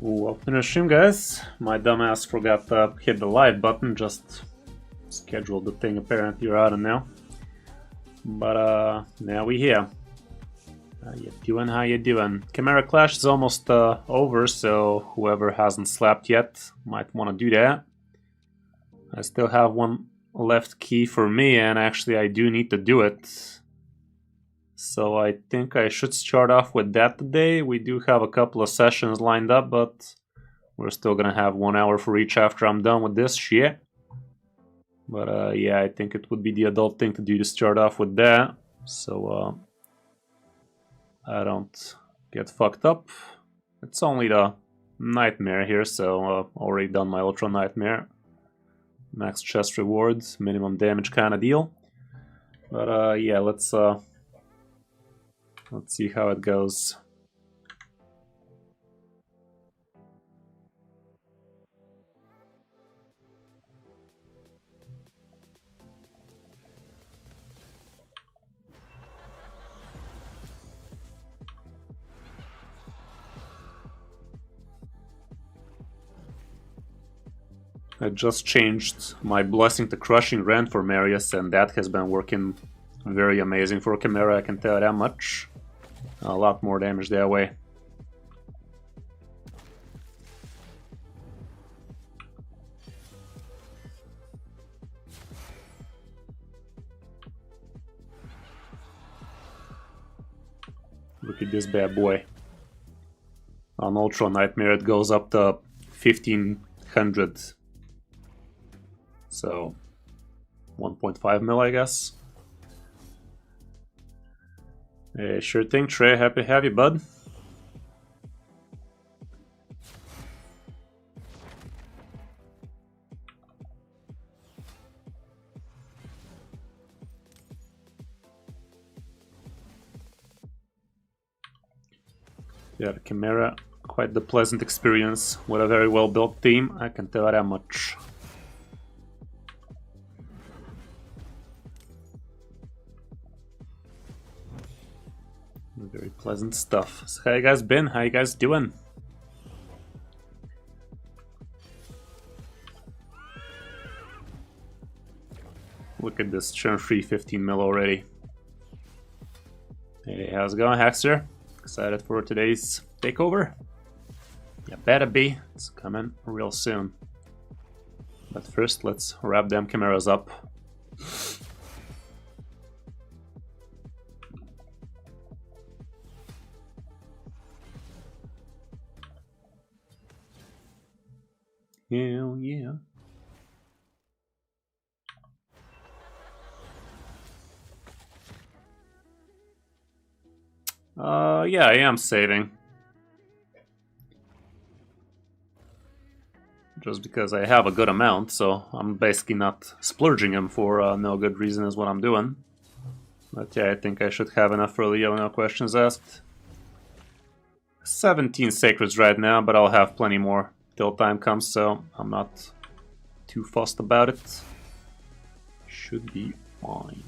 Welcome to the stream, guys. My dumbass forgot to hit the live button, just scheduled the thing apparently right on now. But now we here. How you doing? How you doing? Chimera Clash is almost over, so whoever hasn't slapped yet might want to do that. I still have one left key for me, and actually I do need to do it. So I think I should start off with that today. We do have a couple of sessions lined up, but we're still gonna have 1 hour for each after I'm done with this shit. But yeah, I think it would be the adult thing to do to start off with that, so I don't get fucked up. It's only the nightmare here, so already done my ultra nightmare. Max chest rewards, minimum damage kind of deal. But yeah, let's see how it goes. I just changed my Blessing to Crushing Rend for Marius, and that has been working very amazing for Chimera, I can tell you that much. A lot more damage that way. Look at this bad boy. On Ultra Nightmare it goes up to 1500. So 1.5 mil, I guess. Hey, sure thing, Trey. Happy to have you, bud. Yeah, the Chimera, quite the pleasant experience with a very well built team, I can tell that much. Very pleasant stuff. So how you guys been? How you guys doing? Look at this, churn free 15 mil already. Hey, how's it going, Haxer? Excited for today's takeover? Yeah, better be. It's coming real soon. But first, let's wrap them chimeras up. Hell yeah. Yeah, I am saving. Just because I have a good amount, so I'm basically not splurging them for no good reason is what I'm doing. But yeah, I think I should have enough for Leo, no questions asked. 17 sacreds right now, but I'll have plenty more till time comes, so I'm not too fussed about it. Should be fine.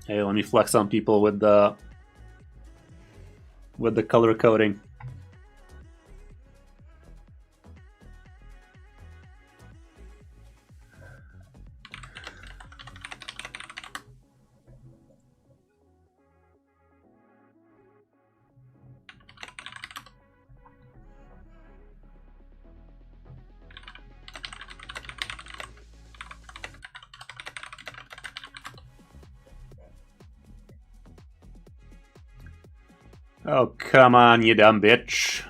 Hey, let me flex on people with the color coding. Oh, come on, you dumb bitch.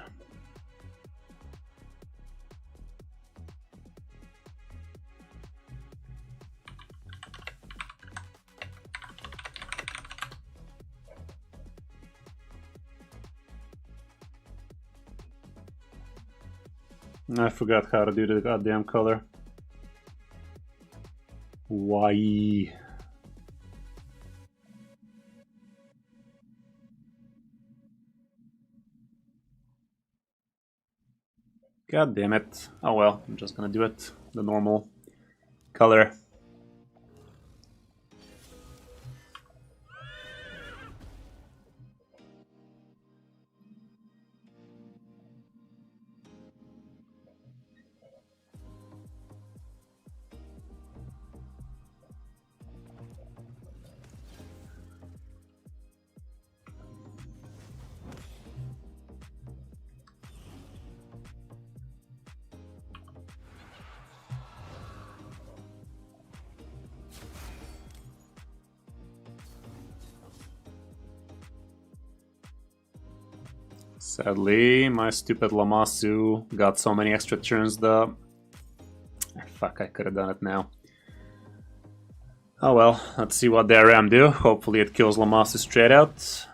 I forgot how to do the goddamn color. Why? God damn it. Oh well, I'm just gonna do it the normal color. Sadly, my stupid Lamasu got so many extra turns the... Fuck, I could have done it now. Oh well, let's see what their Ram do. Hopefully it kills Lamasu straight out.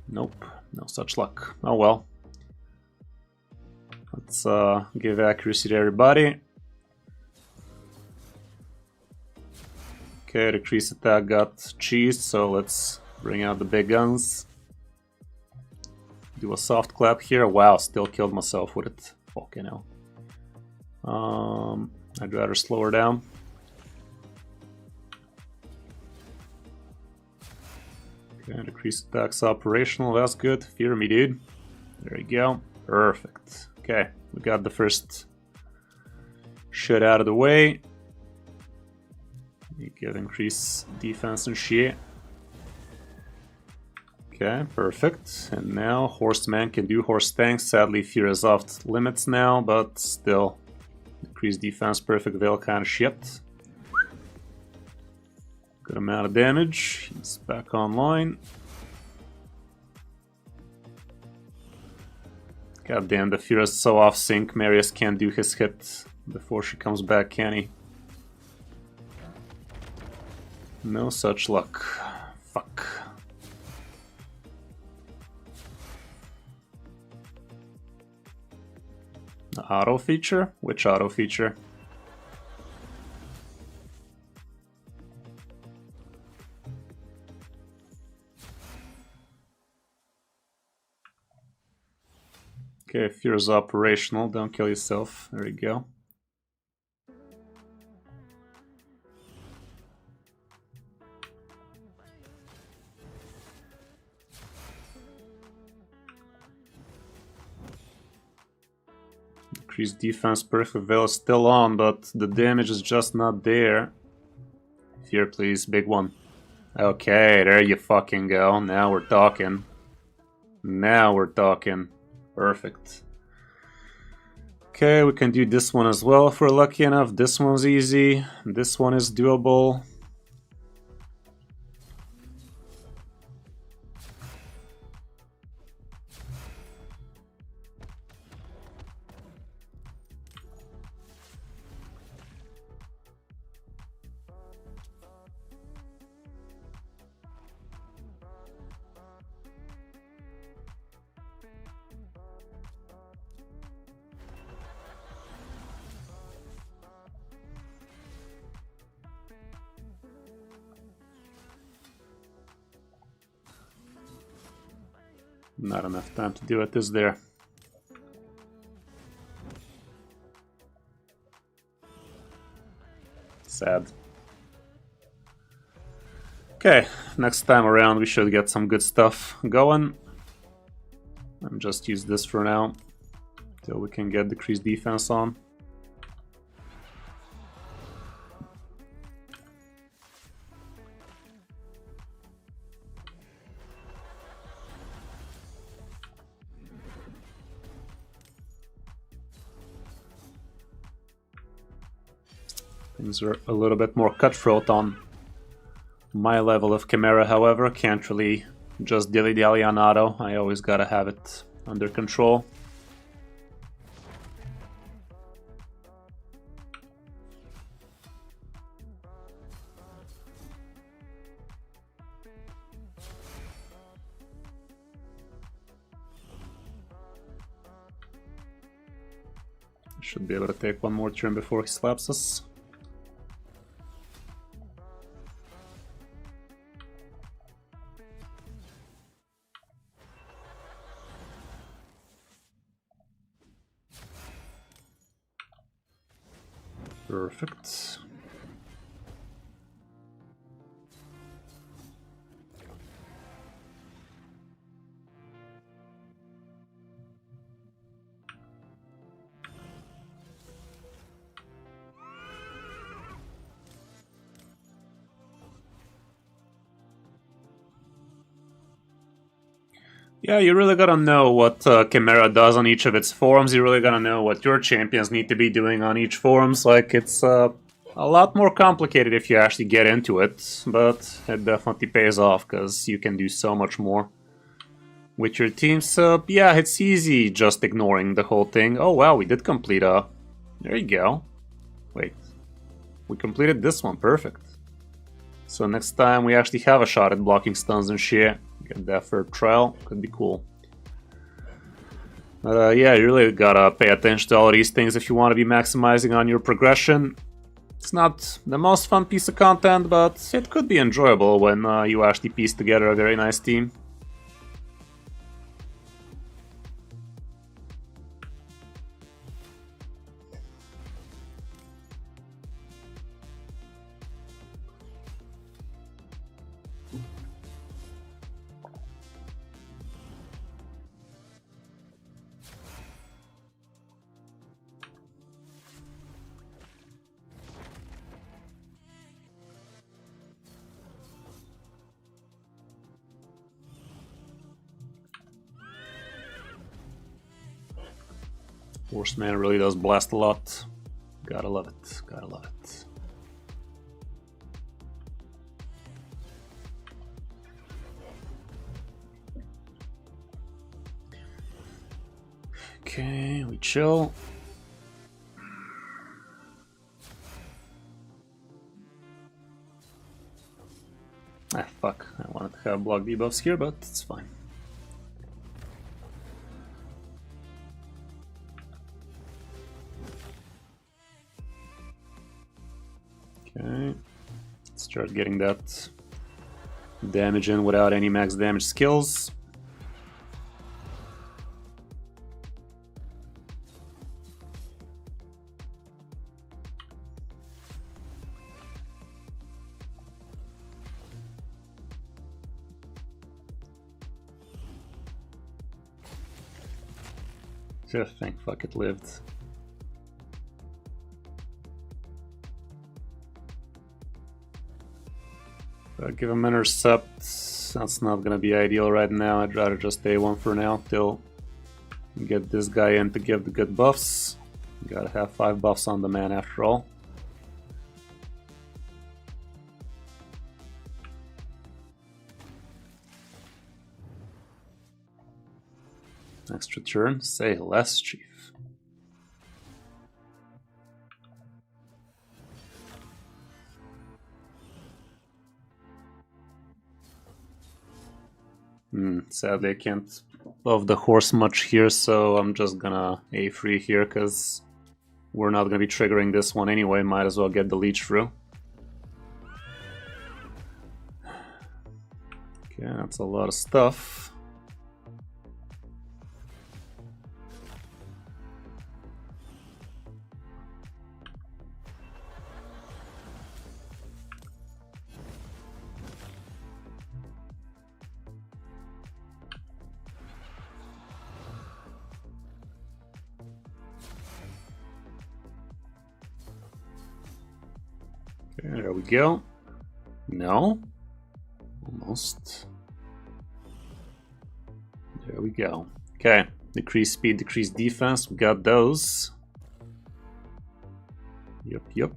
Nope, no such luck. Oh well. Let's give accuracy to everybody. Okay, decrease attack got cheese, so let's bring out the big guns. Do a soft clap here. Wow, still killed myself with it. Fucking hell. I'd rather slow her down. Okay, decrease attacks operational. That's good. Fear me, dude. There you go. Perfect. Okay, we got the first shit out of the way. You give increase defense and shit. Okay, perfect. And now Horseman can do horse tanks. Sadly, Fear is off limits now, but still increase defense, perfect veil kind of shit. Good amount of damage. He's back online. God damn, the Fear is so off sync. Marius can't do his hit before she comes back, can he? No such luck. Fuck. The auto feature? Which auto feature? Okay, Fear is operational. Don't kill yourself. There you go. Increased defense, perfect veil is still on, but the damage is just not there. Fear, please, big one. Okay, there you fucking go. Now we're talking. Now we're talking. Perfect. Okay, we can do this one as well if we're lucky enough. This one's easy. This one is doable. Not enough time to do it, is there? Sad. Okay, next time around we should get some good stuff going. And just use this for now, till we can get decreased defense on. Things are a little bit more cutthroat on My level of Chimera, however, can't really just dilly-dally on auto. I always gotta have it under control. Should be able to take one more turn before he slaps us. Perfect. Yeah, you really gotta know what Chimera does on each of its forms. You really gotta know what your champions need to be doing on each forms. Like, it's a lot more complicated if you actually get into it, but it definitely pays off because you can do so much more with your team. So yeah, it's easy just ignoring the whole thing. Oh wow, we did complete a... There you go. Wait, we completed this one, perfect. So next time we actually have a shot at blocking stuns and shit. Get that for a trial, could be cool. But yeah, you really gotta pay attention to all these things if you want to be maximizing on your progression. It's not the most fun piece of content, but it could be enjoyable when you actually piece together a very nice team. Horseman really does blast a lot. Gotta love it, gotta love it. Okay, we chill. Ah, fuck. I wanted to have block debuffs here, but it's fine. Okay, let's start getting that damage in without any max damage skills. Thank fuck it lived. Give him intercept. That's not gonna be ideal right now. I'd rather just A1 for now till get this guy in to give the good buffs. Gotta have 5 buffs on the man after all. Extra turn, say less, Chief. Sadly, I can't buff the horse much here, so I'm just gonna A3 here because we're not gonna be triggering this one anyway. Might as well get the leech through. Okay, that's a lot of stuff. There we go. No. Almost. There we go. Okay. Decrease speed, decrease defense. We got those. Yup.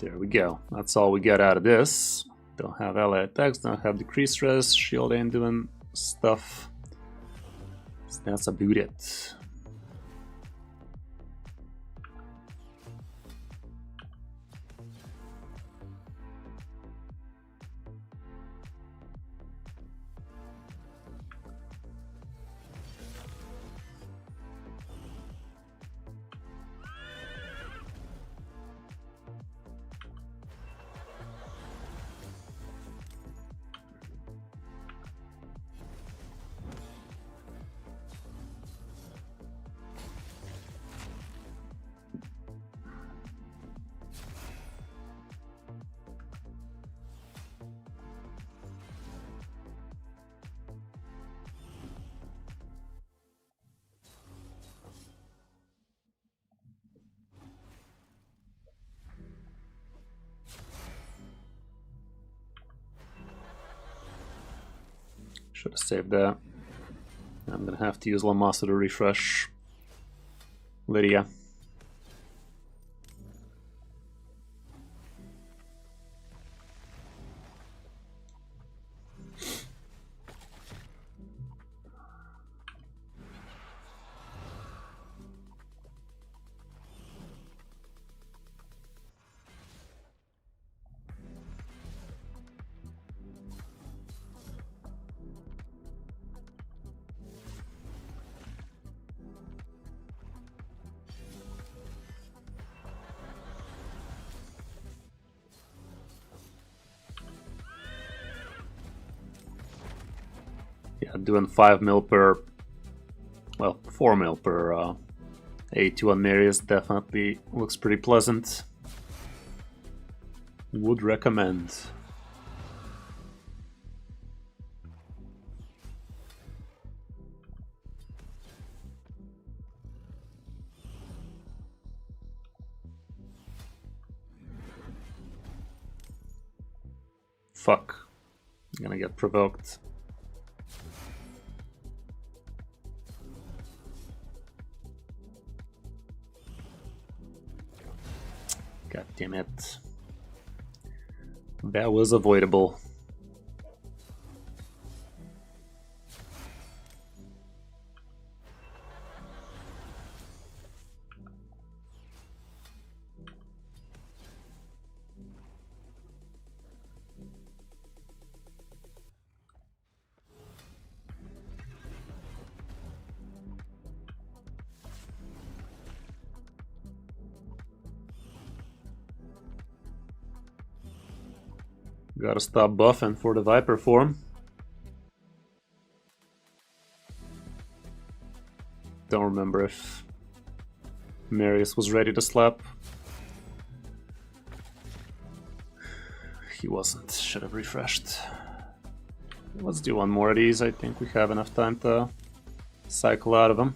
There we go. That's all we get out of this. Don't have ally attacks, don't have decreased res, shield ain't doing stuff. So that's about it. Should have saved that. I'm gonna have to use Lamasa to refresh Lydia. Yeah, doing 5 mil per, well, 4 mil per A2 on Marius definitely looks pretty pleasant. Would recommend. Fuck. I'm gonna get provoked. God damn it. That was avoidable. Gotta stop buffing for the Viper form. Don't remember if Marius was ready to slap. He wasn't. Should have refreshed. Let's do one more of these. I think we have enough time to cycle out of them.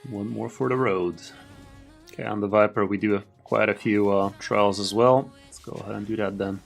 One more for the road. Okay, on the Viper we do have quite a few trials as well. Let's go ahead and do that then.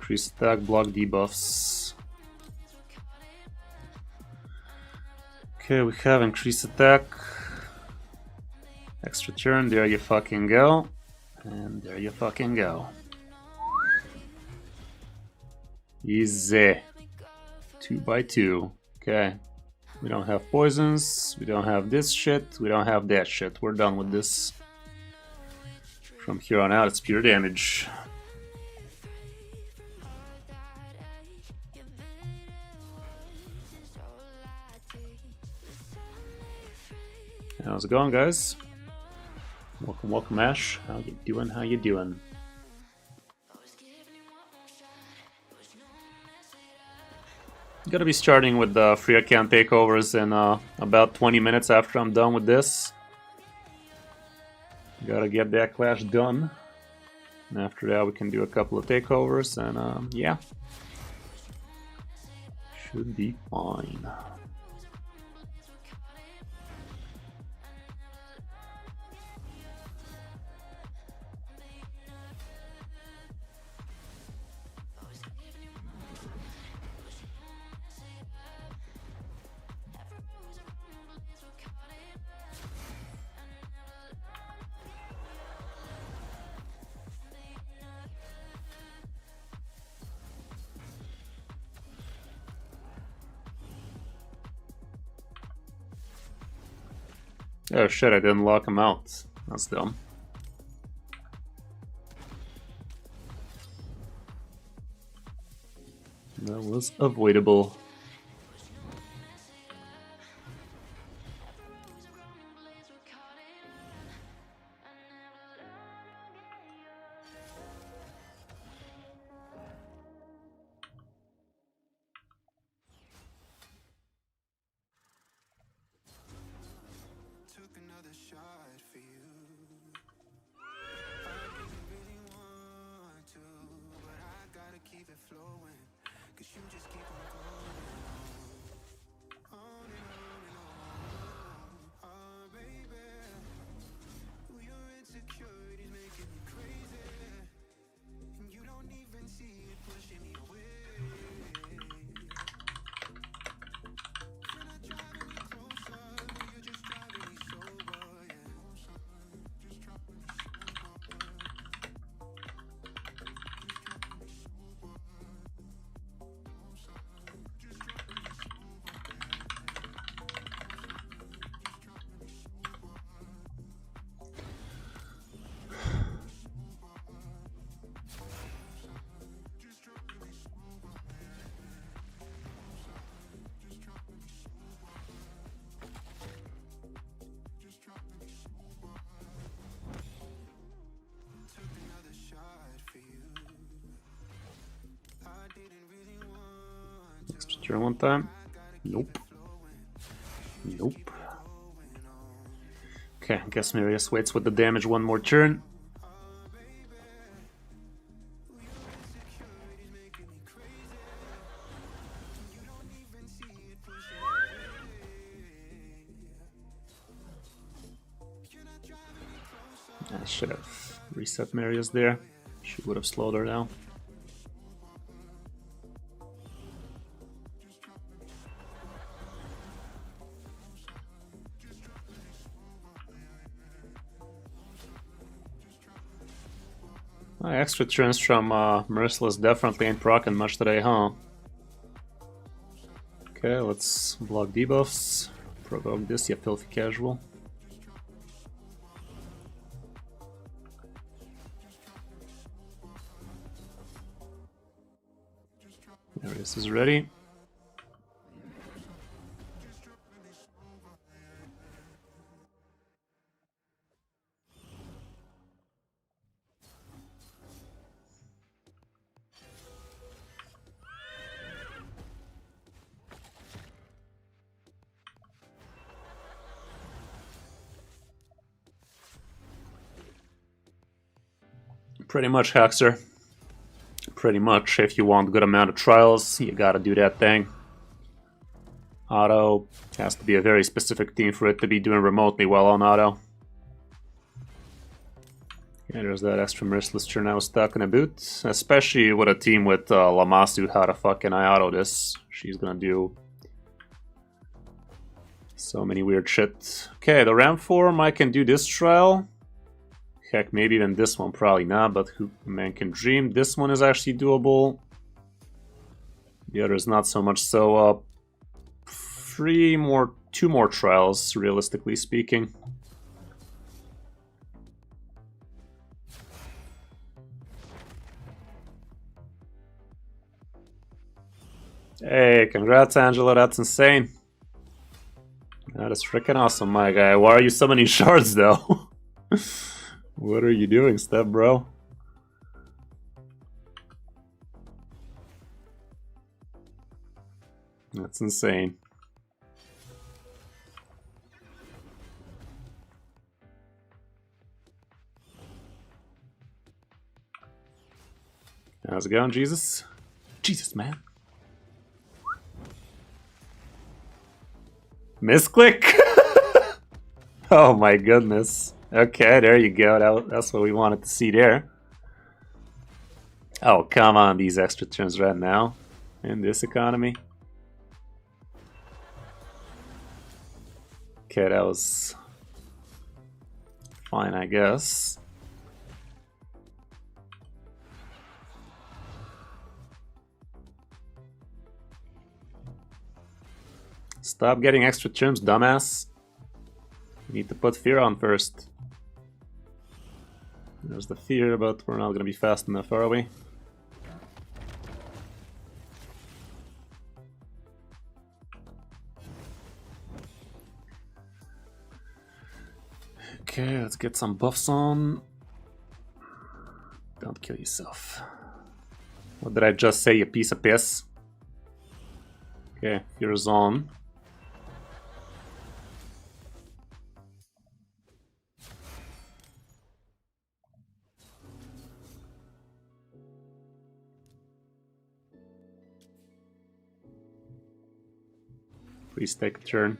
Increase attack, block debuffs. Okay, we have increased attack, extra extra turn, there you fucking go. And there you fucking go. Easy. 2 by 2. Okay. We don't have poisons, we don't have this shit, we don't have that shit. We're done with this. From here on out, it's pure damage. How's it going, guys? Welcome, welcome, Ash. How you doing? How you doing? Gonna be starting with the free account takeovers in about 20 minutes after I'm done with this. Gotta get that clash done. And after that, we can do a couple of takeovers, and yeah. Should be fine. Oh shit, I didn't lock him out. That's dumb. That was avoidable. Extra turn one time. Nope. Nope. Okay, I guess Marius waits with the damage one more turn. I should have reset Marius there. She would have slowed her down. Extra turns from Merciless definitely ain't proccing much today, huh? Okay, let's block debuffs. Provoke this, you filthy casual. Marius is ready. Pretty much, Hexer. Pretty much, if you want a good amount of trials, you gotta do that thing. Auto has to be a very specific team for it to be doing remotely well on auto. Yeah, there's that extra Merciless turn I was talking about. Especially with a team with Lamasu, how the fucking I auto this. She's gonna do So many weird shit. Okay, the ram form, I can do this trial. Heck, maybe even this one, probably not, but who man can dream. This one is actually doable. The other is not so much. So, two more trials, realistically speaking. Hey, congrats, Angela, that's insane. That is freaking awesome, my guy. Why are you summoning shards, though? What are you doing, step bro? That's insane. How's it going, Jesus? Jesus, man. Misclick? Oh my goodness. Okay, there you go. That's what we wanted to see there. Oh, come on, these extra turns right now. In this economy. Okay, that was fine, I guess. Stop getting extra turns, dumbass. You need to put fear on first. There's the fear, but we're not gonna be fast enough, are we? Okay, let's get some buffs on. Don't kill yourself. What did I just say, you piece of piss? Okay, fear's on. Please take a turn.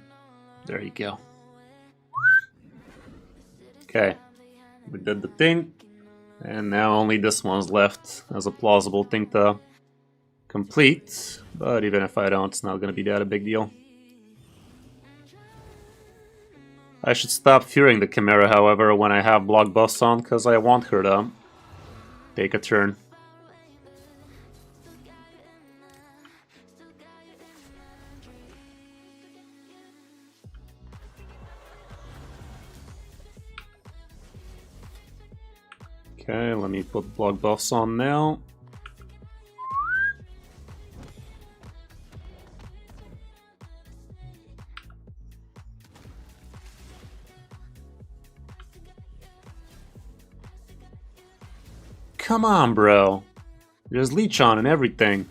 There you go. Okay, we did the thing, and now only this one's left as a plausible thing to complete. But even if I don't, it's not gonna be that a big deal. I should stop fearing the Chimera, however, when I have block buffs on, because I want her to take a turn. Okay, let me put block buffs on now. Come on, bro. There's leech on and everything.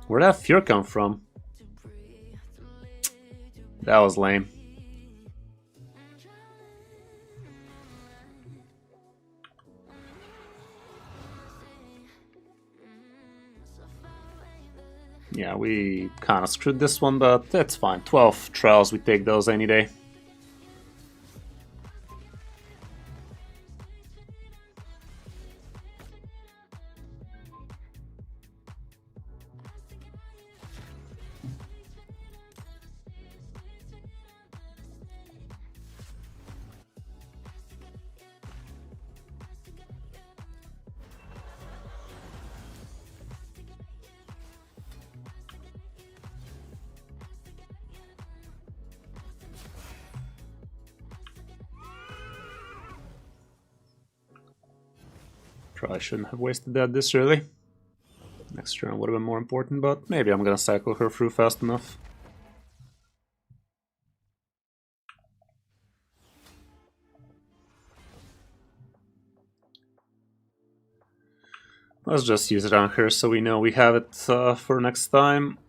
Where'd that fear come from? That was lame. Yeah, we kind of screwed this one, but that's fine. 12 trials, we take those any day. Probably shouldn't have wasted that this early. Next turn would have been more important, but maybe I'm gonna cycle her through fast enough. Let's just use it on her so we know we have it for next time.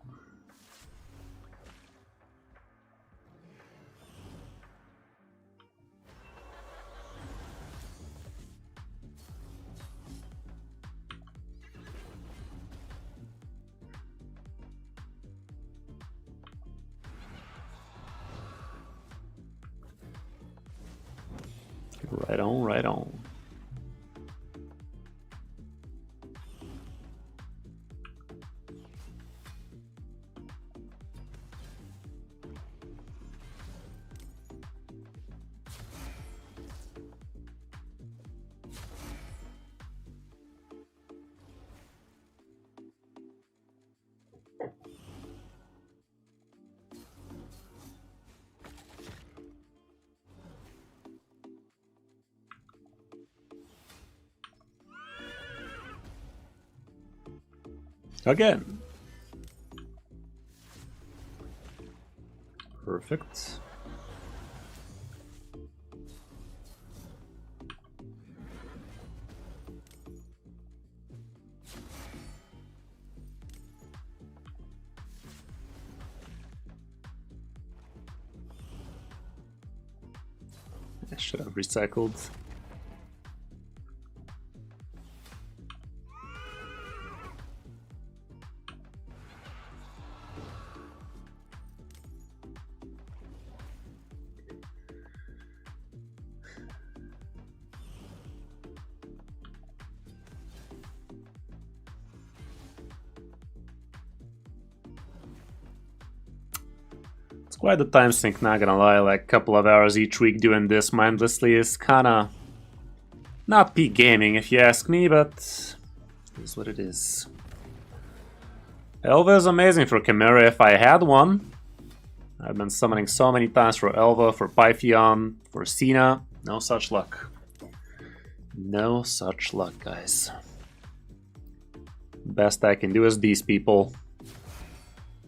Right on, right on. Again. Perfect. I should have recycled. Quite the time sink, not gonna lie. Like a couple of hours each week doing this mindlessly is kinda not peak gaming if you ask me, but it is what it is. Elva is amazing for Chimera if I had one. I've been summoning so many times for Elva, for Pythion, for Cena. No such luck. No such luck, guys. Best I can do is these people.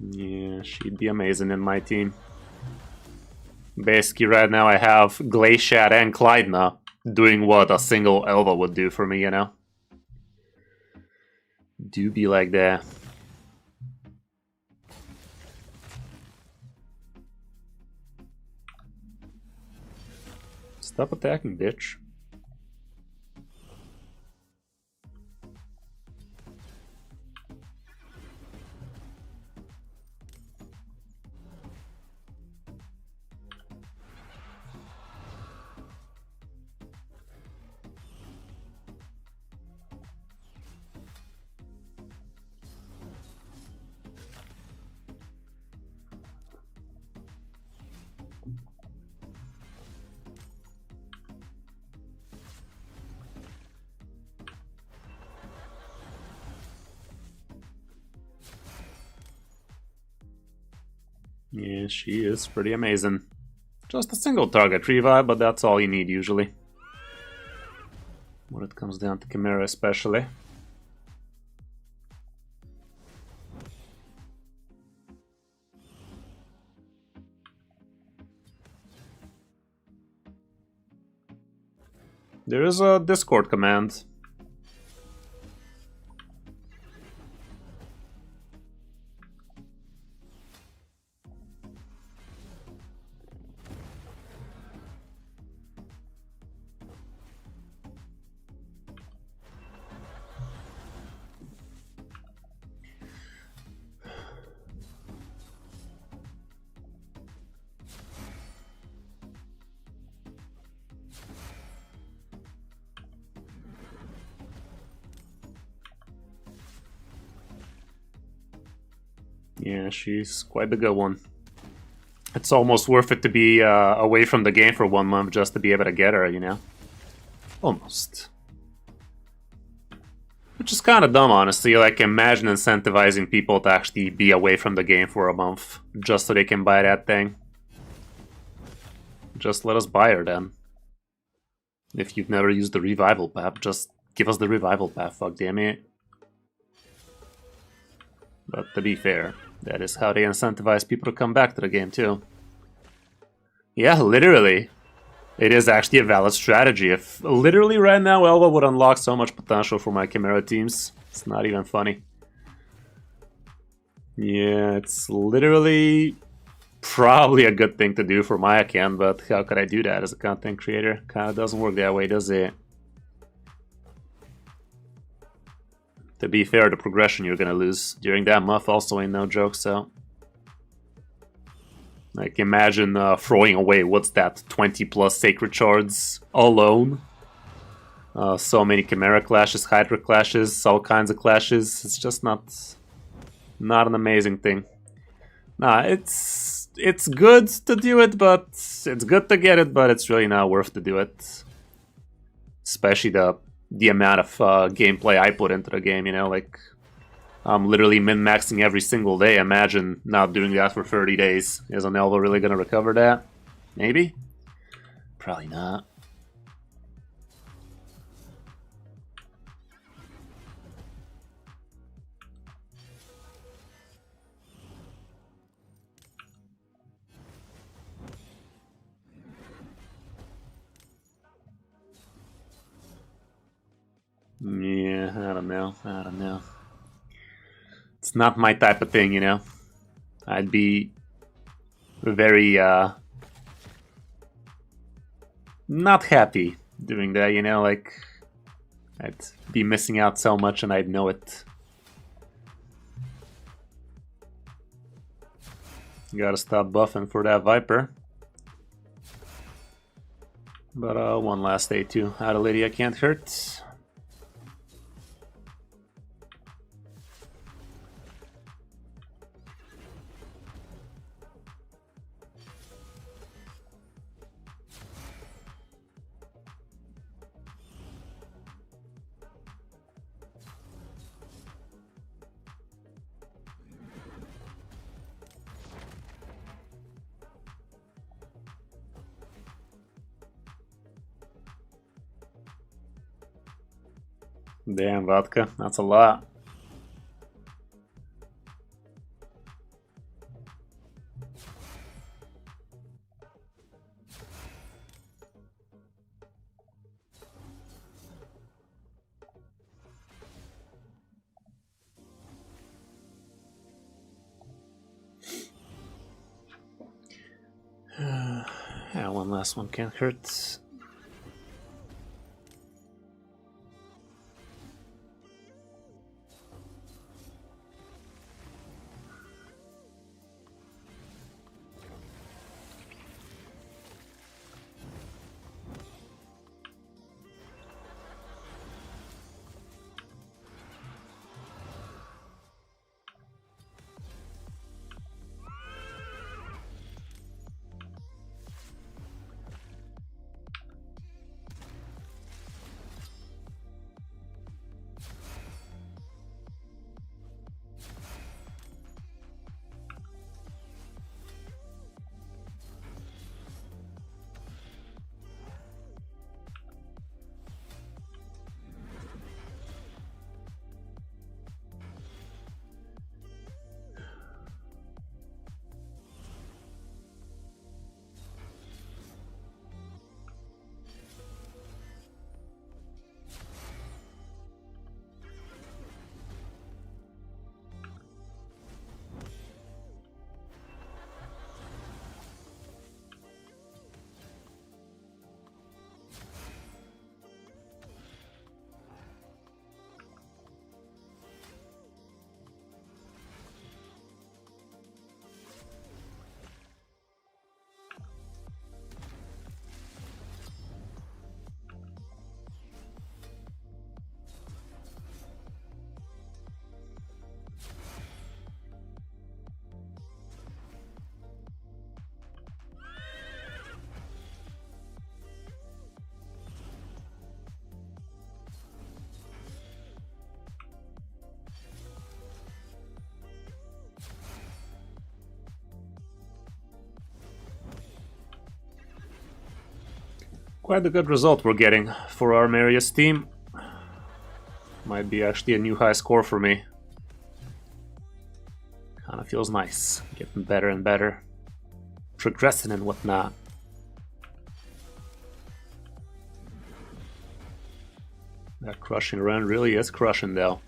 Yeah, she'd be amazing in my team. Basically, right now I have Glaciat and Clydna doing what a single Elva would do for me, you know? Do be like that. Stop attacking, bitch. Yeah, she is pretty amazing. Just a single target revive, but that's all you need usually. When it comes down to Chimera especially. There is a Discord command. Yeah, she's quite the good one. It's almost worth it to be away from the game for 1 month just to be able to get her, you know? Almost. Which is kind of dumb, honestly. Like, imagine incentivizing people to actually be away from the game for a month just so they can buy that thing. Just let us buy her then. If you've never used the revival path, just give us the revival path, fuck damn it. But to be fair, that is how they incentivize people to come back to the game too. Yeah, literally. It is actually a valid strategy. If literally right now Elva would unlock so much potential for my Chimera teams. It's not even funny. Yeah, it's literally probably a good thing to do for my account, but how could I do that as a content creator? Kinda doesn't work that way, does it? To be fair, the progression you're gonna lose during that month also ain't no joke, so... Like, imagine throwing away, what's that, 20 plus Sacred Shards alone? So many Chimera clashes, Hydra clashes, all kinds of clashes. It's just not an amazing thing. Nah, it's good to do it, but it's good to get it, but it's really not worth to do it. Especially the amount of gameplay I put into the game, you know, like I'm literally min-maxing every single day. Imagine not doing that for 30 days. Is Annabelle really gonna recover that? Maybe? Probably not. Yeah, I don't know. It's not my type of thing, you know. I'd be very not happy doing that, you know, like I'd be missing out so much and I'd know it. Gotta stop buffing for that Viper. But one last A2 out of Lydia can't hurt. Damn, vodka, that's a lot. Yeah, one last one can't hurt. Quite a good result we're getting for our Marius team. Might be actually a new high score for me. Kinda feels nice. Getting better and better. Progressing and whatnot. That crushing run really is crushing though.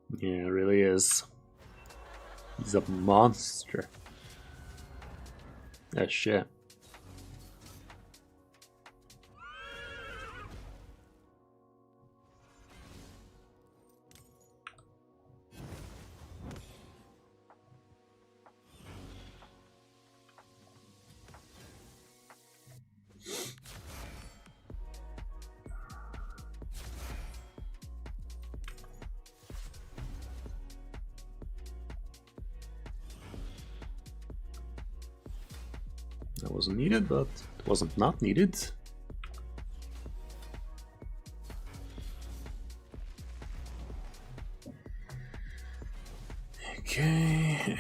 Yeah, it really is. He's a monster. That shit. That wasn't needed, but it wasn't not needed. Okay.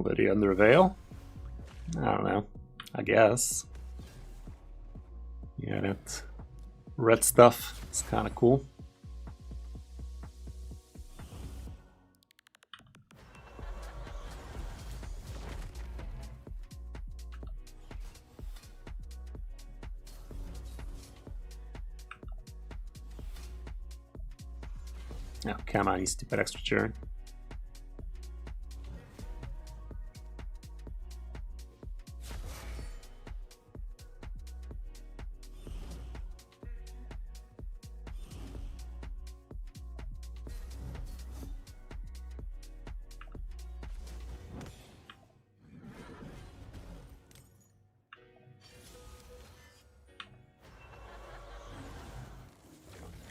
Lady under veil? I don't know. I guess. Yeah, that red stuff is kind of cool. Oh, come on, you stupid extra turn.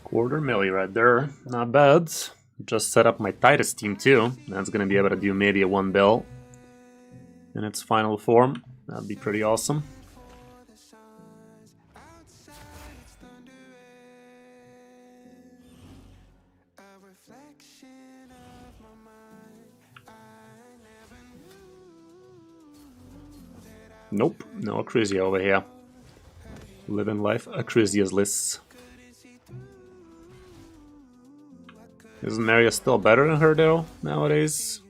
Quarter milli right there. Not bad. Just set up my tightest team too. That's gonna be able to do maybe a 1 bill in its final form. That'd be pretty awesome. Nope, no Acrizia over here. Living life Acrisia's-less. Isn't Maria still better than her though, nowadays?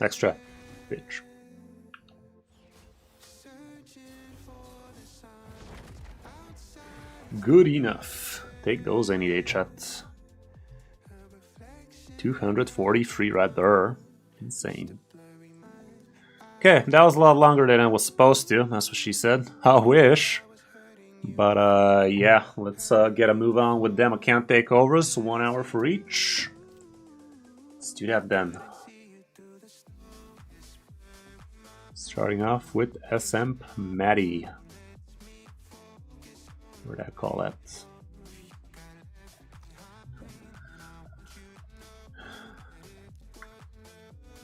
Extra. Bitch. Good enough. Take those any day, chat. 243 right there. Insane. Okay, that was a lot longer than I was supposed to. That's what she said. I wish. But yeah, let's get a move on with them account takeovers. 1 hour for each. Let's do that then. Starting off with SM Maddie. Where'd I call that?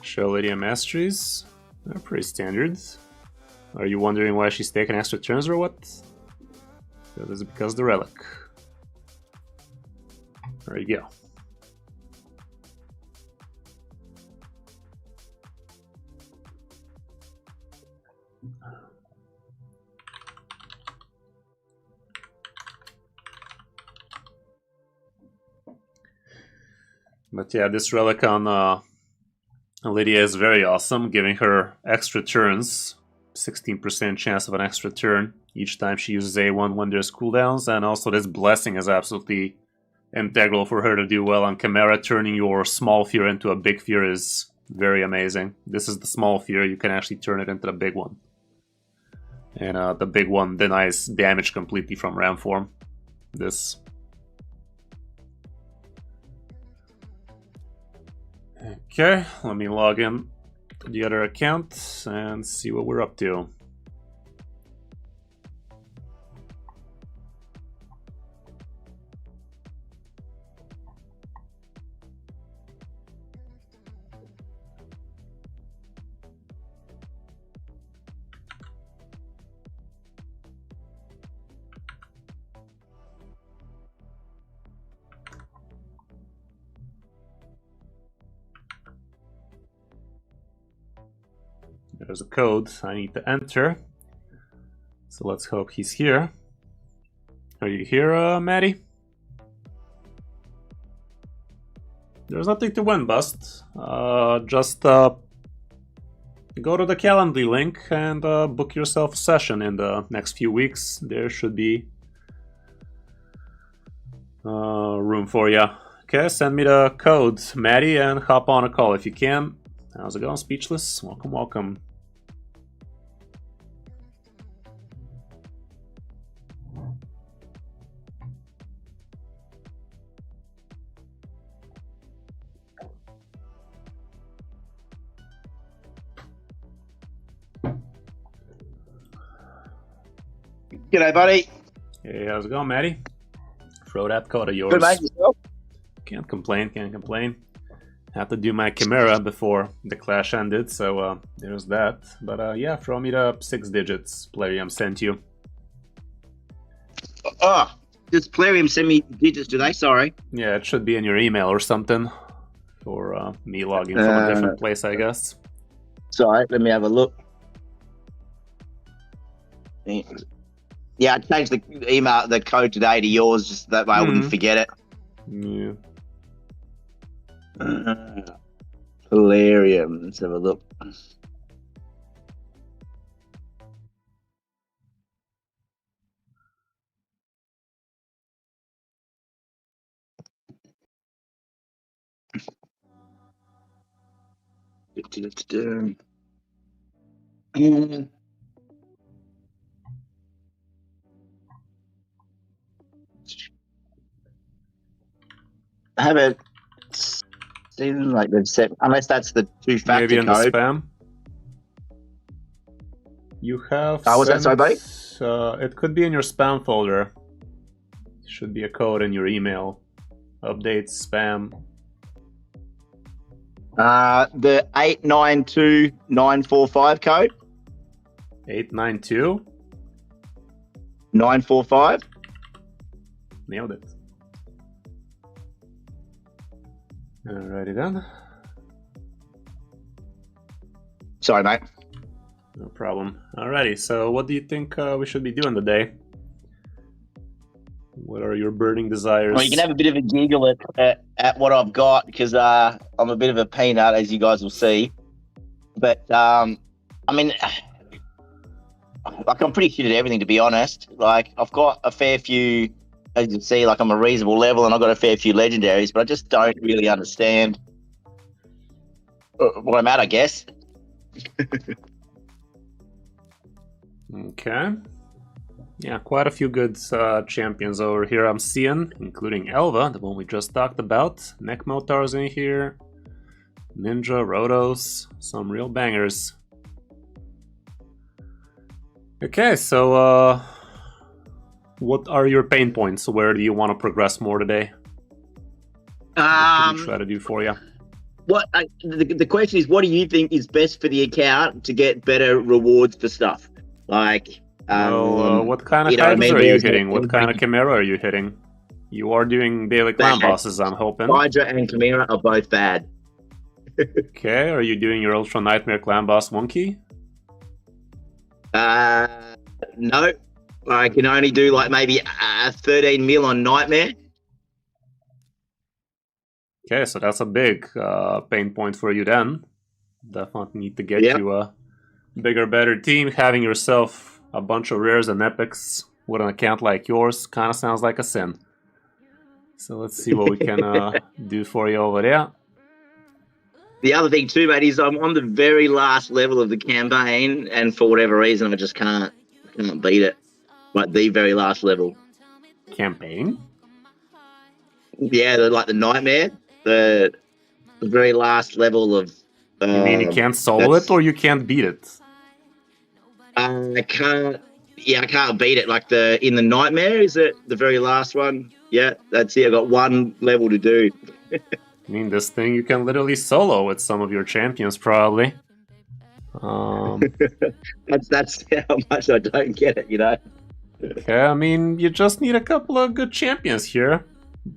Show Lydia Masteries. They're pretty standard. Are you wondering why she's taking extra turns or what? That is because of the relic. There you go. But yeah, this relic on Lydia is very awesome, giving her extra turns, 16% chance of an extra turn each time she uses A1 when there's cooldowns, and also this blessing is absolutely integral for her to do well on Chimera. Turning your small fear into a big fear is very amazing. This is the small fear, you can actually turn it into the big one. And the big one denies damage completely from ram form. This. Okay, let me log in to the other account and see what we're up to. There's a code I need to enter. So let's hope he's here. Are you here, Maddie? There's nothing to win, Bust. Just go to the Calendly link and book yourself a session in the next few weeks. There should be room for you. Okay, send me the code, Maddie, and hop on a call if you can. How's it going, Speechless? Welcome, welcome. G'day, buddy. Hey, how's it going, Maddie? Throw that code of yours. Good, mate. Yourself? Can't complain, can't complain. Had to do my Chimera before the clash ended, so there's that. But yeah, throw me the 6 digits Plarium sent you. Oh, does Plarium send me digits today? Sorry. Yeah, it should be in your email or something. For me logging from a different place, I guess. Sorry, let me have a look. Yeah, I changed the email, the code today to yours, just that way I wouldn't forget it. Yeah. Plarium, let's have a look. I haven't seen like they've set, unless that's the 2-factor Maybe in code. the spam. You have. Oh, what's that, sorry, buddy? It could be in your spam folder. Should be a code in your email. Updates, spam. The 892945 code. 892. 945. Nailed it. Alrighty then. Sorry, mate. No problem. Alrighty, so what do you think we should be doing today? What are your burning desires? Well, you can have a bit of a giggle at what I've got, because I'm a bit of a peanut, as you guys will see. But, I mean, like, I'm pretty shit at everything, to be honest. Like, I've got a fair few, as you can see, like, I'm a reasonable level, and I've got a fair few legendaries, but I just don't really understand what I'm at, I guess. Okay. Yeah, quite a few good champions over here I'm seeing, including Elva, the one we just talked about. Nekmotar's in here. Ninja, Rotos, some real bangers. Okay, so what are your pain points? Where do you want to progress more today? What can we try to do for you? The question is, what do you think is best for the account to get better rewards for stuff? Like, what kind of cards are you hitting? What kind of Chimera are you hitting? You are doing daily clan bosses, I'm hoping. Hydra and Chimera are both bad. Okay, are you doing your Ultra Nightmare clan boss Monkey? No. I can only do like maybe 13 mil on Nightmare. Okay, so that's a big pain point for you then. Definitely need to get you a bigger, better team. Having yourself a bunch of rares and epics with an account like yours kind of sounds like a sin. So let's see what we can do for you over there. The other thing too, mate, is I'm on the very last level of the campaign, and for whatever reason, I just can't beat it. Like the very last level. Campaign? Yeah, like the Nightmare. the very last level of. You mean you can't solo it or you can't beat it? I can't. Yeah, I can't beat it. Like in the nightmare, is it the very last one? Yeah, that's it. I got one level to do. I mean, this thing you can literally solo with some of your champions, probably. That's how much I don't get it, you know. Okay, I mean, you just need a couple of good champions here.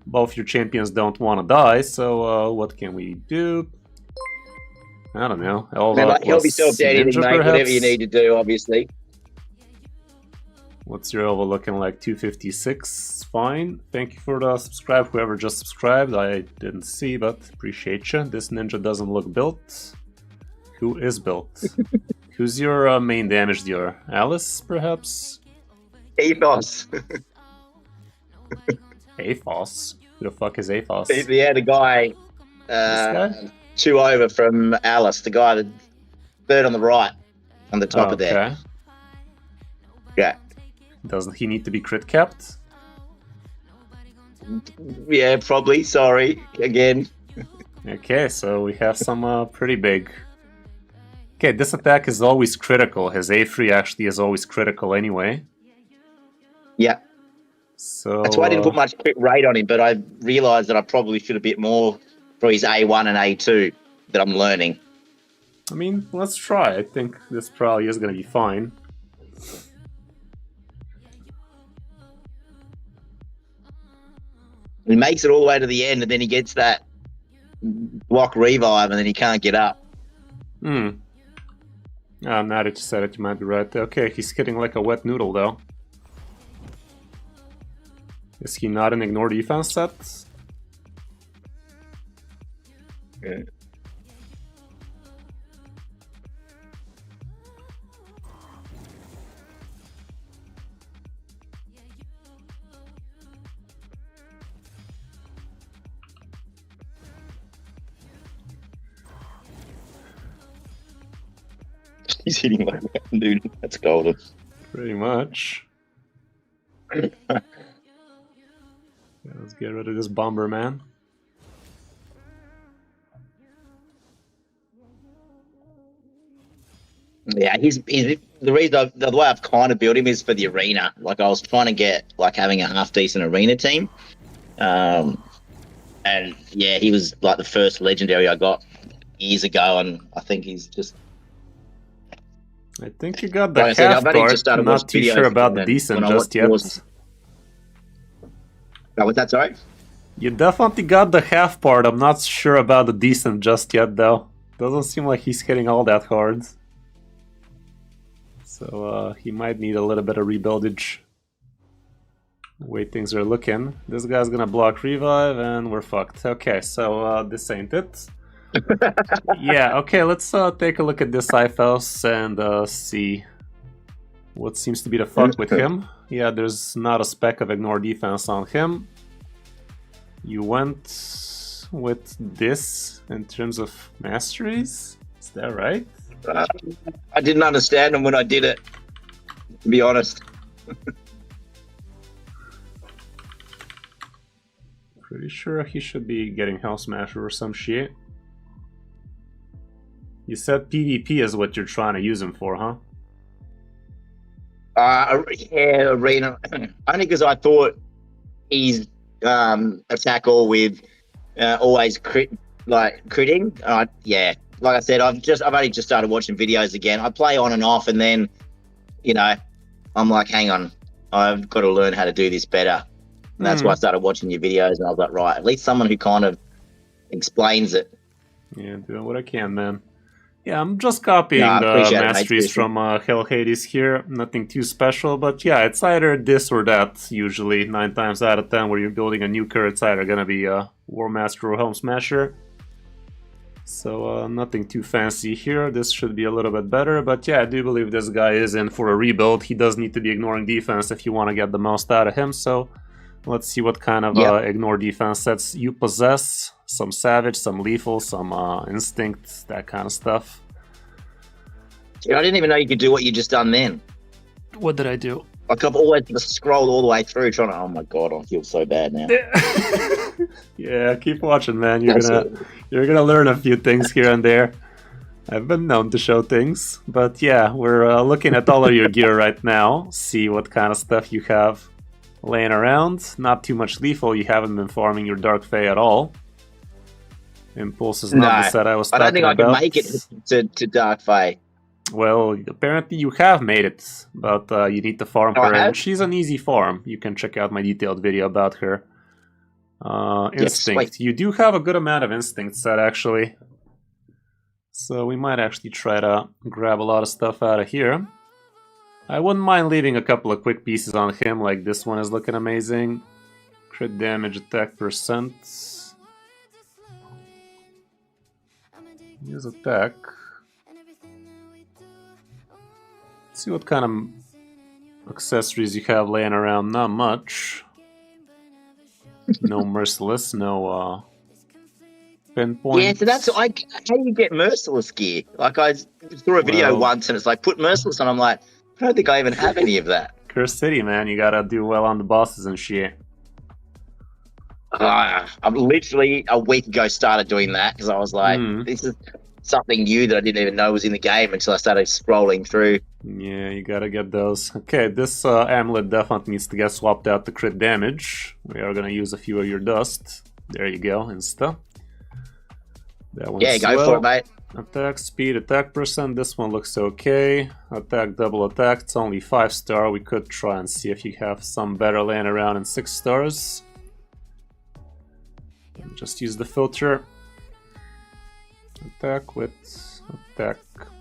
Both your champions don't want to die, so what can we do? I don't know. Help yourself to anything, mate. Perhaps? Whatever you need to do, obviously. What's your Elva looking like? 256. Fine. Thank you for the subscribe. Whoever just subscribed, I didn't see, but appreciate you. This ninja doesn't look built. Who is built? Who's your main damage dealer? Alice, perhaps? Ethos. Athos? Who the fuck is Athos? Yeah, the guy. This guy? 2 over from Alice, the guy, the third on the right, on the top of there. Yeah. Doesn't he need to be crit capped? Yeah, probably. Sorry, again. Okay, so we have some pretty big. Okay, this attack is always critical. His A3 actually is always critical anyway. Yeah. So that's why I didn't put much crit rate on him, but I realised that I probably should a bit more for his A1 and A2 that I'm learning. I mean, let's try. I think this probably is going to be fine. He makes it all the way to the end, and then he gets that block revive, and then he can't get up. Now that you said it, you might be right. Okay, he's getting like a wet noodle, though. Is he not an ignore defense set? Yeah. He's hitting like that, dude. That's golden. Pretty much. Yeah, let's get rid of this bomber, man. Yeah, he's the reason the way I've kind of built him is for the arena. Like I was trying to get like having a half decent arena team, and yeah, he was like the first legendary I got years ago, and I think he's just. I think you got the half part. I'm not too sure about the decent just yet. Oh, what's that, sorry? You definitely got the half part. I'm not sure about the decent just yet, though. Doesn't seem like he's hitting all that hard. So he might need a little bit of rebuildage. The way things are looking. This guy's gonna block revive and we're fucked. Okay, so this ain't it. Yeah, okay, let's take a look at this Ithos and see what seems to be the fuck with him. Yeah, there's not a speck of ignore defense on him. You went with this in terms of masteries? Is that right? I didn't understand him when I did it, to be honest. Pretty sure he should be getting Hell Smasher or some shit. You said PvP is what you're trying to use him for, huh? Yeah, arena. Only because I thought he's attack all with always critting. Yeah, like I said, I've only just started watching videos again. I play on and off, and then you know, I'm like, hang on, I've got to learn how to do this better. And that's why I started watching your videos, and I was like, right, at least someone who kind of explains it. Yeah, doing what I can, man. Yeah, I'm just copying the masteries from Hell Hades here. Nothing too special, but yeah, it's either this or that, usually. 9 times out of 10, where you're building a nuker, it's either gonna be a War Master or Home Smasher. So nothing too fancy here. This should be a little bit better, but yeah, I do believe this guy is in for a rebuild. He does need to be ignoring defense if you want to get the most out of him, so let's see what kind of ignore defense sets you possess. Some Savage, some Lethal, some Instinct, that kind of stuff. Yeah, I didn't even know you could do what you just done then. What did I do? Like I've always scrolled all the way through trying to, oh my god, I feel so bad now. Yeah, keep watching, man. You're gonna learn a few things here and there. I've been known to show things, but yeah, we're looking at all of your gear right now. See what kind of stuff you have laying around. Not too much lethal. You haven't been farming your Dark Fae at all. Impulse is not the set I was talking about. I don't think I can make it to Dark Fae. Well, apparently you have made it, but you need to farm her, and she's an easy farm. You can check out my detailed video about her. Instinct. You do have a good amount of instinct set, actually. So we might actually try to grab a lot of stuff out of here. I wouldn't mind leaving a couple of quick pieces on him, like this one is looking amazing. Crit damage, attack percent. Use attack. Let's see what kind of accessories you have laying around. Not much. No merciless, no pinpoint. Yeah, so that's like how do you get merciless gear? Like I saw a video once and it's like put merciless and I'm like, I don't think I even have any of that. Curse City, man, you gotta do well on the bosses and shit. I'm literally a week ago started doing that because I was like, this is something new that I didn't even know was in the game until I started scrolling through. Yeah, you gotta get those. Okay, this amulet definitely needs to get swapped out to crit damage. We are gonna use a few of your dust. There you go, insta. That one's go for it, mate. Attack speed, attack percent. This one looks okay. Attack, double attack. It's only 5-star. We could try and see if you have some better laying around in 6 stars. Just use the filter. Attack with attack.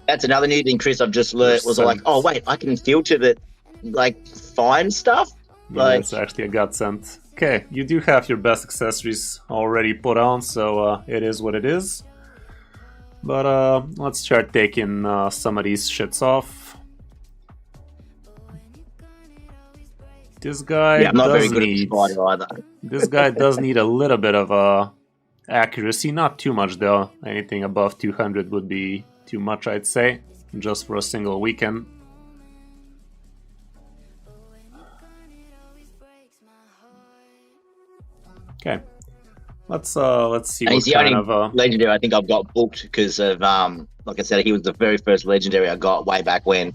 That's another new thing, Chris. I've just learned was like, oh wait, I can filter that, like find stuff. Like, it's actually a godsend. Okay, you do have your best accessories already put on, so it is what it is. But let's start taking some of these shits off. This guy I'm not very good at spider either. This guy does need a little bit of accuracy, not too much though. Anything above 200 would be too much, I'd say, just for a single weekend. Okay, let's see and what kind of legendary I think I've got booked because of like I said, he was the very first legendary I got way back when.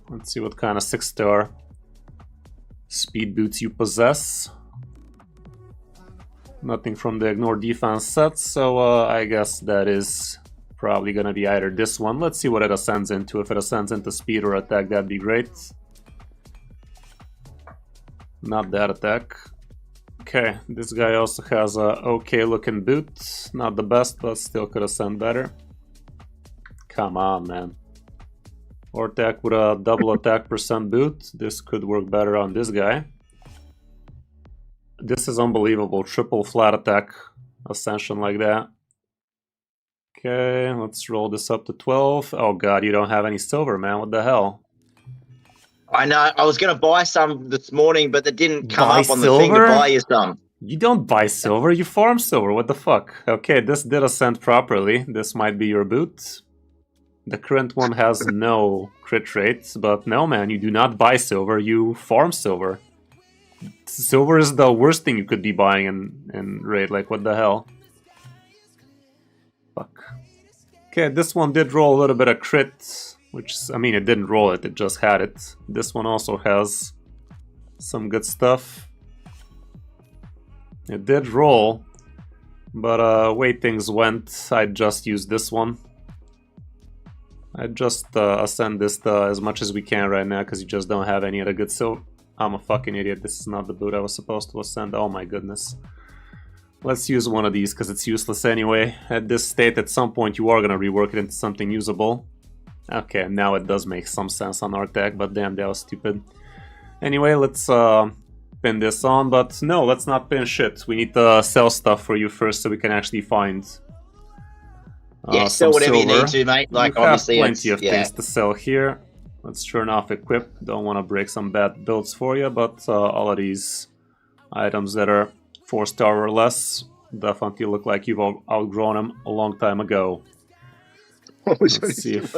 Let's see what kind of 6-star speed boots you possess. Nothing from the ignore defense sets, so I guess that is probably gonna be either this one. Let's see what it ascends into. If it ascends into speed or attack, that'd be great. Not that attack. Okay, this guy also has a okay looking boot. Not the best, but still could ascend better. Come on, man. Or attack with a double attack percent boot. This could work better on this guy. This is unbelievable. Triple flat attack ascension like that. Okay, let's roll this up to 12. Oh god, you don't have any silver, man. What the hell? I know. I was going to buy some this morning, but it didn't come up on the thing to buy you some. You don't buy silver, you farm silver. What the fuck? Okay, this did ascend properly. This might be your boot. The current one has no crit rates, but no, man, you do not buy silver, you farm silver. Silver is the worst thing you could be buying in raid, like what the hell? Fuck. Okay, this one did roll a little bit of crit, which, I mean, it didn't roll it, it just had it. This one also has some good stuff. It did roll, but way things went, I just used this one. I just ascend this as much as we can right now, because you just don't have any of the good silver. I'm a fucking idiot, this is not the boot I was supposed to ascend, oh my goodness. Let's use one of these, because it's useless anyway. At this state, at some point you are going to rework it into something usable. Okay, now it does make some sense on our tag, but damn, that was stupid. Anyway, let's pin this on, but no, let's not pin shit. We need to sell stuff for you first so we can actually find yeah, sell whatever silver. You need to, mate. Like, you obviously, have plenty of things to sell here. Let's turn off equip. Don't want to break some bad builds for you, but all of these items that are 4-star or less definitely look like you've outgrown them a long time ago. Let's see if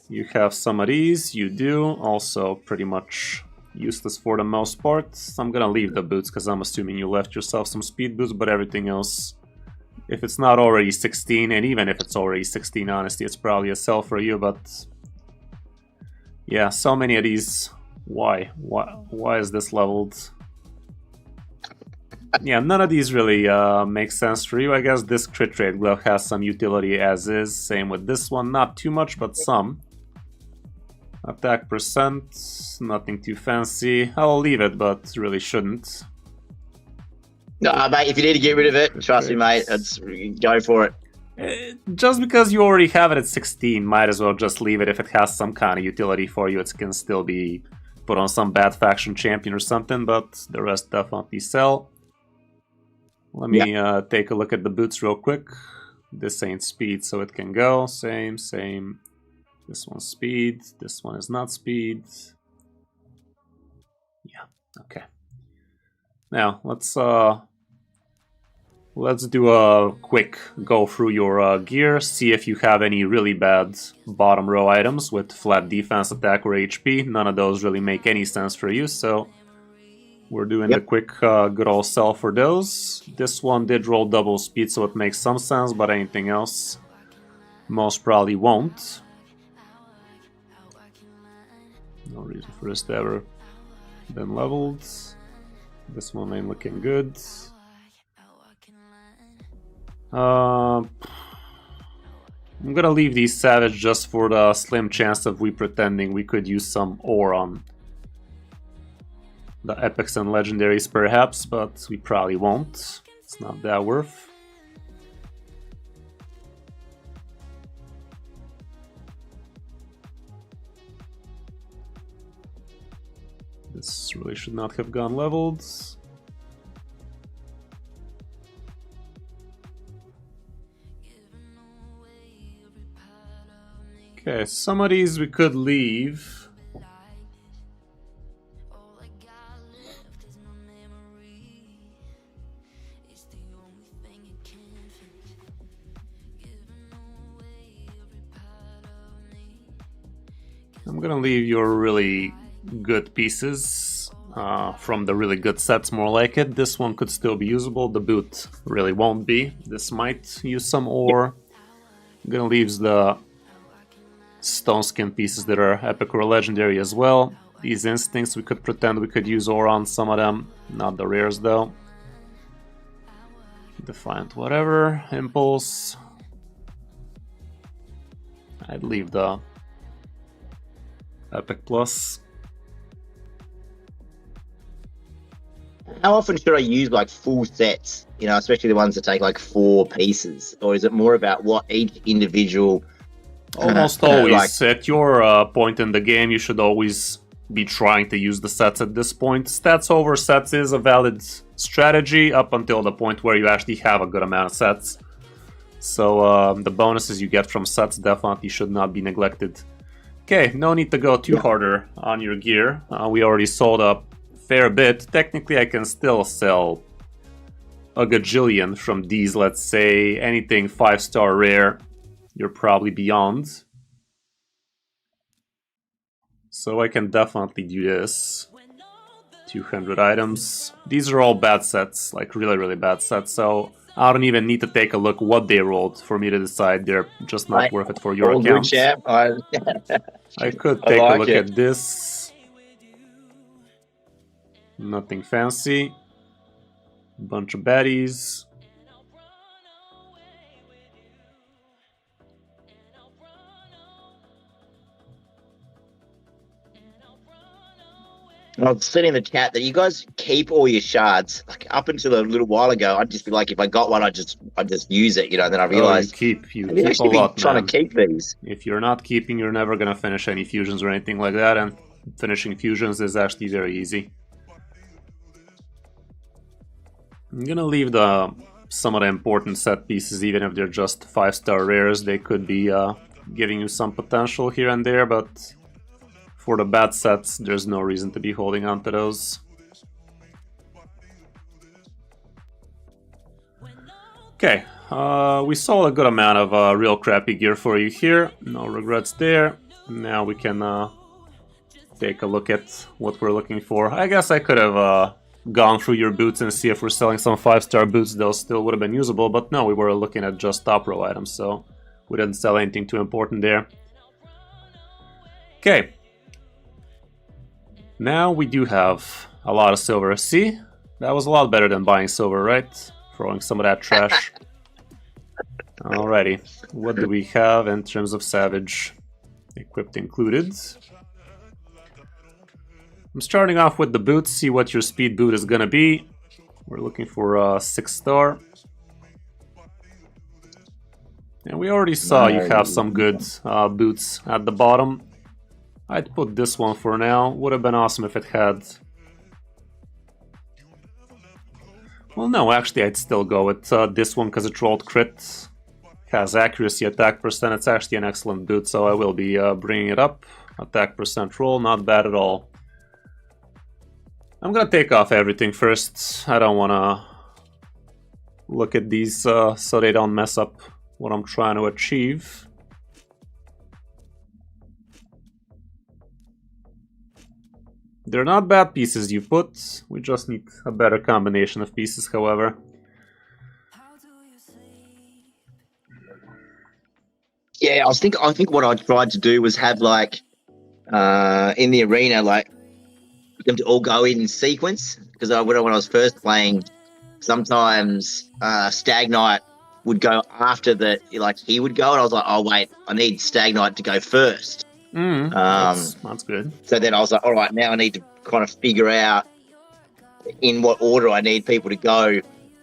you have some of these. You do. Also pretty much useless for the most part. So I'm gonna leave the boots because I'm assuming you left yourself some speed boosts, but everything else, if it's not already 16, and even if it's already 16, honestly, it's probably a sell for you, but yeah, so many of these. Why is this leveled? Yeah, none of these really make sense for you. I guess this crit rate glove has some utility as is. Same with this one, not too much, but some. Attack percent, nothing too fancy. I'll leave it, but really shouldn't. No, mate, if you need to get rid of it, trust me, mate, go for it. Just because you already have it at 16, might as well just leave it. If it has some kind of utility for you, it can still be put on some bad faction champion or something, but the rest definitely sell. Let me take a look at the boots real quick. This ain't speed, so it can go. Same. This one's speed. This one is not speed. Yeah, okay. Now, let's do a quick go through your gear, see if you have any really bad bottom row items with flat defense, attack, or HP. None of those really make any sense for you, so we're doing the quick good old sell for those. This one did roll double speed, so it makes some sense, but anything else most probably won't. No reason for this to ever been leveled. This one ain't looking good. I'm gonna leave these savage just for the slim chance of we pretending we could use some ore on the epics and legendaries perhaps, but we probably won't. It's not that worth. This really should not have gone leveled. Okay, some of these we could leave. I'm gonna leave your really good pieces from the really good sets, more like it. This one could still be usable. The boot really won't be. This might use some ore. I'm gonna leave the stone skin pieces that are epic or legendary as well. These instincts, we could pretend we could use ore on some of them. Not the rares though. Defiant, whatever. Impulse. I'd leave the epic plus. How often should I use like full sets? You know, especially the ones that take like 4 pieces, or is it more about what each individual? Almost always. At your point in the game, you should always be trying to use the sets at this point. Stats over sets is a valid strategy up until the point where you actually have a good amount of sets. So the bonuses you get from sets definitely should not be neglected. Okay, no need to go too harder on your gear. We already sold a fair bit. Technically, I can still sell a gajillion from these, let's say. Anything 5-star rare, you're probably beyond. So I can definitely do this. 200 items. These are all bad sets, like really bad sets, so I don't even need to take a look what they rolled for me to decide they're just not worth it for your account. I could take a look at this. Nothing fancy. Bunch of baddies. I was sitting in the chat that you guys keep all your shards. Like up until a little while ago, I'd just be like, if I got one, I'd just use it, you know. And then I realized you keep a lot, trying to keep these. If you're not keeping, you're never gonna finish any fusions or anything like that. And finishing fusions is actually very easy. I'm gonna leave some of the important set pieces, even if they're just 5-star rares. They could be giving you some potential here and there, but for the bad sets, there's no reason to be holding on to those. Okay, we sold a good amount of real crappy gear for you here. No regrets there. Now we can take a look at what we're looking for. I guess I could have gone through your boots and see if we're selling some 5-star boots. Those still would have been usable, but no, we were looking at just top row items, so we didn't sell anything too important there. Okay. Now we do have a lot of silver. See? That was a lot better than buying silver, right? Throwing some of that trash. Alrighty. What do we have in terms of Savage? Equipped included. I'm starting off with the boots, see what your speed boot is gonna be. We're looking for a 6-star. And we already saw you have some good boots at the bottom. I'd put this one for now. Would have been awesome if it had... Well, no, actually I'd still go with this one because it rolled crit. Has accuracy, attack percent. It's actually an excellent boot, so I will be bringing it up. Attack percent roll, not bad at all. I'm gonna take off everything first. I don't wanna look at these so they don't mess up what I'm trying to achieve. They're not bad pieces you put. We just need a better combination of pieces, however. Yeah, I think what I tried to do was have like in the arena, like them to all go in sequence, because when I was first playing, sometimes Stag Knight would go after he would go, and I was like, oh wait, I need Stag Knight to go first. That's good. So then I was like, all right, now I need to kind of figure out in what order I need people to go,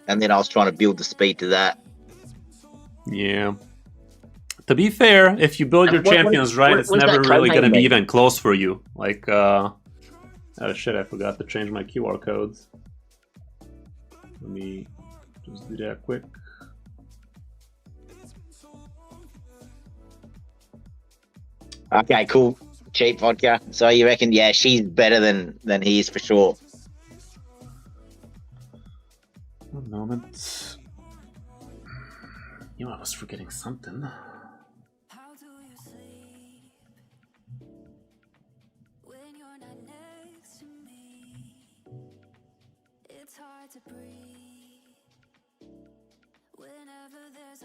and then I was trying to build the speed to that. Yeah. To be fair, if you build your champions right, it's never really going to be even close for you. Like, oh shit, I forgot to change my QR codes. Let me just do that quick. Okay, cool. Cheap vodka. So you reckon, yeah, she's better than he is for sure. One moment. You know, I was forgetting something.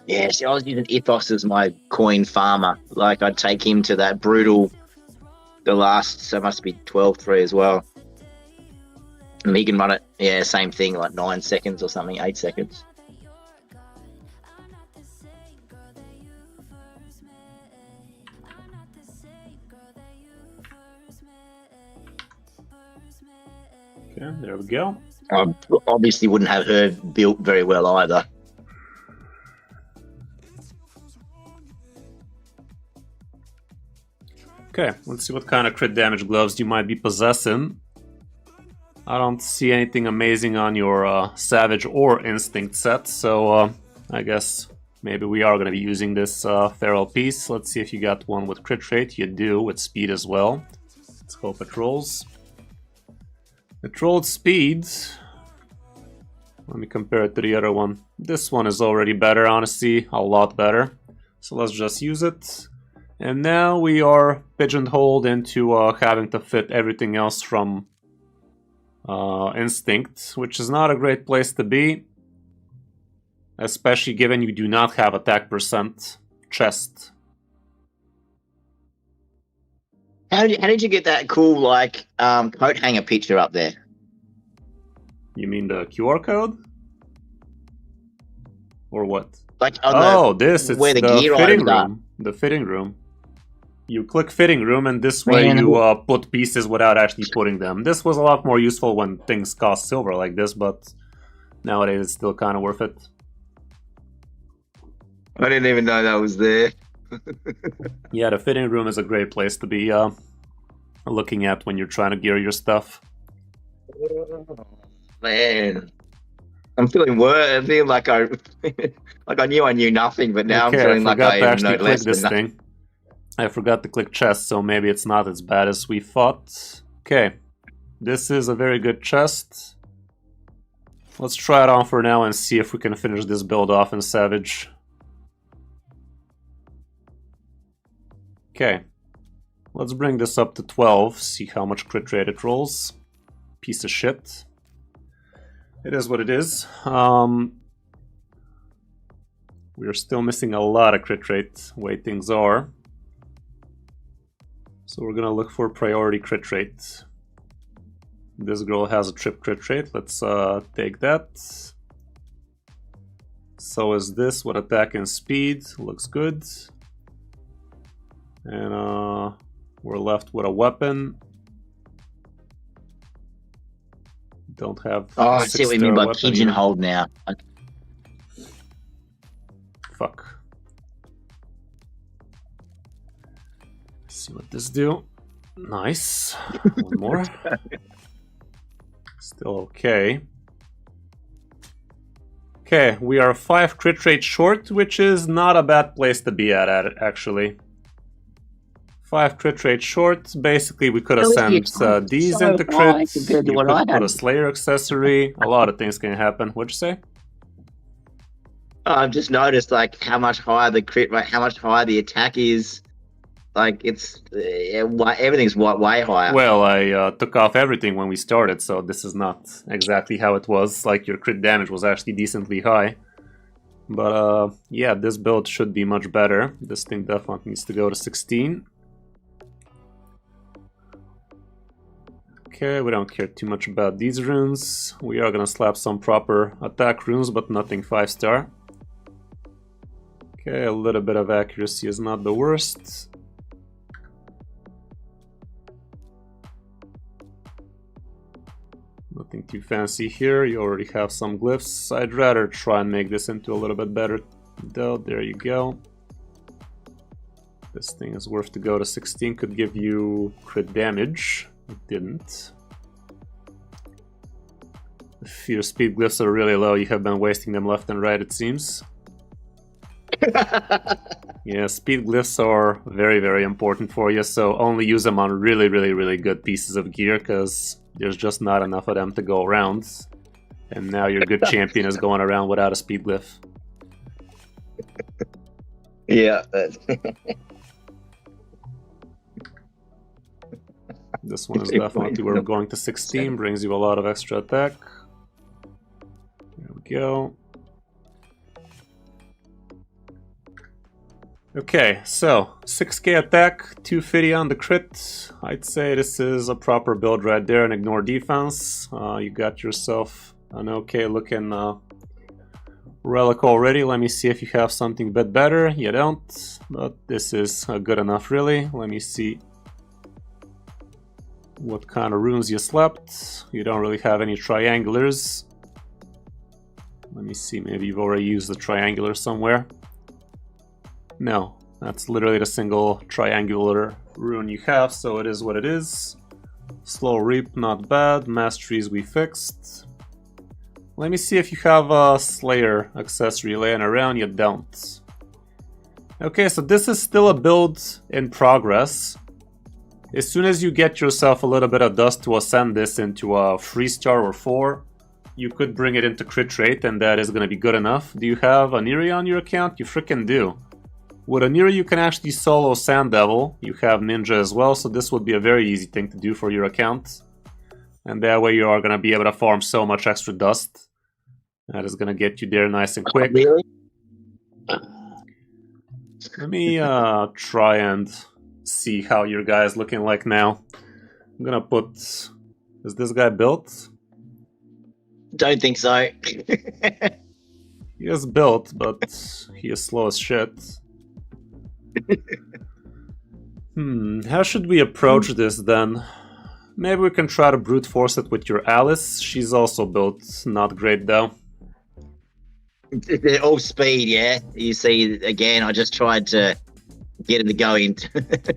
Yeah, see, I was using Ethos as my coin farmer. Like, I'd take him to that brutal, the last, so it must be 12-3 as well. And he can run it, yeah, same thing, like 9 seconds or something, 8 seconds. Okay, there we go. I obviously wouldn't have her built very well either. Okay, let's see what kind of crit damage gloves you might be possessing. I don't see anything amazing on your Savage or Instinct set, so I guess maybe we are going to be using this feral piece. Let's see if you got one with crit rate. You do, with speed as well. Let's hope it rolls. It rolled speed. Let me compare it to the other one. This one is already better, honestly, a lot better. So let's just use it. And now we are pigeonholed into having to fit everything else from Instinct, which is not a great place to be. Especially given you do not have attack percent chest. How did you get that cool, like, coat hanger picture up there? You mean the QR code? Or what? Like on this is where the gear fitting room. Are. The fitting room. You click fitting room, and this way you put pieces without actually putting them. This was a lot more useful when things cost silver like this, but nowadays it's still kind of worth it. I didn't even know that was there. Yeah, the fitting room is a great place to be looking at when you're trying to gear your stuff. Oh, man, I'm feeling worse. I feel like I knew nothing, but now okay, I'm feeling like I even know less this than thing. nothing. I forgot to click chest, so maybe it's not as bad as we thought. Okay, this is a very good chest. Let's try it on for now and see if we can finish this build off in Savage. Okay. let's bring this up to 12, see how much crit rate it rolls. Piece of shit. It is what it is. We're still missing a lot of crit rate, way things are. So we're gonna look for priority crit rate. This girl has a trip crit rate, let's take that. So is this with attack and speed, looks good. And we're left with a weapon. Don't have. Oh, I see what you mean by pigeonhole now. Fuck. See what this do. Nice. One more. Still okay. Okay, we are 5 crit rate short, which is not a bad place to be at actually. 5 crit rate short. Basically, we could have sent these into crit. You could put a Slayer accessory. A lot of things can happen. What'd you say? I've just noticed like how much higher the crit rate, how much higher the attack is. Like it's everything's way higher. Well, I took off everything when we started, so this is not exactly how it was. Like your crit damage was actually decently high. But yeah, this build should be much better. This thing definitely needs to go to 16. Okay, we don't care too much about these runes. We are gonna slap some proper attack runes, but nothing 5-star. Okay, a little bit of accuracy is not the worst. Nothing too fancy here. You already have some glyphs. I'd rather try and make this into a little bit better though. There you go. This thing is worth to go to 16. Could give you crit damage. It didn't. If your speed glyphs are really low, you have been wasting them left and right, it seems. Yeah, speed glyphs are very, very important for you, so only use them on really, really, really good pieces of gear, because there's just not enough of them to go around. And now your good champion is going around without a speed glyph. Yeah. This one is definitely where we're going to 16, brings you a lot of extra attack. There we go. Okay, so 6k attack, 250 on the crit. I'd say this is a proper build right there and ignore defense. You got yourself an okay looking relic already. Let me see if you have something a bit better. You don't, but this is good enough really. Let me see what kind of runes you slept. You don't really have any triangulars. Let me see, maybe you've already used the triangular somewhere. No, that's literally the single triangular rune you have, so it is what it is. Slow Reap, not bad. Masteries we fixed. Let me see if you have a Slayer accessory laying around. You don't. Okay, so this is still a build in progress. As soon as you get yourself a little bit of dust to ascend this into a 3-star or 4, you could bring it into crit rate, and that is going to be good enough. Do you have Aniri on your account? You freaking do. With Aniri, you can actually solo Sand Devil. You have Ninja as well, so this would be a very easy thing to do for your account. And that way you are going to be able to farm so much extra dust. That is going to get you there nice and quick. Really? Let me try and see how your guy is looking like now. I'm gonna put... Is this guy built? Don't think so. He is built, but he is slow as shit. How should we approach this then? Maybe we can try to brute force it with your Alice. She's also built, not great though. They're all speed, yeah. You see, again, I just tried to get him to go in.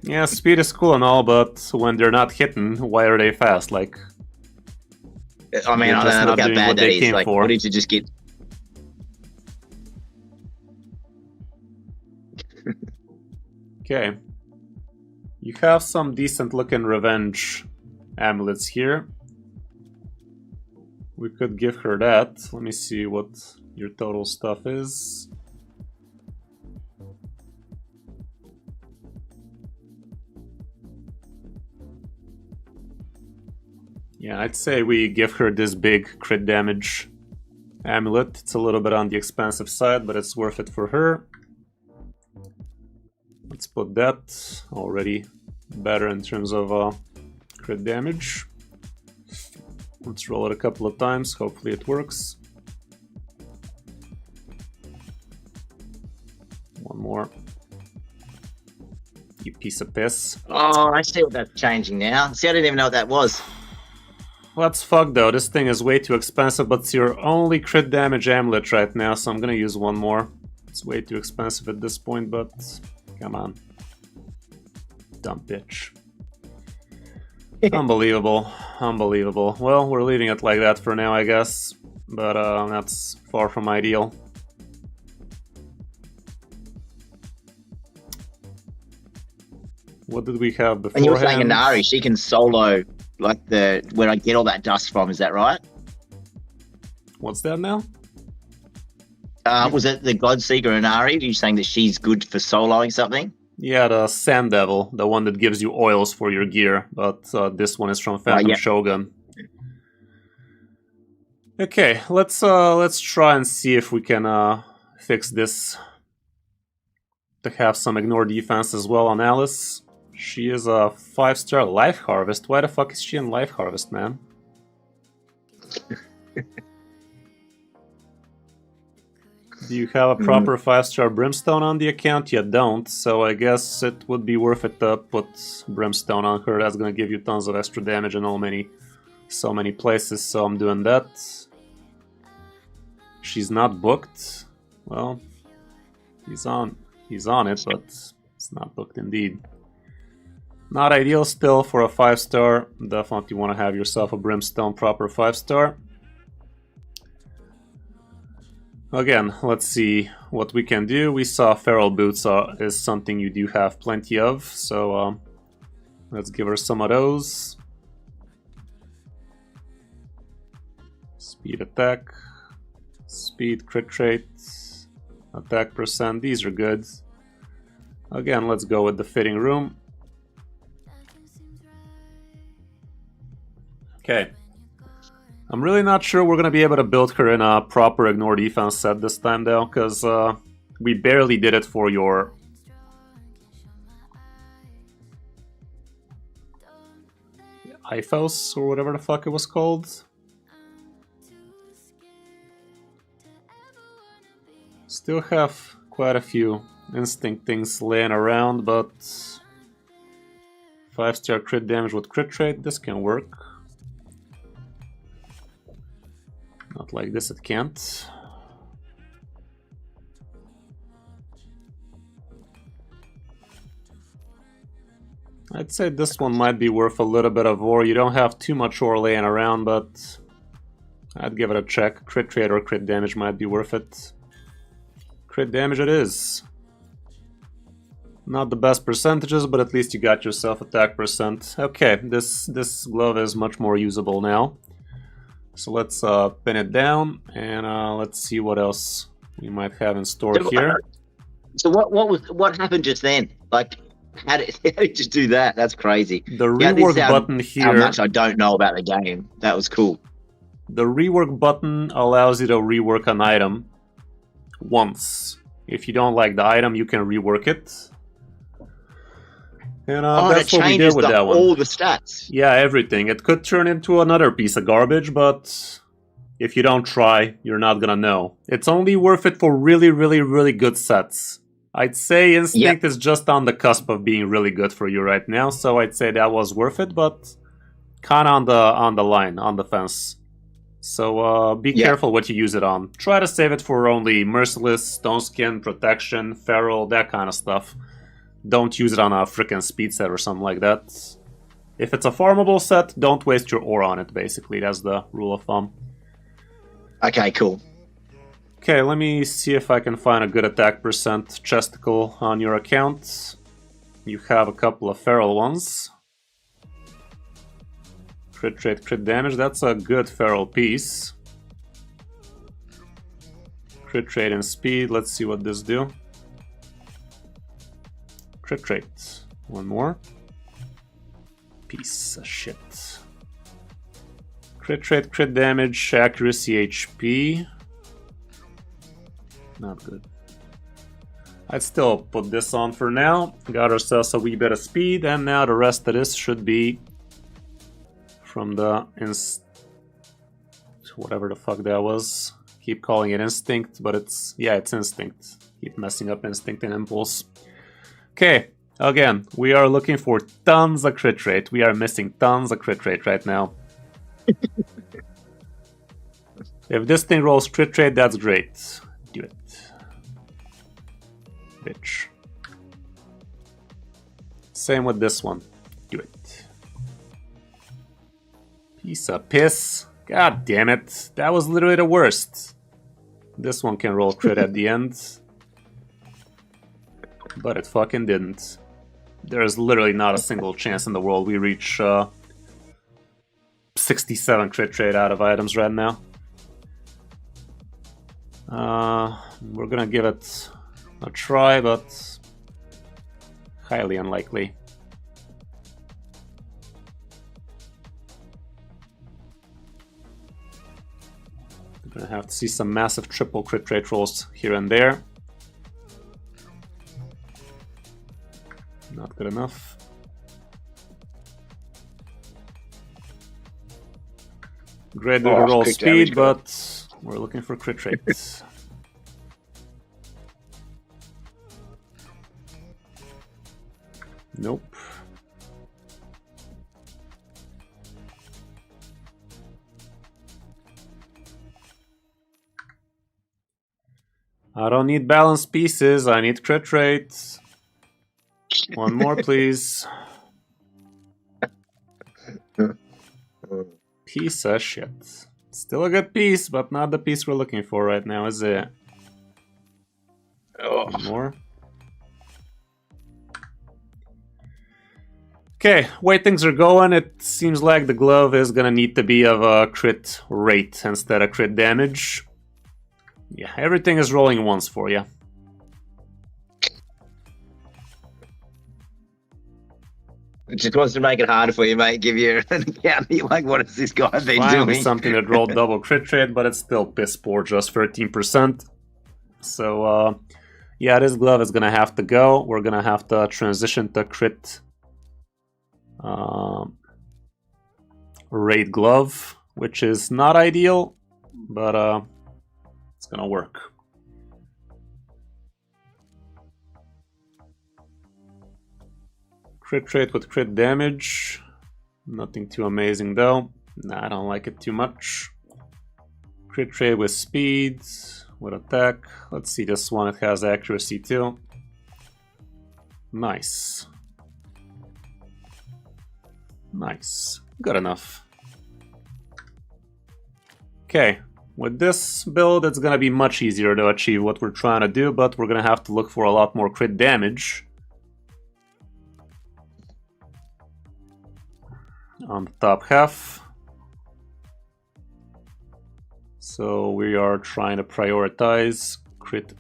Yeah, speed is cool and all, but when they're not hitting, why are they fast? Like, I mean, I don't know, look how bad that is. Like, for. what did you just get? Okay. You have some decent looking revenge amulets here. We could give her that. Let me see what your total stuff is. Yeah, I'd say we give her this big crit damage amulet. It's a little bit on the expensive side, but it's worth it for her. Let's put that already better in terms of crit damage. Let's roll it a couple of times. Hopefully it works. One more. You piece of piss. Oh, I see what that's changing now. See, I didn't even know what that was. Well, that's fucked though. This thing is way too expensive, but it's your only crit damage amulet right now, so I'm gonna use one more. It's way too expensive at this point, but come on. Dumb bitch. Unbelievable. Unbelievable. Well, we're leaving it like that for now, I guess. But that's far from ideal. What did we have beforehand? And you were saying Inari, she can solo like where I get all that dust from, is that right? What's that now? Was it the Godseeker Inari? Are you saying that she's good for soloing something? Yeah, the Sand Devil, the one that gives you oils for your gear, but this one is from Phantom Shogun. Okay, let's try and see if we can fix this to have some ignore defense as well on Alice. She is a 5-star Life Harvest. Why the fuck is she in Life Harvest, man? Do you have a proper 5-star Brimstone on the account? You don't, so I guess it would be worth it to put Brimstone on her. That's gonna give you tons of extra damage in so many places, so I'm doing that. She's not booked. Well, he's on it, but it's not booked indeed. Not ideal still for a 5-star. Definitely want to have yourself a Brimstone proper 5-star. Again, let's see what we can do. We saw Feral Boots is something you do have plenty of, so let's give her some of those. Speed attack, speed crit rate, attack percent, these are good. Again, let's go with the fitting room. Okay. I'm really not sure we're going to be able to build her in a proper ignore defense set this time though, because we barely did it for your Iphos, or whatever the fuck it was called. Still have quite a few instinct things laying around, but 5-star crit damage with crit rate, this can work. Not like this, it can't. I'd say this one might be worth a little bit of ore. You don't have too much ore laying around, but I'd give it a check. Crit rate or crit damage might be worth it. Crit damage it is. Not the best percentages, but at least you got yourself attack percent. Okay, this glove is much more usable now. So let's pin it down, and let's see what else we might have in store here. So what happened just then? Like, how did you just do that? That's crazy. The rework button here. How much I don't know about the game. That was cool. The rework button allows you to rework an item once. If you don't like the item, you can rework it. And that's what we did with that one. All the stats. Yeah, everything. It could turn into another piece of garbage, but if you don't try, you're not gonna know. It's only worth it for really, really, really good sets. I'd say Instinct is just on the cusp of being really good for you right now, so I'd say that was worth it, but kind of on the line, on the fence. So be careful what you use it on. Try to save it for only Merciless, Stone Skin, Protection, Feral, that kind of stuff. Don't use it on a frickin' speed set or something like that. If it's a farmable set, don't waste your ore on it, basically. That's the rule of thumb. Okay, cool. Okay, let me see if I can find a good attack percent chesticle on your account. You have a couple of feral ones. Crit rate, crit damage, that's a good feral piece. Crit rate and speed, let's see what this do. Crit rate, one more. Piece of shit. Crit rate, crit damage, accuracy, HP. Not good. I'd still put this on for now. Got ourselves a wee bit of speed, and now the rest of this should be from the whatever the fuck that was. Keep calling it instinct, but it's instinct. Keep messing up instinct and impulse. Okay, again, we are looking for tons of crit rate. We are missing tons of crit rate right now. If this thing rolls crit rate, that's great. Do it. Bitch. Same with this one. Do it. Piece of piss. God damn it. That was literally the worst. This one can roll crit at the end. But it fucking didn't. There's literally not a single chance in the world we reach 67 crit rate out of items right now. We're gonna give it a try, but highly unlikely. We're gonna have to see some massive triple crit rate rolls here and there. Not good enough. Great roll speed, but we're looking for crit rate. Nope. I don't need balanced pieces, I need crit rate. One more, please. Piece of shit. Still a good piece, but not the piece we're looking for right now, is it? One more. Okay, way things are going, it seems like the glove is gonna need to be of a crit rate instead of crit damage. Yeah, everything is rolling once for you. It just wants to make it harder for you, mate. Give you an account. You're like, what has this guy been Finally doing? something that rolled double crit rate, but it's still piss poor, just 13%. So, yeah, this glove is gonna have to go. We're gonna have to transition to crit rate glove, which is not ideal, but it's gonna work. Crit rate with crit damage. Nothing too amazing though. Nah, I don't like it too much. Crit rate with speed, with attack. Let's see this one, it has accuracy too. Nice. Nice. Good enough. Okay, with this build it's gonna be much easier to achieve what we're trying to do, but we're gonna have to look for a lot more crit damage on the top half. So we are trying to prioritize crit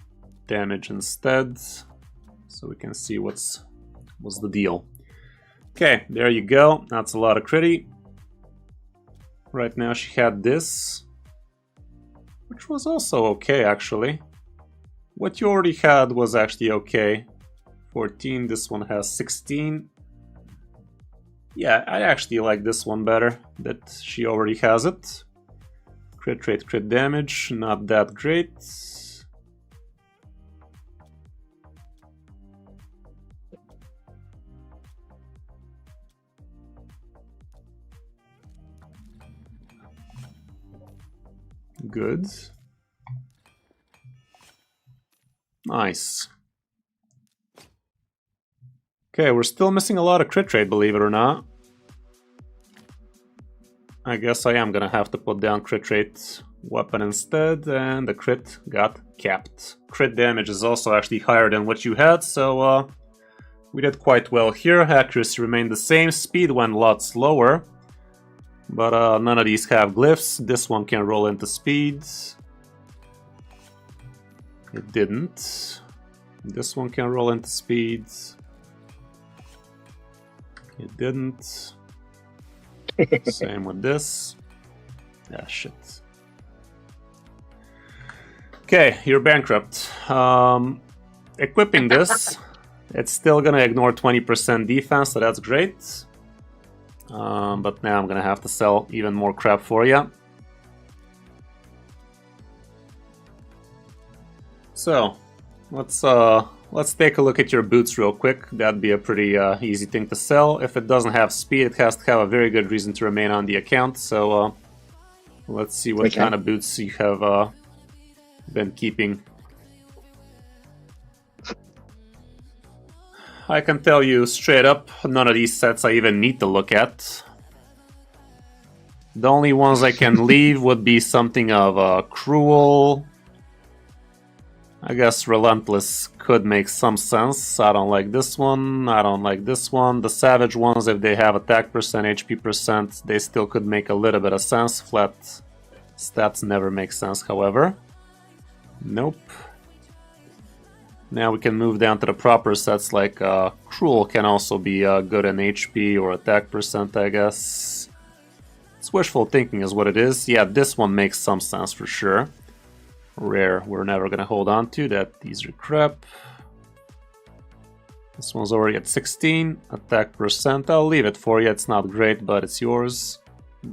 damage instead, so we can see what's the deal. Okay, there you go. That's a lot of critty. Right now she had this, which was also okay actually. What you already had was actually okay. 14, this one has 16. Yeah, I actually like this one better, that she already has it. Crit rate, crit damage, not that great. Good. Nice. Okay, we're still missing a lot of crit rate, believe it or not. I guess I am gonna have to put down crit rate weapon instead, and the crit got capped. Crit damage is also actually higher than what you had, so we did quite well here. Accuracy remained the same, speed went a lot slower, but none of these have glyphs. This one can roll into speed. It didn't. This one can roll into speed. It didn't. Same with this. Ah, shit. Okay, you're bankrupt. Equipping this, it's still gonna ignore 20% defense, so that's great. But now I'm gonna have to sell even more crap for you. So, let's take a look at your boots real quick. That'd be a pretty easy thing to sell. If it doesn't have speed, it has to have a very good reason to remain on the account. So, let's see what kind of boots you have been keeping. I can tell you straight up, none of these sets I even need to look at. The only ones I can leave would be something of Cruel. I guess Relentless could make some sense. I don't like this one. I don't like this one. The Savage ones, if they have attack percent, HP percent, they still could make a little bit of sense. Flat stats never make sense, however. Nope. Now we can move down to the proper sets, like Cruel can also be good in HP or attack percent, I guess. It's wishful thinking is what it is. Yeah, this one makes some sense for sure. Rare, we're never gonna hold on to that. These are crap. This one's already at 16. Attack percent, I'll leave it for you. It's not great, but it's yours.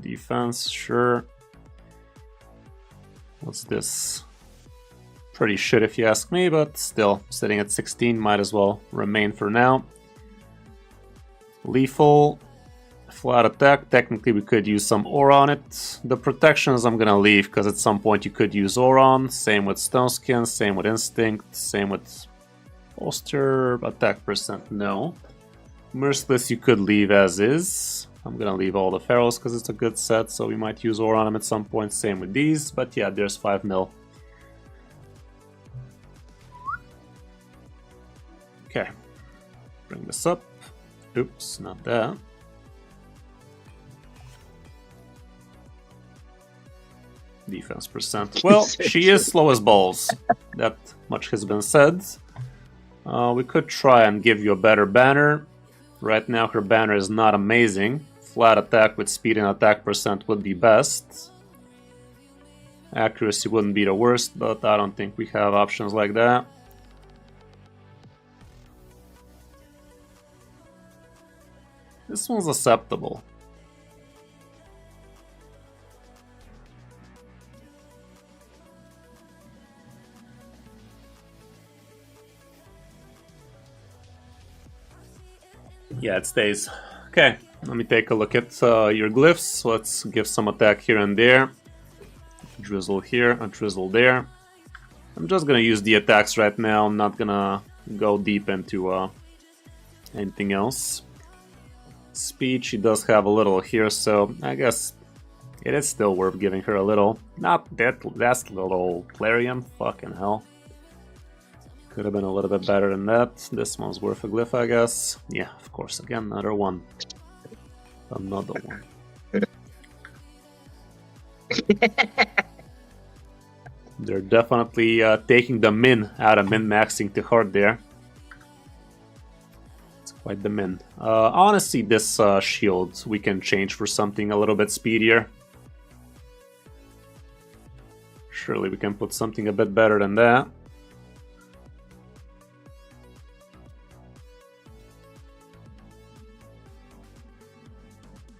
Defense, sure. What's this? Pretty shit if you ask me, but still, sitting at 16 might as well remain for now. Lethal, flat attack. Technically we could use some aura on it. The protections I'm gonna leave, because at some point you could use aura on. Same with Stone Skin, same with Instinct, same with Posture. Attack percent, no. Merciless you could leave as is. I'm gonna leave all the Pharaohs because it's a good set, so we might use aura on them at some point. Same with these, but yeah, there's 5 mil. Okay, bring this up. Oops, not that. Defense percent. Well, she is slow as balls. That much has been said. We could try and give you a better banner. Right now her banner is not amazing. Flat attack with speed and attack percent would be best. Accuracy wouldn't be the worst, but I don't think we have options like that. This one's acceptable. Yeah, it stays. Okay, let me take a look at your glyphs. Let's give some attack here and there. Drizzle here, a drizzle there. I'm just gonna use the attacks right now. I'm not gonna go deep into anything else. Speed, she does have a little here, so I guess it is still worth giving her a little. Not that little Clarion, fucking hell. Could have been a little bit better than that. This one's worth a glyph, I guess. Yeah, of course, again, another one. Another one. They're definitely taking the min out of min-maxing to hard there. Quite the min. Honestly, this shield we can change for something a little bit speedier. Surely we can put something a bit better than that.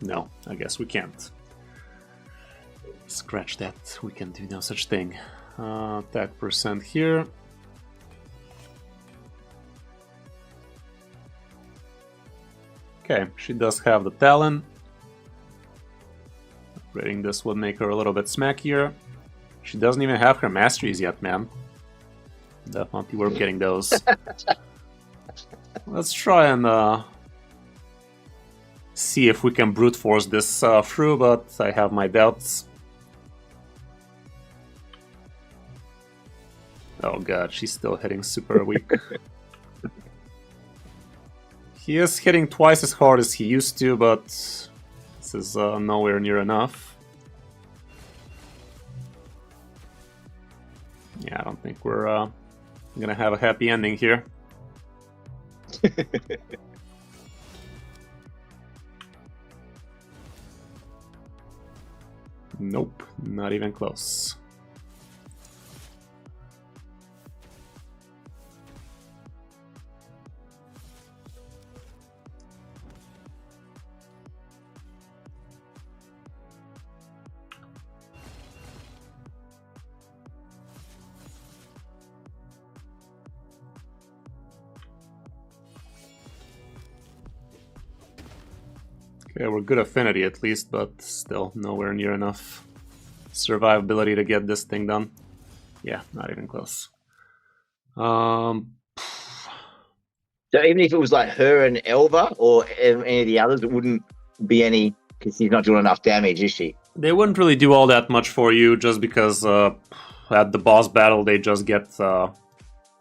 No, I guess we can't. Scratch that, we can do no such thing. Attack percent here. Okay, she does have the Talon. Upgrading this would make her a little bit smackier. She doesn't even have her masteries yet, man. Definitely worth getting those. Let's try and see if we can brute force this through, but I have my doubts. Oh god, she's still hitting super weak. He is hitting twice as hard as he used to, but this is nowhere near enough. Yeah, I don't think we're gonna have a happy ending here. Nope, not even close. Okay, we're good affinity at least, but still nowhere near enough survivability to get this thing done. Yeah, not even close. So even if it was like her and Elva or any of the others, it wouldn't be any, because she's not doing enough damage, is she? They wouldn't really do all that much for you, just because at the boss battle they just get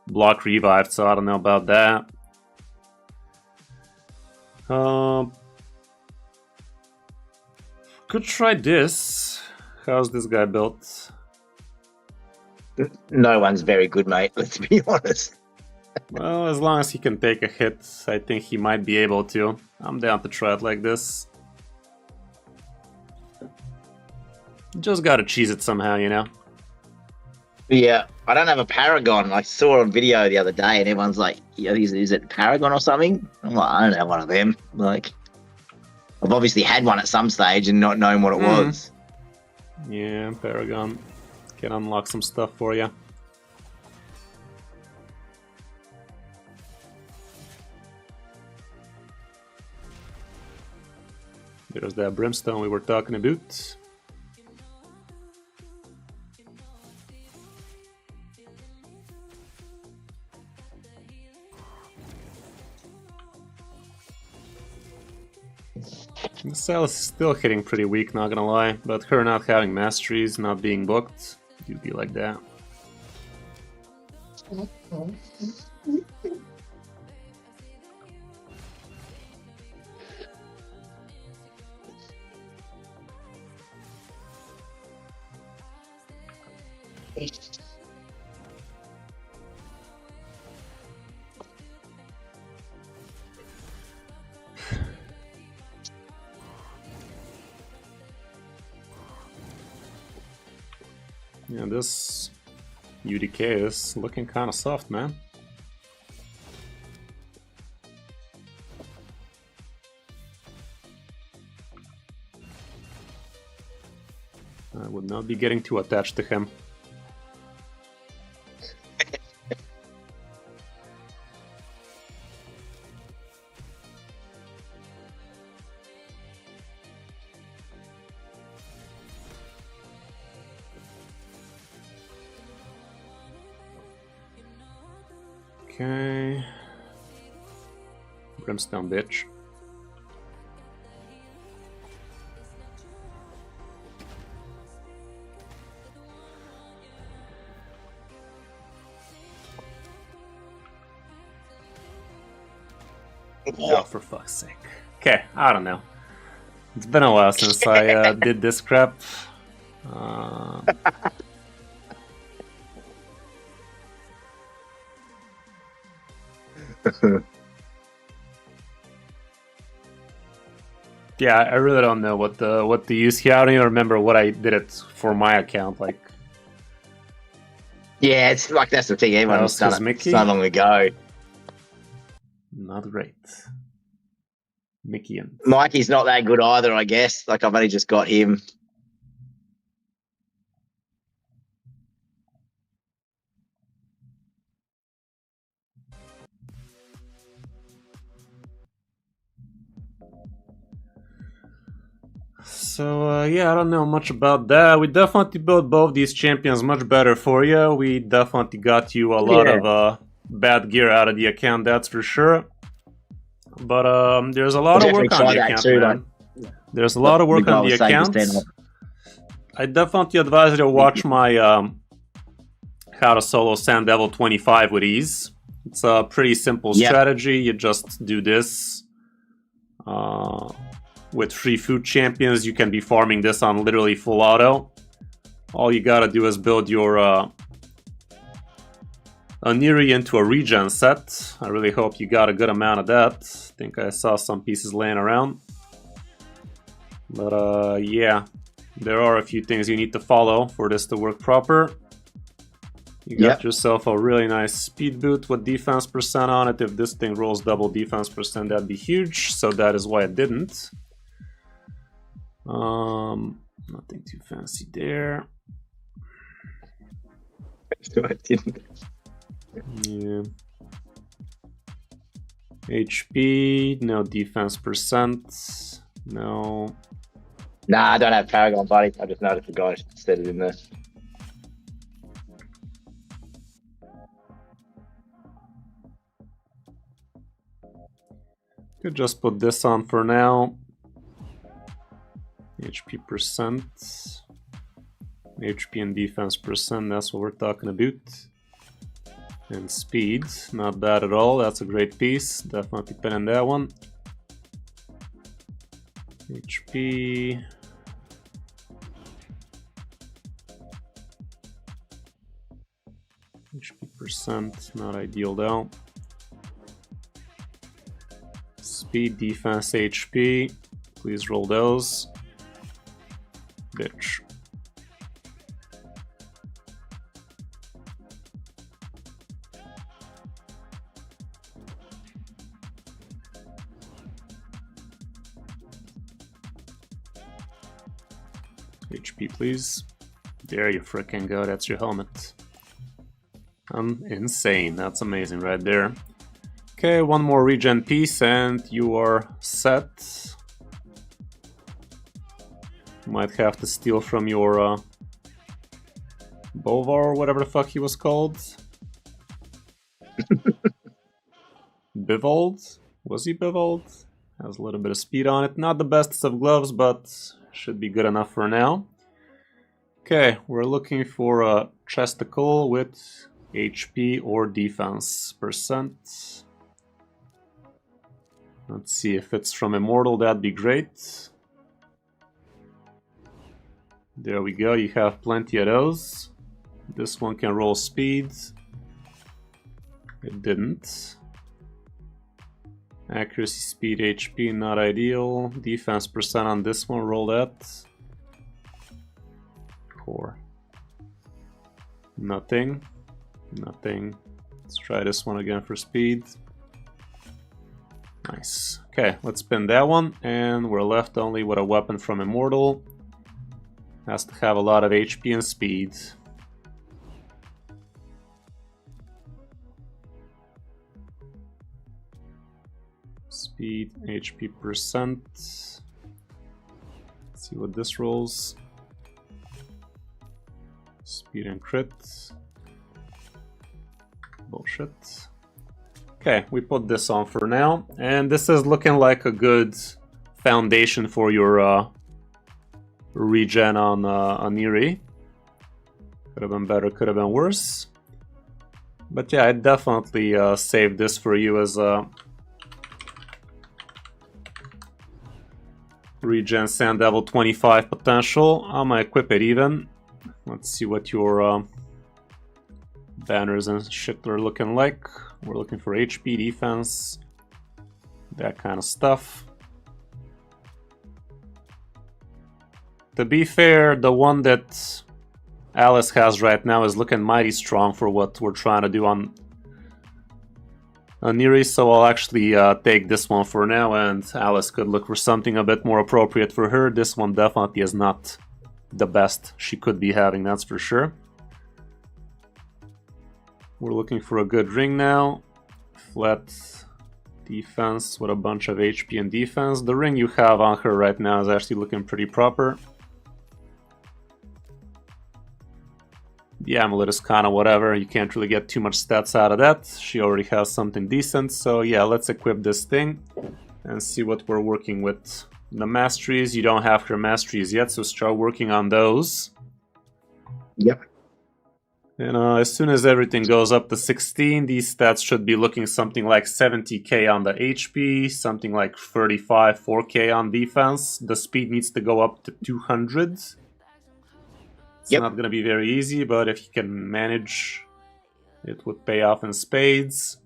block revived, so I don't know about that. Could try this. How's this guy built? No one's very good, mate. Let's be honest. Well, as long as he can take a hit, I think he might be able to. I'm down to try it like this. Just gotta cheese it somehow, you know? Yeah, I don't have a Paragon. I saw on video the other day, and everyone's like, "Is it Paragon or something?" I'm like, I don't have one of them. Like, I've obviously had one at some stage and not known what it was. Yeah, Paragon can unlock some stuff for you. There's that brimstone we were talking about. The Silas is still hitting pretty weak, not gonna lie, but her not having masteries, not being booked, you'd be like that. Yeah, this UDK is looking kind of soft, man. I would not be getting too attached to him. Okay. Brimstone, bitch. Oh, for fuck's sake. Okay, I don't know. It's been a while since I did this crap. Yeah, I really don't know what the use here. I don't even remember what I did it for my account. Like, yeah, it's like that's the thing. Everyone's done it so long ago. Not great. Mickey and Mikey's not that good either, I guess. Like, I've only just got him. So, yeah, I don't know much about that. We definitely built both these champions much better for you. We definitely got you a lot of bad gear out of the account, that's for sure. But there's a lot of work on the account, too, man. There's a lot of work on the account. I definitely advise you to watch my how to solo Sand Devil 25 with ease. It's a pretty simple strategy. You just do this. With free food champions, you can be farming this on literally full auto. All you gotta do is build your Oniri into a regen set. I really hope you got a good amount of that. I think I saw some pieces laying around. But yeah, there are a few things you need to follow for this to work proper. You got yourself a really nice speed boot with defense percent on it. If this thing rolls double defense percent, that'd be huge. So that is why it didn't. Nothing too fancy there. Yeah. HP, no defense percent, no. Nah, I don't have Paragon, buddy. I just noticed the guy said it in there. Could just put this on for now. HP percent. HP and defense percent, that's what we're talking about. And speed, not bad at all. That's a great piece. Definitely pinning that one. HP. HP percent, not ideal though. Speed, defense, HP. Please roll those. Bitch. HP, please. There you frickin' go. That's your helmet. Insane. That's amazing right there. Okay, one more regen piece and you are set. Might have to steal from your Bovar or whatever the fuck he was called. Bivold? Was he Bivold? Has a little bit of speed on it. Not the best of gloves, but should be good enough for now. Okay, we're looking for a chesticle with HP or defense percent. Let's see if it's from Immortal, that'd be great. There we go, you have plenty of those. This one can roll speed. It didn't. Accuracy, speed, HP, not ideal. Defense percent on this one, roll that. Core. Nothing. Nothing. Let's try this one again for speed. Nice. Okay, let's spin that one, and we're left only with a weapon from Immortal. Has to have a lot of HP and speed. Speed, HP percent. Let's see what this rolls. Speed and crit. Bullshit. Okay, we put this on for now, and this is looking like a good foundation for your regen on Aniri. Could have been better, could have been worse. But yeah, I definitely saved this for you as a regen Sand Devil 25 potential. I'm gonna equip it even. Let's see what your banners and shit are looking like. We're looking for HP, defense, that kind of stuff. To be fair, the one that Alice has right now is looking mighty strong for what we're trying to do on Aniri, so I'll actually take this one for now, and Alice could look for something a bit more appropriate for her. This one definitely is not the best she could be having, that's for sure. We're looking for a good ring now. Flat defense with a bunch of HP and defense. The ring you have on her right now is actually looking pretty proper. The amulet is kind of whatever. You can't really get too much stats out of that. She already has something decent. So yeah, let's equip this thing and see what we're working with. The masteries, you don't have her masteries yet, so start working on those. Yep. And as soon as everything goes up to 16, these stats should be looking something like 70k on the HP, something like 35, 4k on defense. The speed needs to go up to 200. It's not going to be very easy, but if you can manage, it would pay off in spades.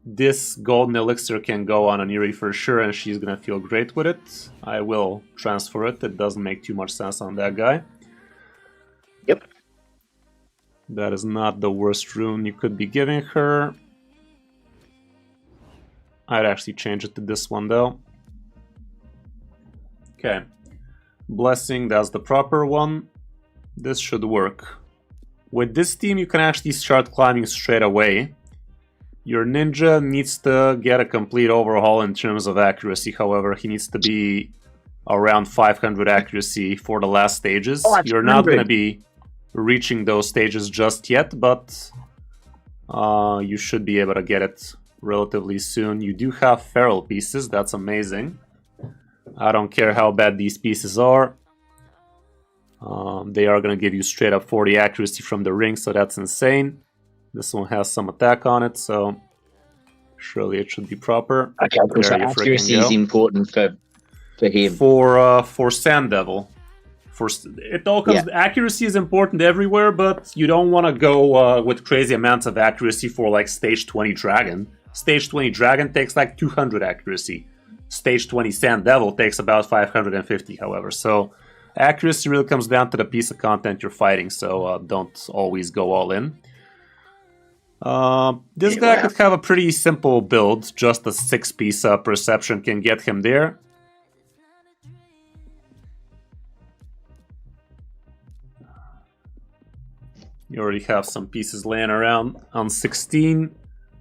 this golden elixir can go on Aniri for sure, and she's gonna feel great with it. I will transfer it. It doesn't make too much sense on that guy. Yep. That is not the worst rune you could be giving her. I'd actually change it to this one though. Okay. Blessing, that's the proper one. This should work. With this team, you can actually start climbing straight away. Your ninja needs to get a complete overhaul in terms of accuracy, however. He needs to be around 500 accuracy for the last stages. Oh, you're not going to be reaching those stages just yet, but you should be able to get it relatively soon. You do have feral pieces, that's amazing. I don't care how bad these pieces are. They are going to give you straight up 40 accuracy from the ring, so that's insane. This one has some attack on it, so surely it should be proper. Okay, so accuracy is important for him. For Sand Devil. It all comes. Yeah. Accuracy is important everywhere, but you don't want to go with crazy amounts of accuracy for like Stage 20 Dragon. Stage 20 Dragon takes like 200 accuracy. Stage 20 Sand Devil takes about 550, however. So accuracy really comes down to the piece of content you're fighting, so don't always go all in. This guy could have a pretty simple build. Just a 6-piece perception can get him there. You already have some pieces laying around on 16.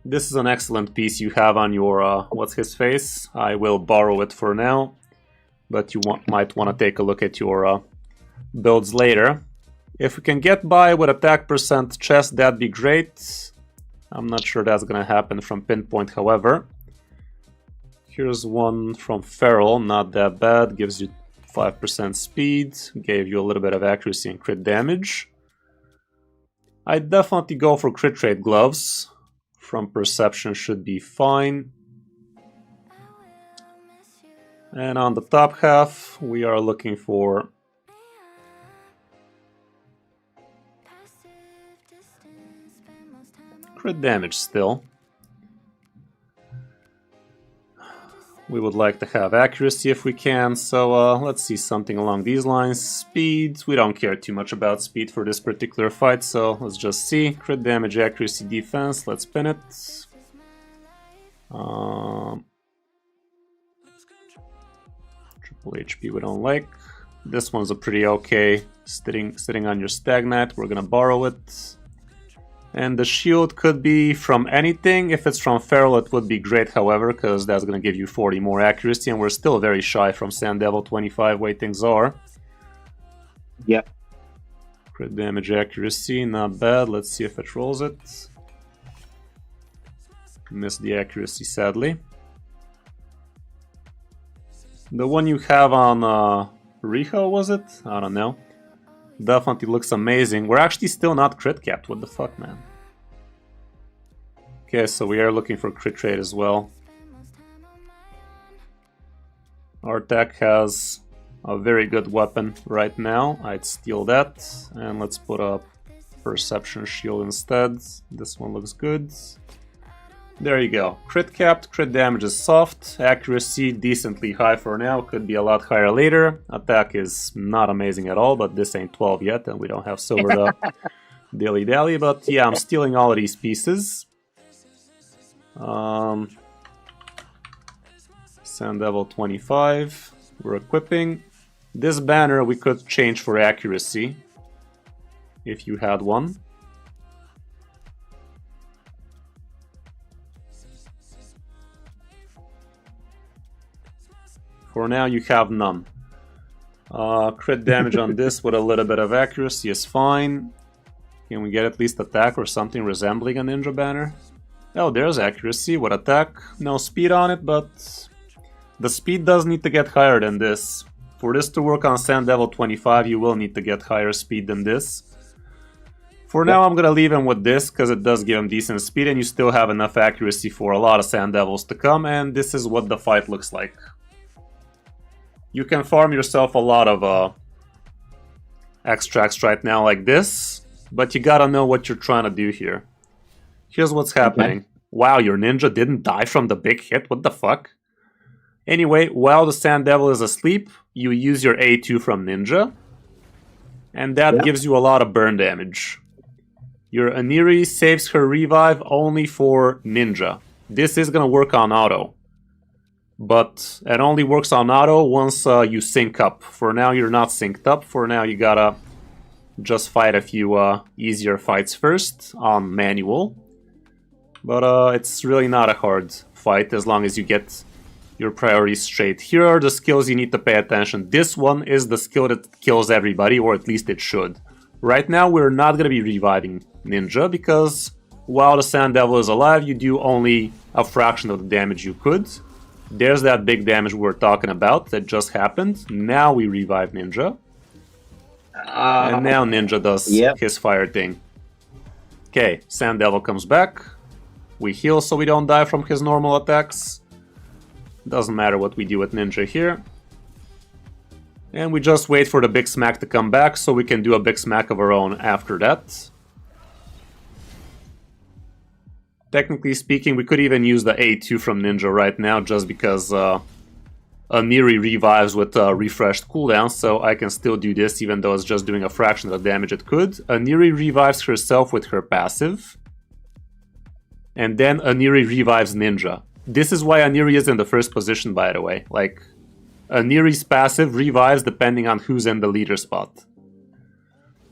This is an excellent piece you have on your, what's his face? I will borrow it for now, but you might want to take a look at your builds later. If we can get by with attack percent chest, that'd be great. I'm not sure that's going to happen from Pinpoint, however. Here's one from Feral, not that bad. Gives you 5% speed, gave you a little bit of accuracy and crit damage. I'd definitely go for crit rate gloves. From Perception should be fine. And on the top half, we are looking for crit damage still. We would like to have accuracy if we can, so let's see something along these lines. Speed, we don't care too much about speed for this particular fight, so let's just see. Crit damage, accuracy, defense, let's pin it. Triple HP we don't like. This one's a pretty okay. Sitting on your Stagnite, we're gonna borrow it. And the shield could be from anything. If it's from Feral, it would be great, however, because that's going to give you 40 more accuracy, and we're still very shy from Sand Devil 25, way things are. Yep. Crit damage accuracy, not bad. Let's see if it rolls it. Missed the accuracy, sadly. The one you have on Riho, was it? I don't know. Definitely looks amazing. We're actually still not crit capped. What the fuck, man? Okay, so we are looking for crit rate as well. Our deck has a very good weapon right now. I'd steal that. And let's put a Perception shield instead. This one looks good. There you go. Crit capped, crit damage is soft, accuracy decently high for now, could be a lot higher later. Attack is not amazing at all, but this ain't 12 yet, and we don't have silver to dilly-dally. But yeah, I'm stealing all of these pieces. Sand Devil 25, we're equipping. This banner we could change for accuracy, if you had one. For now, you have none. Crit damage on this with a little bit of accuracy is fine. Can we get at least attack or something resembling a ninja banner? Oh, there's accuracy with attack. No speed on it, but the speed does need to get higher than this. For this to work on Sand Devil 25, you will need to get higher speed than this. For now, I'm gonna leave him with this, because it does give him decent speed, and you still have enough accuracy for a lot of Sand Devils to come, and this is what the fight looks like. You can farm yourself a lot of extracts right now like this, but you gotta know what you're trying to do here. Here's what's happening. Okay. Wow, your ninja didn't die from the big hit? What the fuck? Anyway, while the Sand Devil is asleep, you use your A2 from ninja. And that gives you a lot of burn damage. Your Aniri saves her revive only for ninja. This is gonna work on auto. But it only works on auto once you sync up. For now, you're not synced up. For now, you gotta just fight a few easier fights first on manual. But it's really not a hard fight as long as you get your priorities straight. Here are the skills you need to pay attention. This one is the skill that kills everybody, or at least it should. Right now, we're not going to be reviving Ninja, because while the Sand Devil is alive, you do only a fraction of the damage you could. There's that big damage we were talking about that just happened. Now we revive Ninja. And now Ninja does his fire thing. Okay, Sand Devil comes back. We heal so we don't die from his normal attacks. Doesn't matter what we do with Ninja here. And we just wait for the big smack to come back so we can do a big smack of our own after that. Technically speaking, we could even use the A2 from Ninja right now just because Aniri revives with a refreshed cooldown, so I can still do this even though it's just doing a fraction of the damage it could. Aniri revives herself with her passive. And then Aniri revives Ninja. This is why Aniri is in the first position, by the way. Like, Aniri's passive revives depending on who's in the leader spot.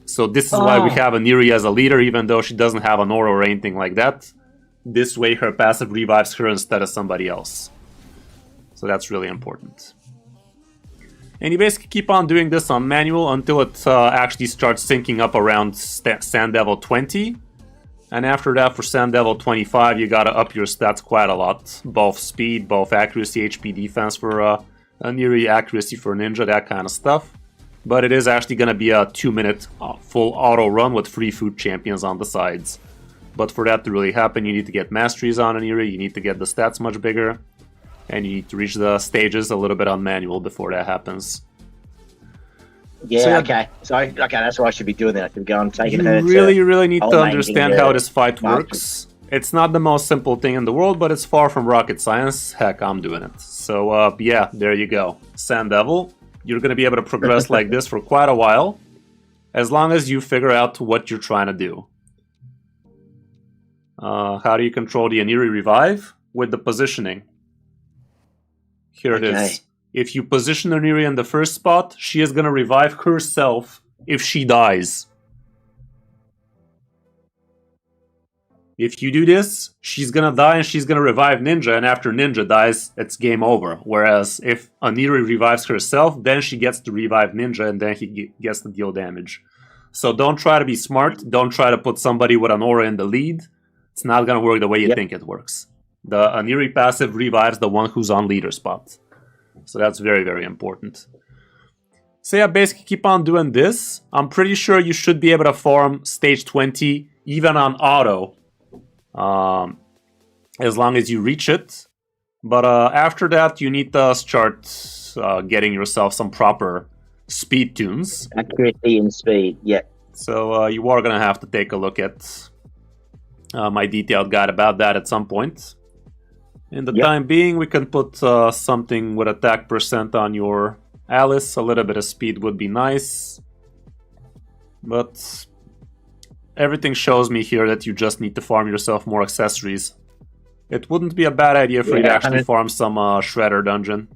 So this is why we have Aniri as a leader, even though she doesn't have an aura or anything like that. This way her passive revives her instead of somebody else. So that's really important. And you basically keep on doing this on manual until it actually starts syncing up around Sand Devil 20. And after that, for Sand Devil 25, you gotta up your stats quite a lot. Both speed, both accuracy, HP defense for Aniri, accuracy for Ninja, that kind of stuff. But it is actually gonna be a 2-minute full auto run with free food champions on the sides. But for that to really happen, you need to get masteries on Aniri, you need to get the stats much bigger, and you need to reach the stages a little bit on manual before that happens. Yeah, so, okay. So, okay, that's what I should be doing then. I should go and take her to... You really need to understand how this fight works. It's not the most simple thing in the world, but it's far from rocket science. Heck, I'm doing it. So, yeah, there you go. Sand Devil, you're going to be able to progress like this for quite a while, as long as you figure out what you're trying to do. How do you control the Aniri revive? With the positioning. Here it is. If you position Aniri in the first spot, she is going to revive herself if she dies. If you do this, she's going to die and she's going to revive Ninja, and after Ninja dies, it's game over. Whereas if Aniri revives herself, then she gets to revive Ninja and then he gets to deal damage. So don't try to be smart. Don't try to put somebody with an aura in the lead. It's not going to work the way you think it works. The Aniri passive revives the one who's on leader spot. So that's very, very important. So yeah, basically keep on doing this. I'm pretty sure you should be able to farm stage 20 even on auto. As long as you reach it. But after that, you need to start getting yourself some proper speed tunes. Accuracy and speed, yeah. So you are going to have to take a look at my detailed guide about that at some point. In the time being, we can put something with attack percent on your Alice. A little bit of speed would be nice. But everything shows me here that you just need to farm yourself more accessories. It wouldn't be a bad idea for you to actually farm some Shredder Dungeon.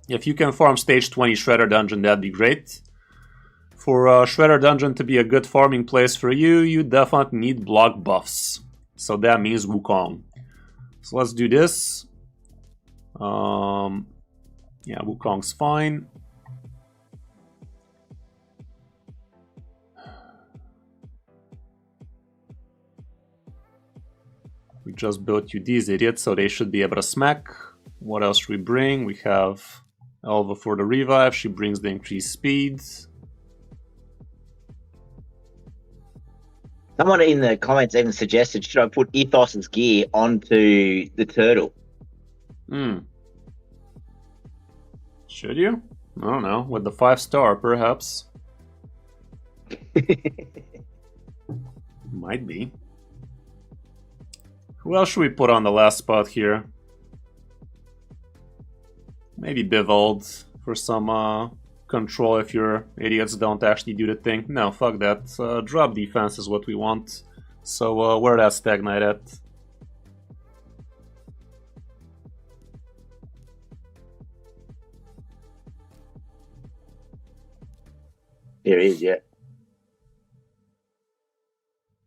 If you can farm stage 20 Shredder Dungeon, that'd be great. For Shredder Dungeon to be a good farming place for you, you definitely need block buffs. So that means Wukong. So let's do this. Yeah, Wukong's fine. We just built you these idiots, so they should be able to smack. What else should we bring? We have Elva for the revive. She brings the increased speed. Someone in the comments even suggested, should I put Ethos's gear onto the turtle? Should you? I don't know. With the 5-star, perhaps. Might be. Who else should we put on the last spot here? Maybe Bivold for some control if your idiots don't actually do the thing. No, fuck that. Drop defense is what we want. So where that stagnate at? There is, yeah.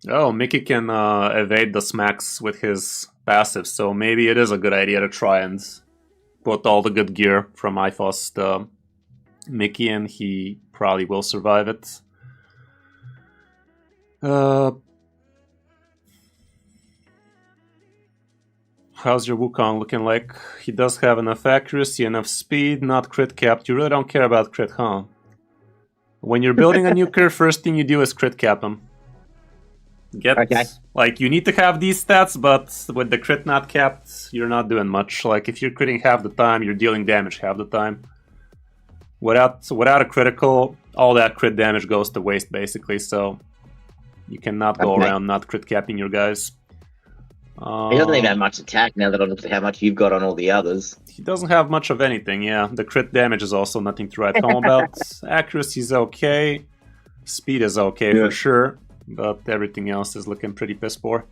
Oh, Mickey can evade the smacks with his passive, so maybe it is a good idea to try and put all the good gear from IFOS to Mickey, and he probably will survive it. How's your Wukong looking like? He does have enough accuracy, enough speed, not crit capped. You really don't care about crit, huh? When you're building a nuker, first thing you do is crit cap him. Like, you need to have these stats, but with the crit not capped, you're not doing much. Like, if you're critting half the time, you're dealing damage half the time. Without a critical, all that crit damage goes to waste, basically, so you cannot go around not crit capping your guys. He doesn't even have much attack now that I look at how much you've got on all the others. He doesn't have much of anything, yeah. The crit damage is also nothing to write home about. Accuracy is okay. Speed is okay for sure. But everything else is looking pretty piss poor.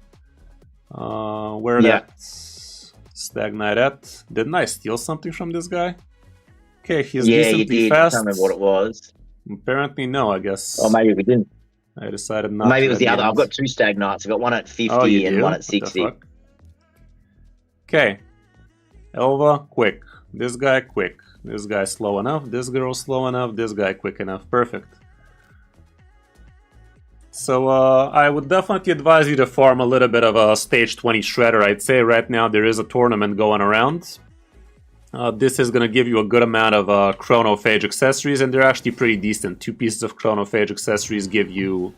Where that stagnate at? Didn't I steal something from this guy? Okay, he's decently fast. Tell me what it was. Apparently no, I guess. Oh, maybe we didn't. I decided not. Maybe it was the other. I've got two stagnites. I've got one at 50 and one at 60. Okay. Elva, quick. This guy, quick. This guy, slow enough. This girl, slow enough. This guy, quick enough. Perfect. So I would definitely advise you to farm a little bit of a stage 20 shredder. I'd say right now there is a tournament going around. This is going to give you a good amount of chronophage accessories, and they're actually pretty decent. 2 pieces of chronophage accessories give you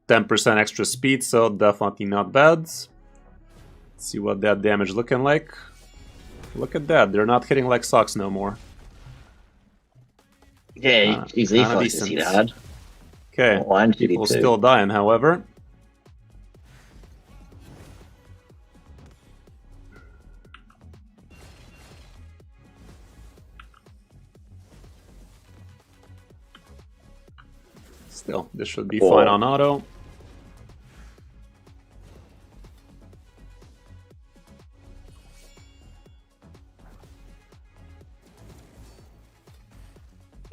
10% extra speed, so definitely not bad. Let's see what that damage looking like. Look at that, they're not hitting like socks no more. Yeah, he's likes to hit hard. Okay, people still dying, however. Still, this should be fine on auto.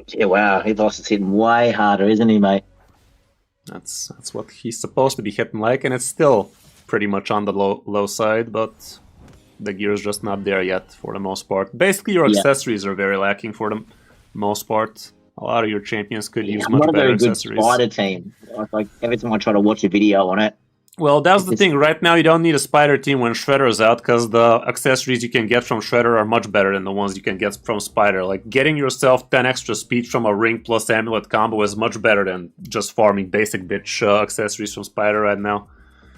Yeah, wow, he lost his hitting way harder, isn't he, mate? That's what he's supposed to be hitting like, and it's still pretty much on the low side, but the gear's just not there yet for the most part. Basically, your accessories are very lacking for the most part. A lot of your champions could use much better accessories. I'm not a very good spider team. Like every time I try to watch a video on it. Well, that's the thing. Right now, you don't need a spider team when Shredder is out, because the accessories you can get from Shredder are much better than the ones you can get from Spider. Like, getting yourself 10 extra speed from a ring plus amulet combo is much better than just farming basic bitch accessories from Spider right now.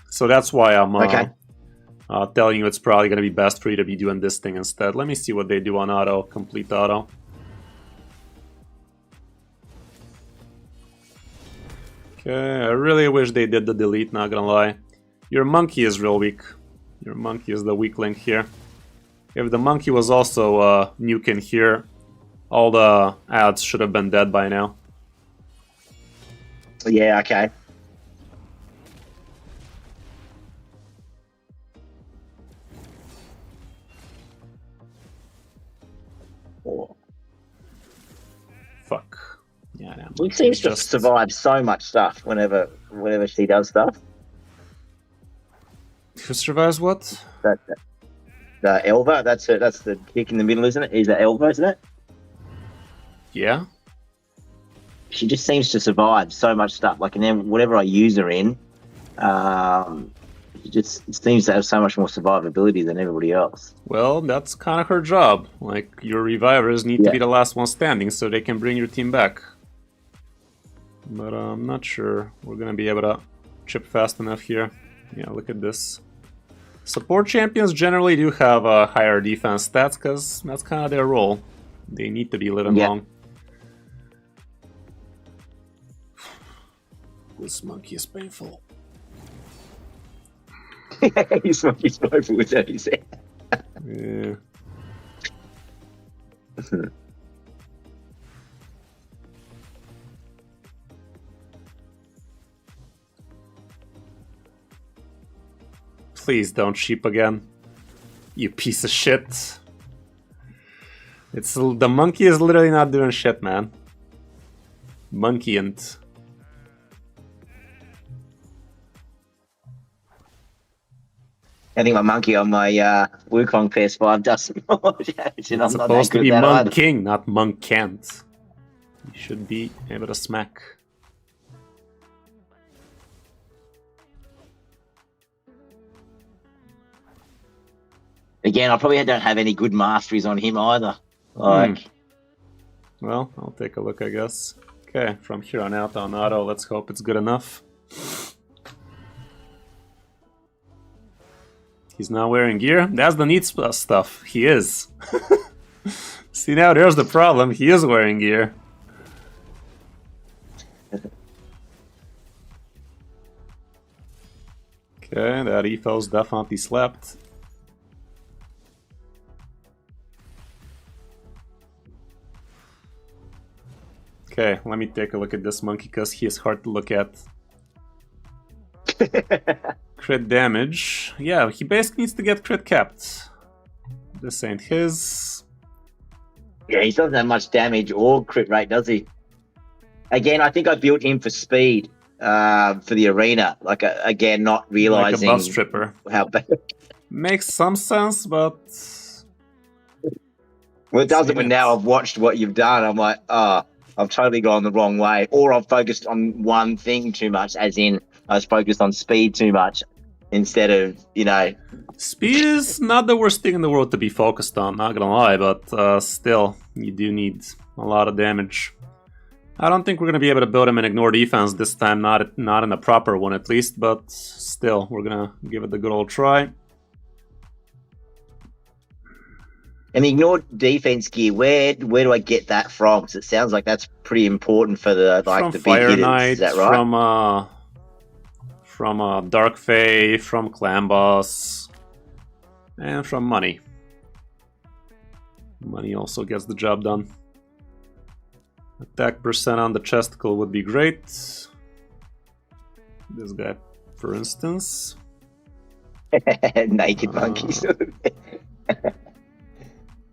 So that's why I'm telling you it's probably going to be best for you to be doing this thing instead. Let me see what they do on auto, complete auto. Okay, I really wish they did the delete, not gonna lie. Your monkey is real weak. Your monkey is the weak link here. If the monkey was also nuking here, all the ads should have been dead by now. Yeah, okay. Fuck. Yeah, no, she seems to survive so much stuff whenever she does stuff. Who survives what? The Elva. That's the kick in the middle, isn't it? Is that Elva, isn't it? Yeah. She just seems to survive so much stuff. Like, and then whatever I use her in, she just seems to have so much more survivability than everybody else. Well, that's kind of her job. Like, your revivers need to be the last one standing so they can bring your team back. But I'm not sure we're going to be able to chip fast enough here. Yeah, look at this. Support champions generally do have higher defense stats because that's kind of their role. They need to be living long. This monkey is painful. He's woeful with that, he said. Yeah. Please don't sheep again. You piece of shit. The monkey is literally not doing shit, man. Monkey and I think my monkey on my Wukong PS5 does some more damage. it's I'm supposed to be that Monk either. King, not Monk Kent. You should be able to smack. Again, I probably don't have any good masteries on him either. Like, Well, I'll take a look, I guess. Okay, from here on out on auto, let's hope it's good enough. He's not wearing gear. That's the neat stuff. He is. See, now there's the problem. He is wearing gear. Okay, that Ethel's definitely slept. Okay, let me take a look at this monkey because he is hard to look at. Crit damage. Yeah, he basically needs to get crit capped. This ain't his. yeah, he doesn't have much damage or crit rate, does he? Again, I think I built him for speed for the arena. Like, again, not realizing Like a bus stripper. how bad. Makes some sense, but... Well, it doesn't, but now I've watched what you've done. I'm like, oh, I've totally gone the wrong way. Or I've focused on one thing too much, as in I was focused on speed too much instead of, you know... Speed is not the worst thing in the world to be focused on, not gonna lie, but still, you do need a lot of damage. I don't think we're gonna be able to build him and ignore defense this time, not in a proper one at least, but still, we're gonna give it the good old try. And the ignored defense gear, where do I get that from? Because it sounds like that's pretty important for the From the big Fire hitters. Knight, Is that right? from Dark Fae, from Clan Boss, and from Money. Money also gets the job done. Attack percent on the chesticle would be great. This guy, for instance. Naked monkeys.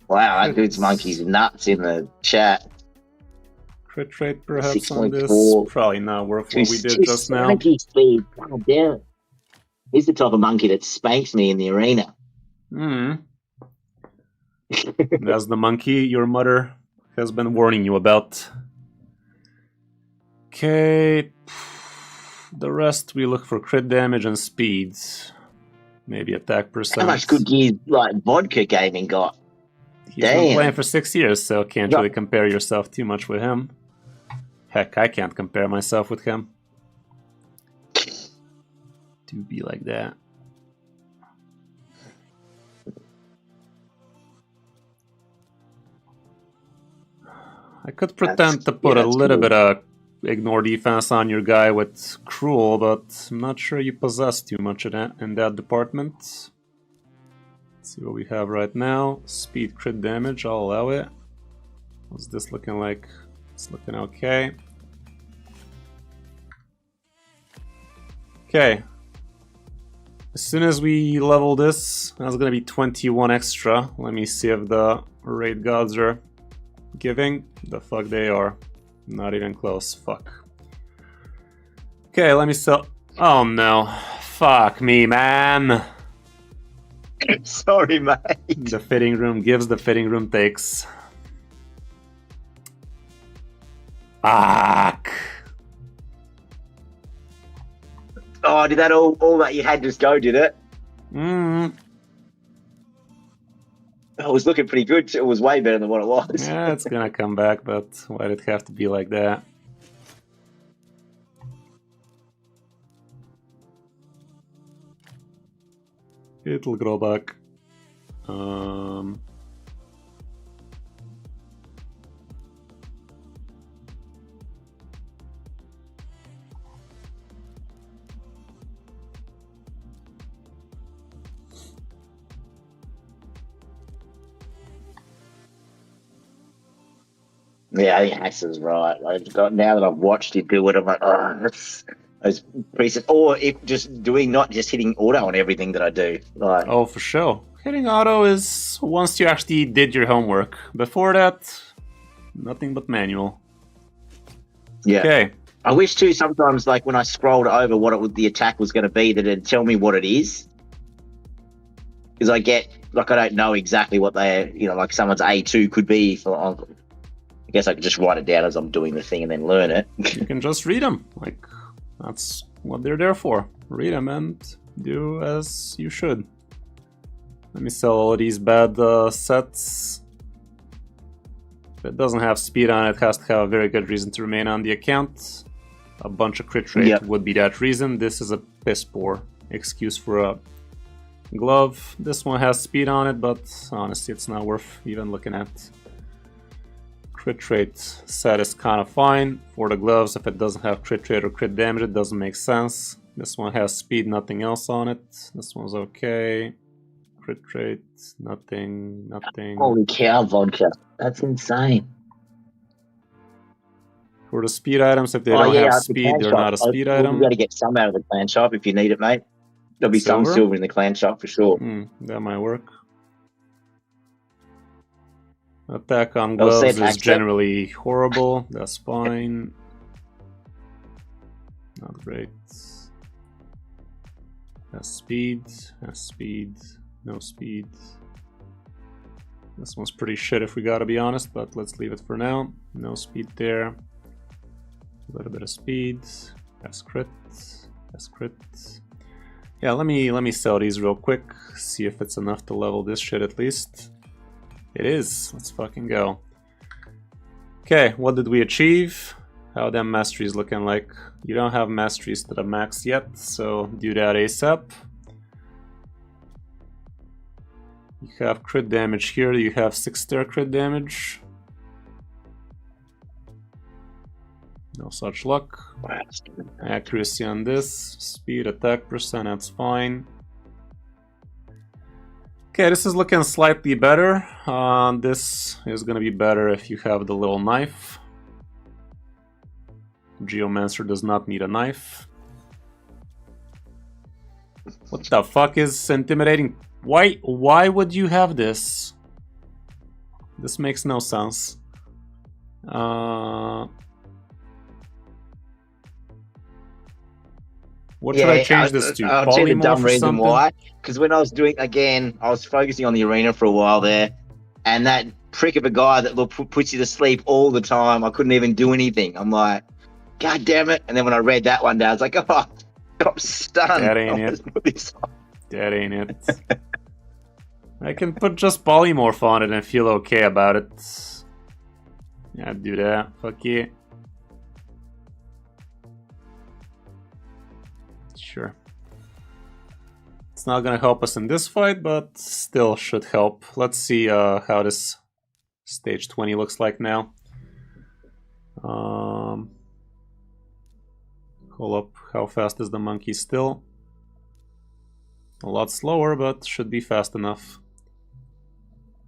Wow, that dude's monkey's nuts in the chat. Crit rate perhaps on this. 6.4. Probably not worth what we did just now. 270 speed. God damn it. He's the type of monkey that spanks me in the arena. That's the monkey your mother has been warning you about. Okay. The rest we look for crit damage and speed. Maybe attack percent. How much good gear like vodka gaming got? He's been playing for 6 years, so can't really compare yourself too much with him. Heck, I can't compare myself with him. Do be like that. I could pretend to put a little bit of ignore defense on your guy with cruel, but I'm not sure you possess too much of that in that department. Let's see what we have right now. Speed crit damage, I'll allow it. What's this looking like? It's looking okay. Okay. As soon as we level this, that's gonna be 21 extra. Let me see if the raid gods are giving. The fuck they are. Not even close. Fuck. Okay, let me sell. Oh no. Fuck me, man. Sorry, mate. The fitting room gives, the fitting room takes. Fuck. Oh, did that all that you had just go, did it? It was looking pretty good. It was way better than what it was. Yeah, it's gonna come back, but why did it have to be like that? It'll grow back. Yeah, I think Axel's right. Now that I've watched you do it, I'm like, oh, that's pretty. Or if just doing, not just hitting auto on everything that I do. Like, Oh, for sure. Hitting auto is once you actually did your homework. Before that, nothing but manual. yeah. Okay. I wish too sometimes, like when I scrolled over what the attack was going to be, that it'd tell me what it is. Because I don't know exactly what like someone's A2 could be. I guess I could just write it down as I'm doing the thing and then learn it. You can just read them. Like, that's what they're there for. Read them and do as you should. Let me sell all of these bad sets. If it doesn't have speed on it, it has to have a very good reason to remain on the account. A bunch of crit rate would be that reason. This is a piss poor excuse for a glove. This one has speed on it, but honestly it's not worth even looking at. Crit rate set is kind of fine. For the gloves, if it doesn't have crit rate or crit damage, it doesn't make sense. This one has speed, nothing else on it. This one's okay. Crit rate, nothing. Holy cow, vodka. That's insane. For the speed items, if they don't have speed, they're not a speed item. You got to get some out of the clan shop if you need it, mate. There'll be some silver in the clan shop for sure. That might work. Attack on gloves is generally horrible. That's fine. Not great. Has speed. No speed. This one's pretty shit if we gotta be honest, but let's leave it for now. No speed there. A little bit of speed. Has crit. Yeah, let me sell these real quick. See if it's enough to level this shit at least. It is. Let's fucking go. Okay, what did we achieve? How them masteries looking like? You don't have masteries to the max yet, so do that ASAP. You have crit damage here. You have 6-star crit damage. No such luck. Accuracy on this. Speed, attack percent, that's fine. Okay, this is looking slightly better. This is gonna be better if you have the little knife. Geomancer does not need a knife. What the fuck is intimidating? Why would you have this? This makes no sense. What should I change this to? I'll tell you the dumb reason why. Because when I was doing, again, I was focusing on the arena for a while there, and that prick of a guy that puts you to sleep all the time, I couldn't even do anything. I'm like, God damn it. And then when I read that one day, I was like, oh, I'm stunned. That ain't it. That ain't it. I can put just polymorph on it and feel okay about it. Yeah, do that. Fuck yeah. Sure. It's not gonna help us in this fight, but still should help. Let's see how this stage 20 looks like now. Hold up, how fast is the monkey still? A lot slower, but should be fast enough.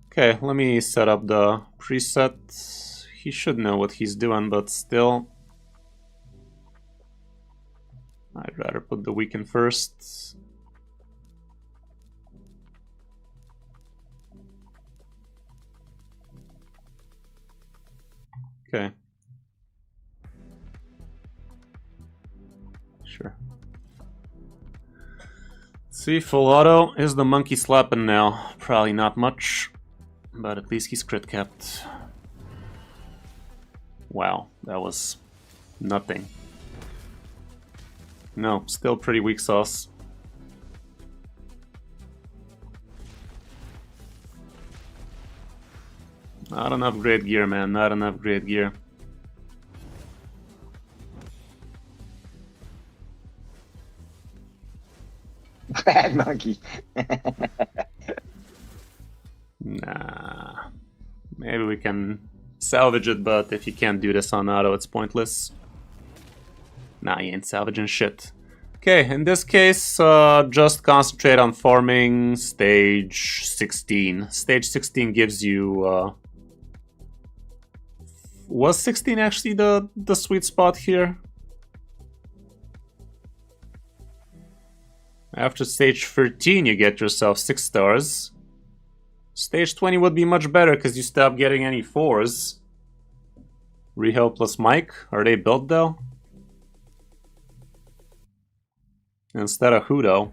Okay, let me set up the preset. He should know what he's doing, but still. I'd rather put the weaken first. Okay. Sure. See, full auto. Is the monkey slapping now? Probably not much, but at least he's crit capped. Wow, that was nothing. No, still pretty weak sauce. Not enough great gear, man. Not enough great gear. Bad monkey. Nah. Maybe we can salvage it, but if you can't do this on auto, it's pointless. Nah, you ain't salvaging shit. Okay, in this case, just concentrate on farming stage 16. Stage 16 gives you Was 16 actually the sweet spot here? After stage 13 you get yourself 6 stars. Stage 20 would be much better because you stop getting any 4s. Riho plus Mike, are they built though? Instead of who though?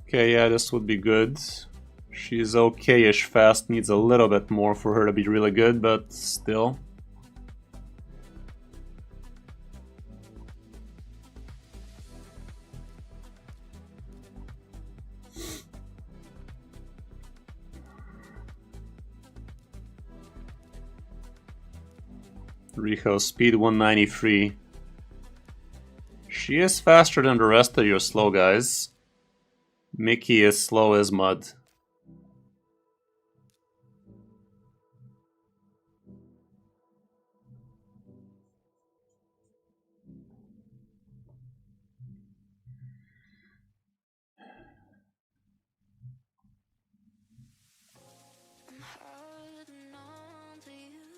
Okay, yeah, this would be good. She's okay-ish fast, needs a little bit more for her to be really good, but still. Riho, speed 193. She is faster than the rest of your slow guys. Mickey is slow as mud.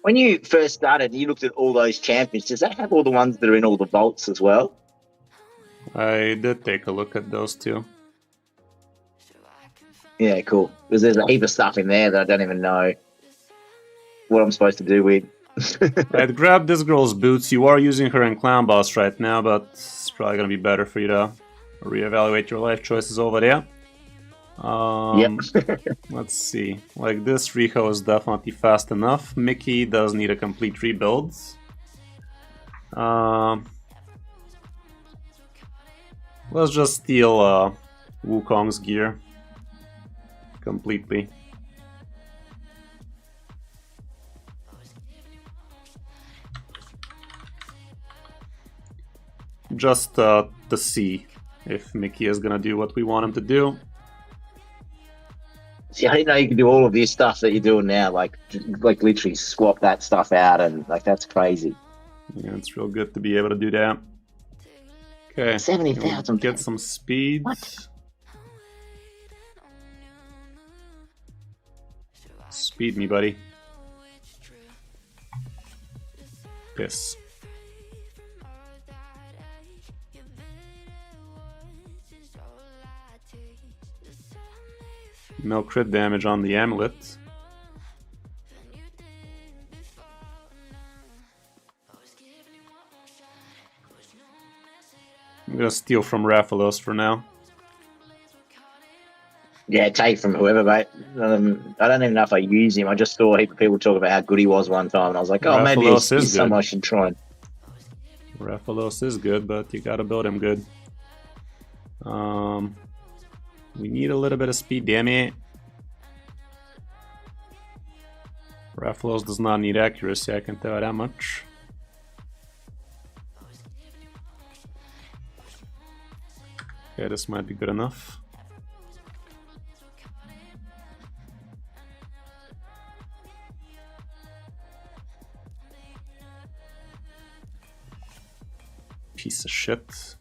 When you first started, you looked at all those champions. Does that have all the ones that are in all the vaults as well? I did take a look at those two. Yeah, cool. Because there's a heap of stuff in there that I don't even know what I'm supposed to do with. I'd grab this girl's boots. You are using her in Clown Boss right now, but it's probably gonna be better for you to reevaluate your life choices over there. Yep. Let's see. Like this, Riho is definitely fast enough. Mickey does need a complete rebuild. Let's just steal Wukong's gear completely. Just to see if Mickey is gonna do what we want him to do. See, I didn't know you could do all of this stuff that you're doing now, like literally swap that stuff out, and like that's crazy. Yeah, it's real good to be able to do that. Okay, 70,000. Get some speed. What? Speed me, buddy. Piss. No crit damage on the amulet. I'm gonna steal from Raphalos for now. Yeah, take from whoever, mate. I don't even know if I use him. I just saw a heap of people talk about how good he was one time, and I was like, oh, maybe he's someone I should try. Raphalos is good, but you gotta build him good. We need a little bit of speed, damn it. Raphalos does not need accuracy, I can tell you that much. Okay, this might be good enough. Piece of shit.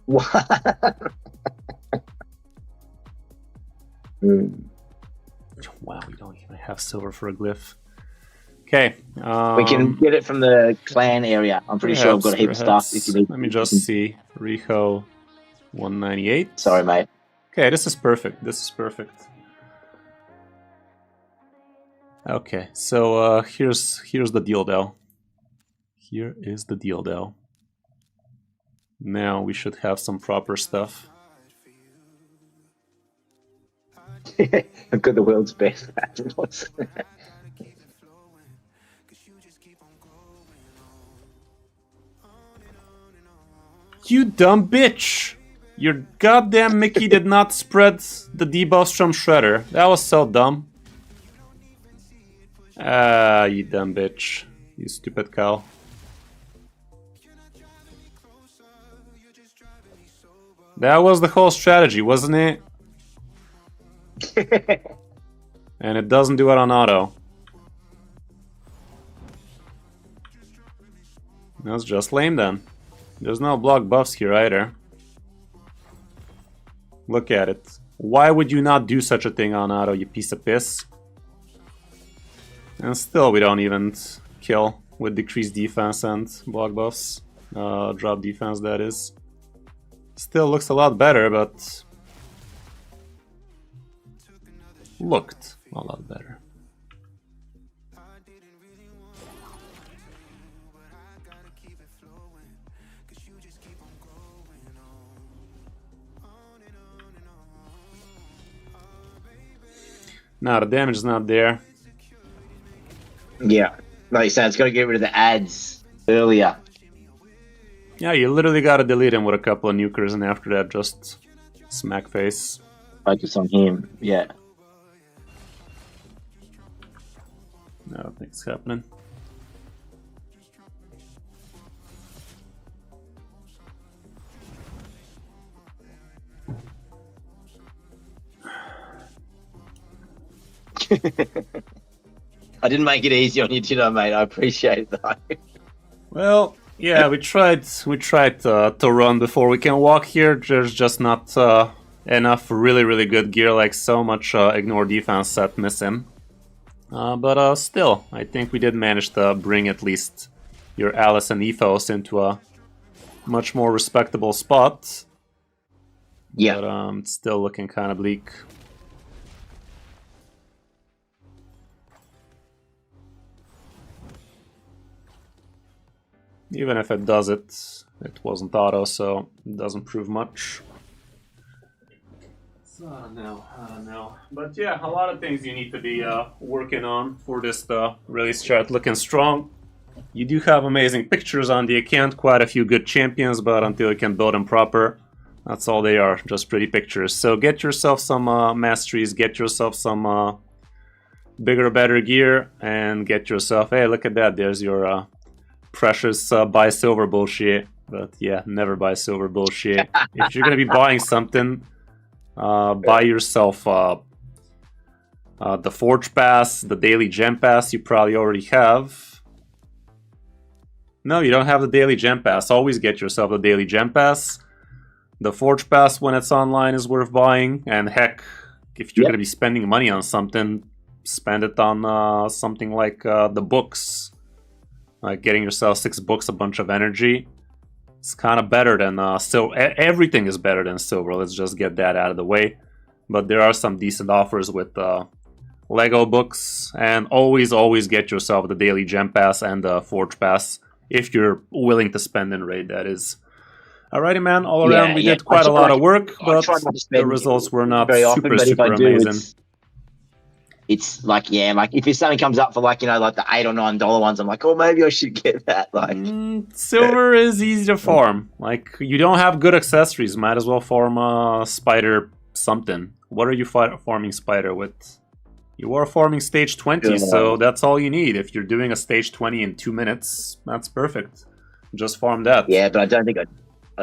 What? Wow, we don't even have silver for a glyph. Okay. We can get it from the clan area. I'm pretty sure I've got a heap of stuff. If you need. Let me just see. Riho 198. Sorry, mate. Okay, this is perfect. This is perfect. Okay, so here's the deal, though. Here is the deal, though. Now we should have some proper stuff. I've got the world's best fabulous. You dumb bitch! Your goddamn Mickey did not spread the debuffs from Shredder. That was so dumb. Ah, you dumb bitch. You stupid cow. That was the whole strategy, wasn't it? And it doesn't do it on auto. That's just lame then. There's no block buffs here either. Look at it. Why would you not do such a thing on auto, you piece of piss? And still we don't even kill with decreased defense and block buffs. Drop defense, that is. Still looks a lot better, but... looked a lot better. Now the damage is not there. Yeah, like you said, it's got to get rid of the ads earlier. Yeah, you literally gotta delete him with a couple of nukers, and after that just smack face. Focus on him, yeah. I don't think it's happening. I didn't make it easy on you, did I, mate? I appreciate that. Well, yeah, we tried to run before we can walk here. There's just not enough really good gear, like so much ignore defense set missing. But still, I think we did manage to bring at least your Alice and Ethos into a much more respectable spot. Yeah. But it's still looking kind of bleak. Even if it does it, it wasn't auto, so it doesn't prove much. So I don't know. But yeah, a lot of things you need to be working on for this to really start looking strong. You do have amazing pictures on the account, quite a few good champions, but until you can build them proper, that's all they are, just pretty pictures. So get yourself some masteries, get yourself some bigger, better gear, and get yourself, hey, look at that, there's your precious buy silver bullshit. But yeah, never buy silver bullshit. If you're gonna be buying something, buy yourself the Forge Pass, the Daily Gem Pass you probably already have. No, you don't have the Daily Gem Pass. Always get yourself the Daily Gem Pass. The Forge Pass, when it's online, is worth buying. And heck, if you're gonna be spending money on something, spend it on something like the books. Like getting yourself 6 books, a bunch of energy. It's kind of better than silver. Everything is better than silver. Let's just get that out of the way. But there are some decent offers with Lego books, and always get yourself the Daily Gem Pass and the Forge Pass if you're willing to spend in raid. That is. Alrighty, man. All around, we did quite a lot of work, but the results were not super amazing. It's like, yeah, like if something comes up for like, you know, like the $8 or $9 ones, I'm like, oh, maybe I should get that. Like, silver is easy to farm. Like, you don't have good accessories, might as well farm spider something. What are you farming spider with? You are farming stage 20, so that's all you need. If you're doing a stage 20 in 2 minutes, that's perfect. Just farm that. Yeah, but I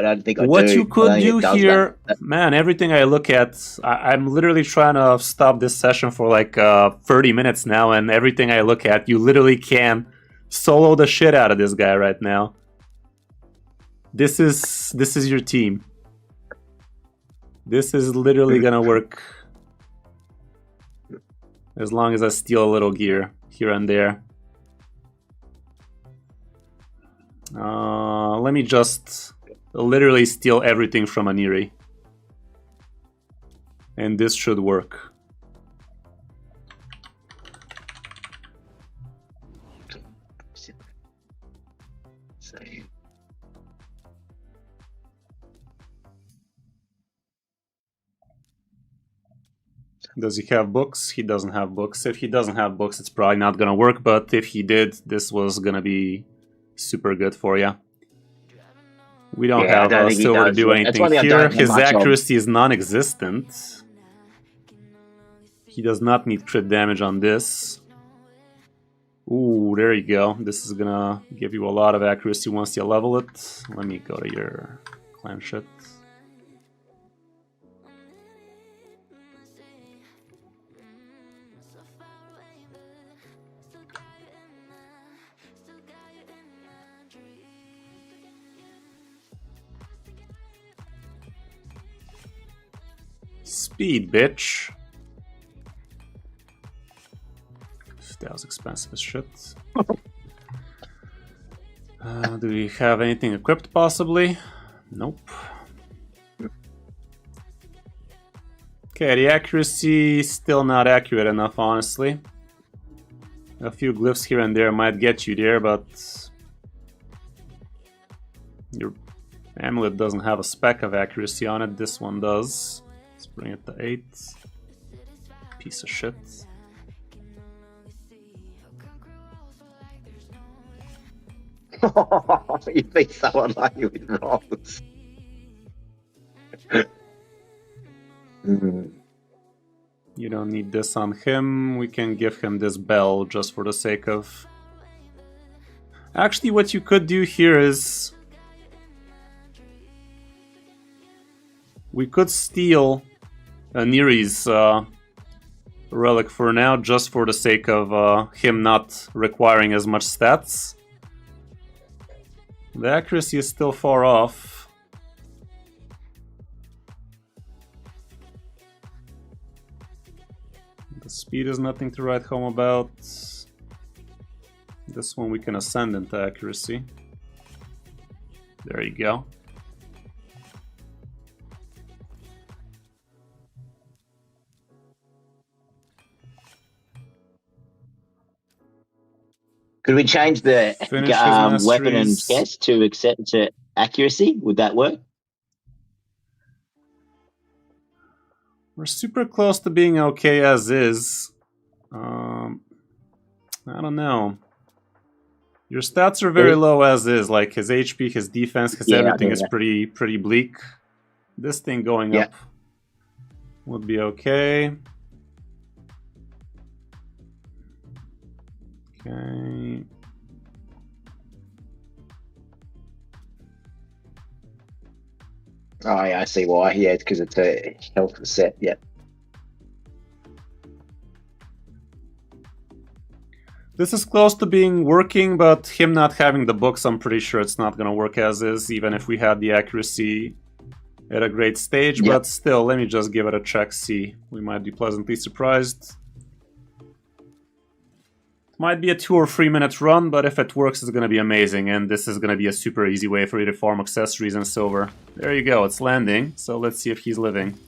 don't think what you could do here, man, everything I look at, I'm literally trying to stop this session for like 30 minutes now, and everything I look at, you literally can solo the shit out of this guy right now. This is your team. This is literally gonna work. As long as I steal a little gear here and there. Let me just literally steal everything from Aniri. And this should work. Does he have books? He doesn't have books. If he doesn't have books, it's probably not gonna work, but if he did, this was gonna be super good for you. We don't have silver to do anything here. His accuracy is non-existent. He does not need crit damage on this. Ooh, there you go. This is gonna give you a lot of accuracy once you level it. Let me go to your clan shit. Speed, bitch. That was expensive as shit. Do we have anything equipped, possibly? Nope. Okay, the accuracy still not accurate enough, honestly. A few glyphs here and there might get you there, but your amulet doesn't have a speck of accuracy on it. This one does. Let's bring it to 8. Piece of shit. You'd be so unlucky with rolls. You don't need this on him. We can give him this bell just for the sake of... Actually, what you could do here is... We could steal Neri's relic for now, just for the sake of him not requiring as much stats. The accuracy is still far off. The speed is nothing to write home about. This one we can ascend into accuracy. There you go. Could we change the weapon and chest to accuracy? Would that work? We're super close to being okay as is. I don't know. Your stats are very low as is. Like his HP, his defense, his everything is pretty bleak. This thing going up would be okay. Okay. Oh yeah, I see why. Yeah, it's because it's a health set. Yeah. This is close to being working, but him not having the books, I'm pretty sure it's not going to work as is, even if we had the accuracy at a great stage. Yep. But still, let me just give it a check, see. We might be pleasantly surprised. Might be a 2 or 3 minute run, but if it works, it's going to be amazing. And this is going to be a super easy way for you to farm accessories and silver. There you go, it's landing. So let's see if he's living.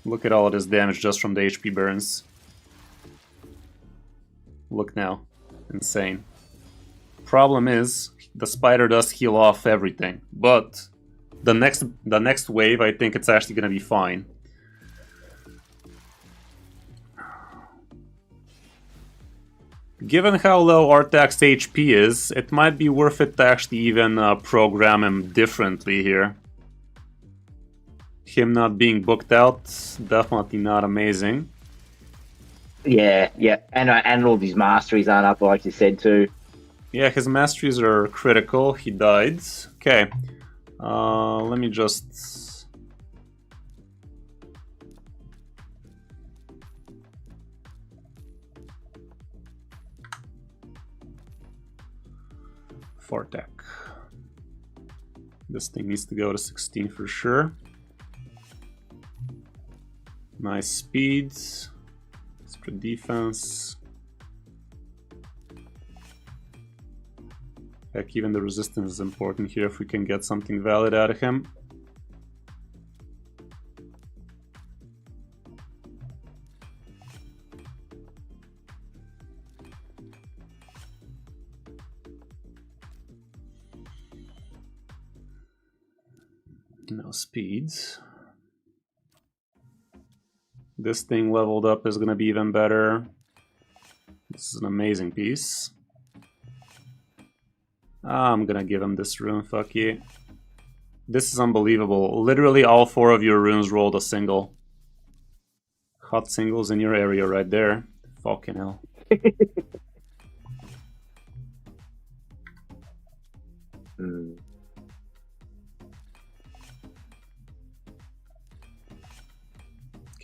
Look at all of this damage just from the HP burns. Look now. Insane. Problem is, the spider does heal off everything. But the next wave, I think it's actually going to be fine. Given how low Artak's HP is, it might be worth it to actually even program him differently here. Him not being booked out, definitely not amazing. Yeah, and all these masteries aren't up, like you said too. Yeah, his masteries are critical. He died. Okay, let me just... Fartak. This thing needs to go to 16 for sure. Nice speed. Extra defense. Heck, even the resistance is important here if we can get something valid out of him. No speeds. This thing leveled up is going to be even better. This is an amazing piece. I'm going to give him this rune, fuck you. This is unbelievable. Literally all 4 of your runes rolled a single. Hot singles in your area right there. Fucking hell.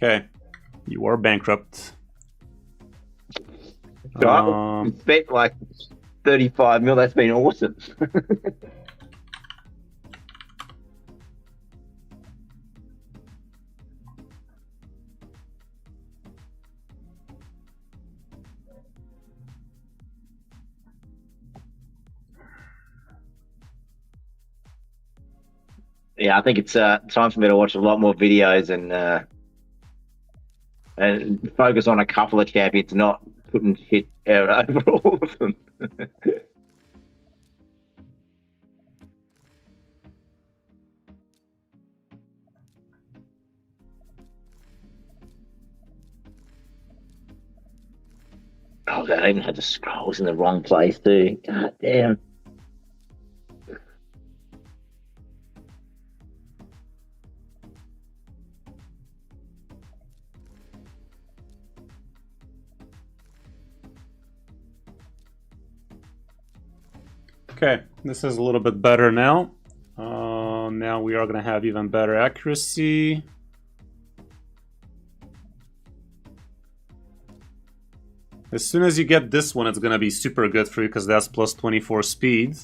Okay, you are bankrupt. Bet like 35 mil, that's been awesome. Yeah, I think it's time for me to watch a lot more videos and focus on a couple of champions, not putting shit out over all of them. Oh, God, I even had the scrolls in the wrong place too. God damn. Okay, this is a little bit better now. Now we are going to have even better accuracy. As soon as you get this one, it's going to be super good for you because that's plus 24 speed.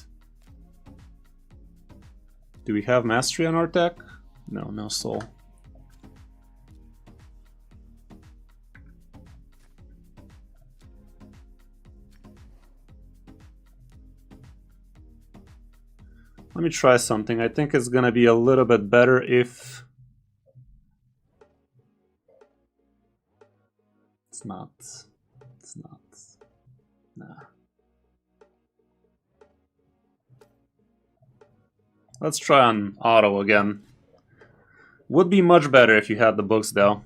Do we have mastery on our deck? No, no soul. Let me try something. I think it's gonna be a little bit better if... It's not. It's not. Nah. Let's try on auto again. Would be much better if you had the books though.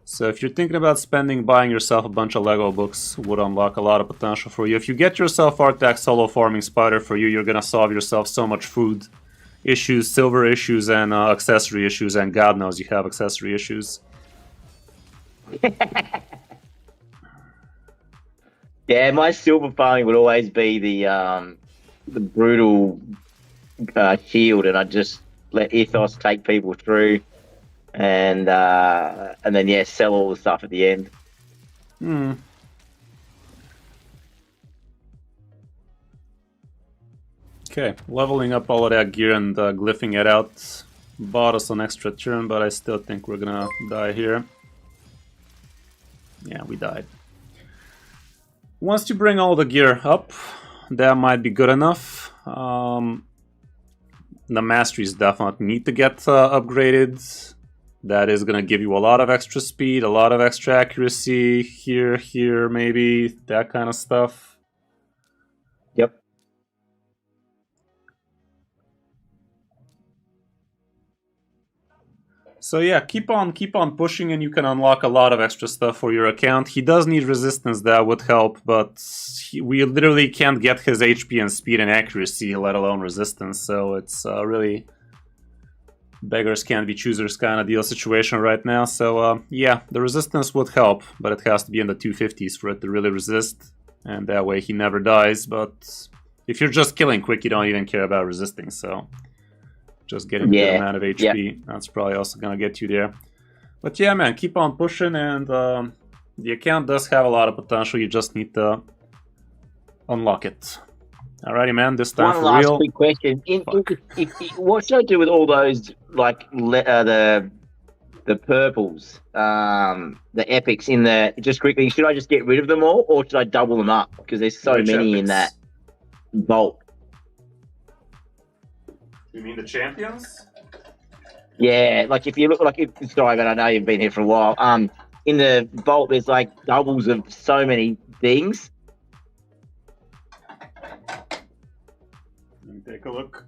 So if you're thinking about buying yourself a bunch of Lego books, would unlock a lot of potential for you. If you get yourself Arctic Solo Farming Spider for you, you're gonna solve yourself so much food issues, silver issues, and accessory issues, and God knows you have accessory issues. Yeah, my silver farming would always be the brutal shield, and I just let Ethos take people through. And then yeah, sell all the stuff at the end. Okay, leveling up all of that gear and glyphing it out bought us an extra turn, but I still think we're gonna die here. Yeah, we died. Once you bring all the gear up, that might be good enough. The masteries definitely need to get upgraded. That is going to give you a lot of extra speed, a lot of extra accuracy, here, maybe, that kind of stuff. Yep. So yeah, keep on pushing and you can unlock a lot of extra stuff for your account. He does need resistance, that would help, but we literally can't get his HP and speed and accuracy, let alone resistance, so it's really... beggars can't be choosers kind of deal situation right now. So yeah, the resistance would help, but it has to be in the 250s for it to really resist, and that way he never dies. But if you're just killing quick, you don't even care about resisting, so just getting a good amount of HP, that's probably also gonna get you there. But yeah, man, keep on pushing, and the account does have a lot of potential. You just need to unlock it. Alrighty, man, this time One for real. last quick question. What should I do with all those, like, the purples, the epics in the... Just quickly, should I just get rid of them all, or should I double them up? Because there's so many in that vault. You mean the champions? Yeah, like, if you look... Sorry, but I know you've been here for a while. In the vault, there's, like, doubles of so many things. Take a look.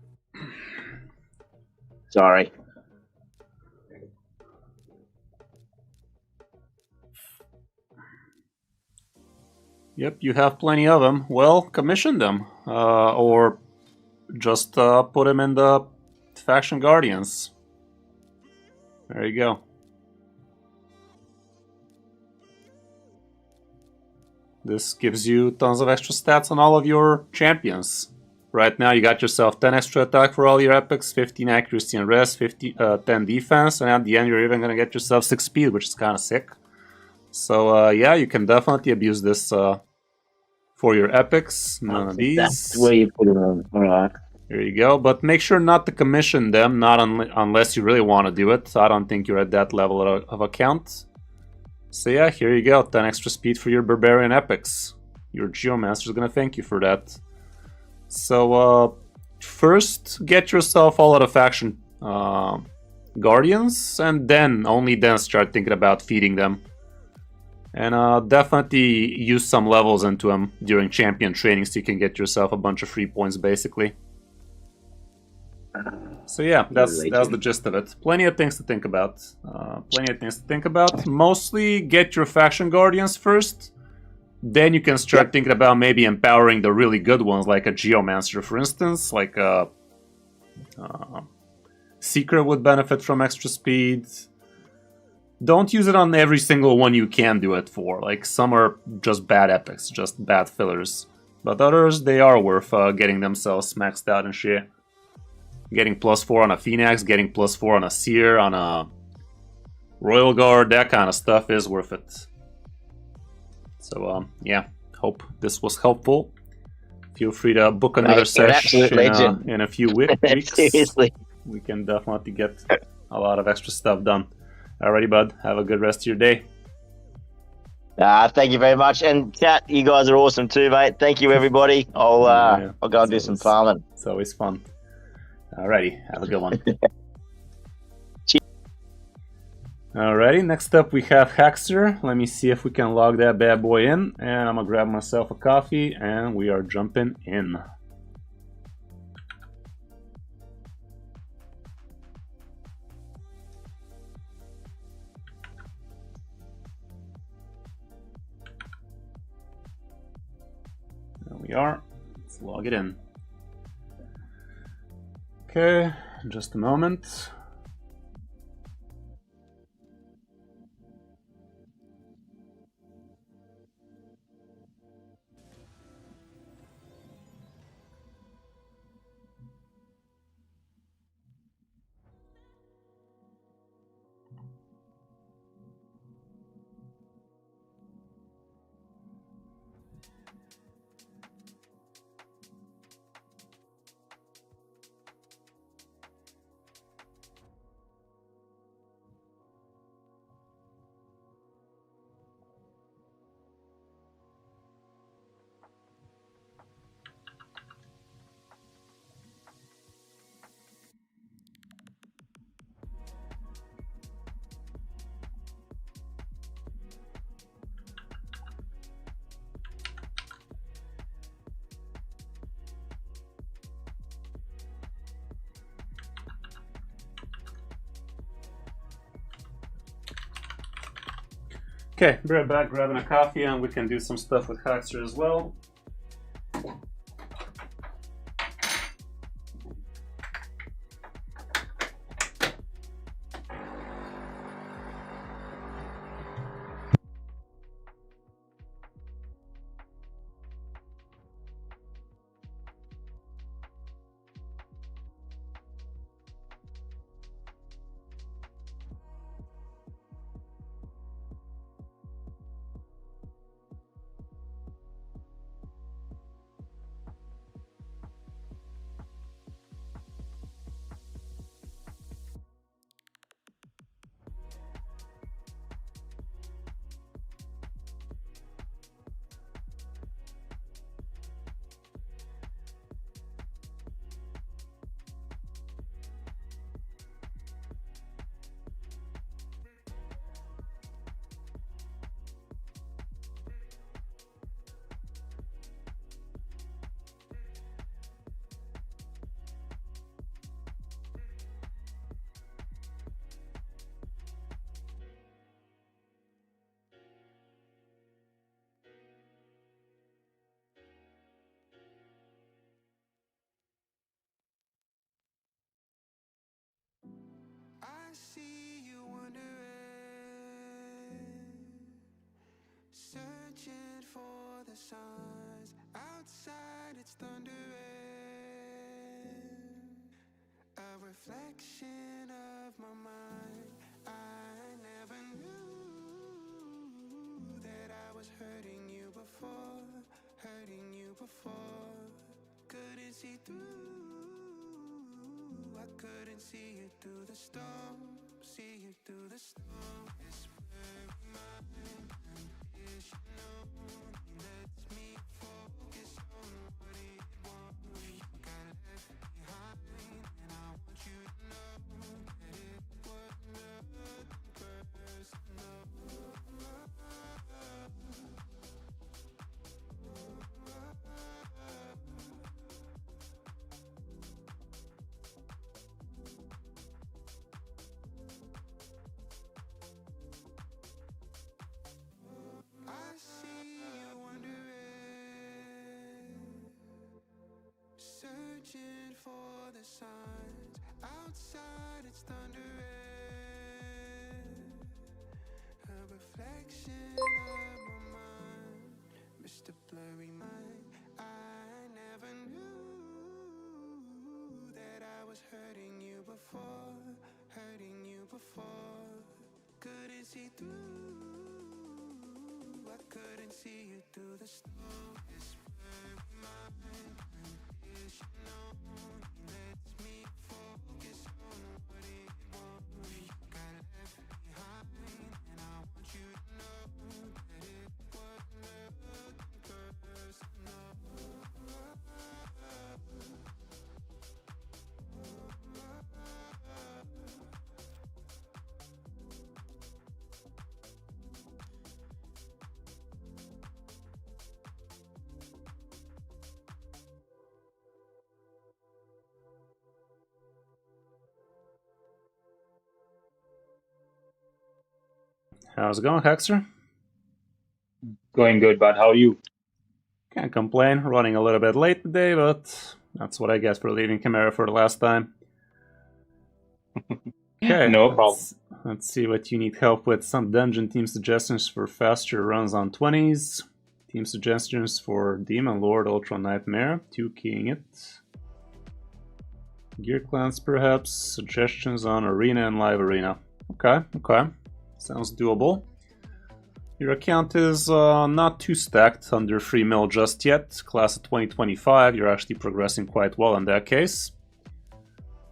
Sorry. Yep, you have plenty of them. Well, commission them. Or just put them in the Faction Guardians. There you go. This gives you tons of extra stats on all of your champions. Right now you got yourself 10 extra attack for all your epics, 15 accuracy and rest, 10 defense, and at the end you're even going to get yourself 6 speed, which is kind of sick. So yeah, you can definitely abuse this for your epics. None of these. That's where you put it on. Alright. Here you go, but make sure not to commission them, not unless you really want to do it. I don't think you're at that level of account. So yeah, here you go, 10 extra speed for your Barbarian epics. Your Geomancer is going to thank you for that. So first, get yourself all of the faction guardians, and then only then start thinking about feeding them. And definitely use some levels into them during champion training so you can get yourself a bunch of free points, basically. So yeah, that's the gist of it. Plenty of things to think about. Mostly get your faction guardians first. Then you can start thinking about maybe empowering the really good ones, like a Geomancer, for instance. Like a Seeker would benefit from extra speed. Don't use it on every single one you can do it for. Like, some are just bad epics, just bad fillers. But others, they are worth getting themselves maxed out and shit. Getting +4 on a Phoenix, getting +4 on a Seer, on a Royal Guard, that kind of stuff is worth it. So, yeah, hope this was helpful. Feel free to book another session in a few weeks. Seriously. We can definitely get a lot of extra stuff done. Alrighty, bud. Have a good rest of your day. Thank you very much. And Kat, you guys are awesome too, mate. Thank you, everybody. I'll go and do some farming. It's always fun. Alrighty, have a good one. Alrighty, next up we have Haxer. Let me see if we can log that bad boy in. And I'm gonna grab myself a coffee and we are jumping in. There we are. Let's log it in. Okay, just a moment. Okay, be right back, grabbing a coffee, and we can do some stuff with Haxer as well. I see you wandering, searching for the signs. Outside it's thundering, a reflection of my mind. I never knew that I was hurting you before, couldn't see through. I couldn't see you through the storm, Whisper my mind, is you know, lets me focus on what it was you got left behind. And I want you to know searching for the signs. Outside it's thundering. A reflection of my mind, Mr. Blurry Mind. I never knew that I was hurting you before, hurting you before. Couldn't see through, I couldn't see you through the snow. This blurry mind, conditional, lets me focus on what it was. You got left behind, and I want you to know that it was nothing personal. How's it going, Hexer? Going good, but how are you? Can't complain. Running a little bit late today, but that's what I get for leaving Chimera for the last time. Okay, No problem. Let's see what you need help with. Some dungeon team suggestions for faster runs on 20s. Team suggestions for Demon Lord Ultra Nightmare. 2 keying it. Gear clans perhaps. Suggestions on Arena and Live Arena. Okay. Sounds doable. Your account is not too stacked under 3 mil just yet. Class of 2025, you're actually progressing quite well in that case.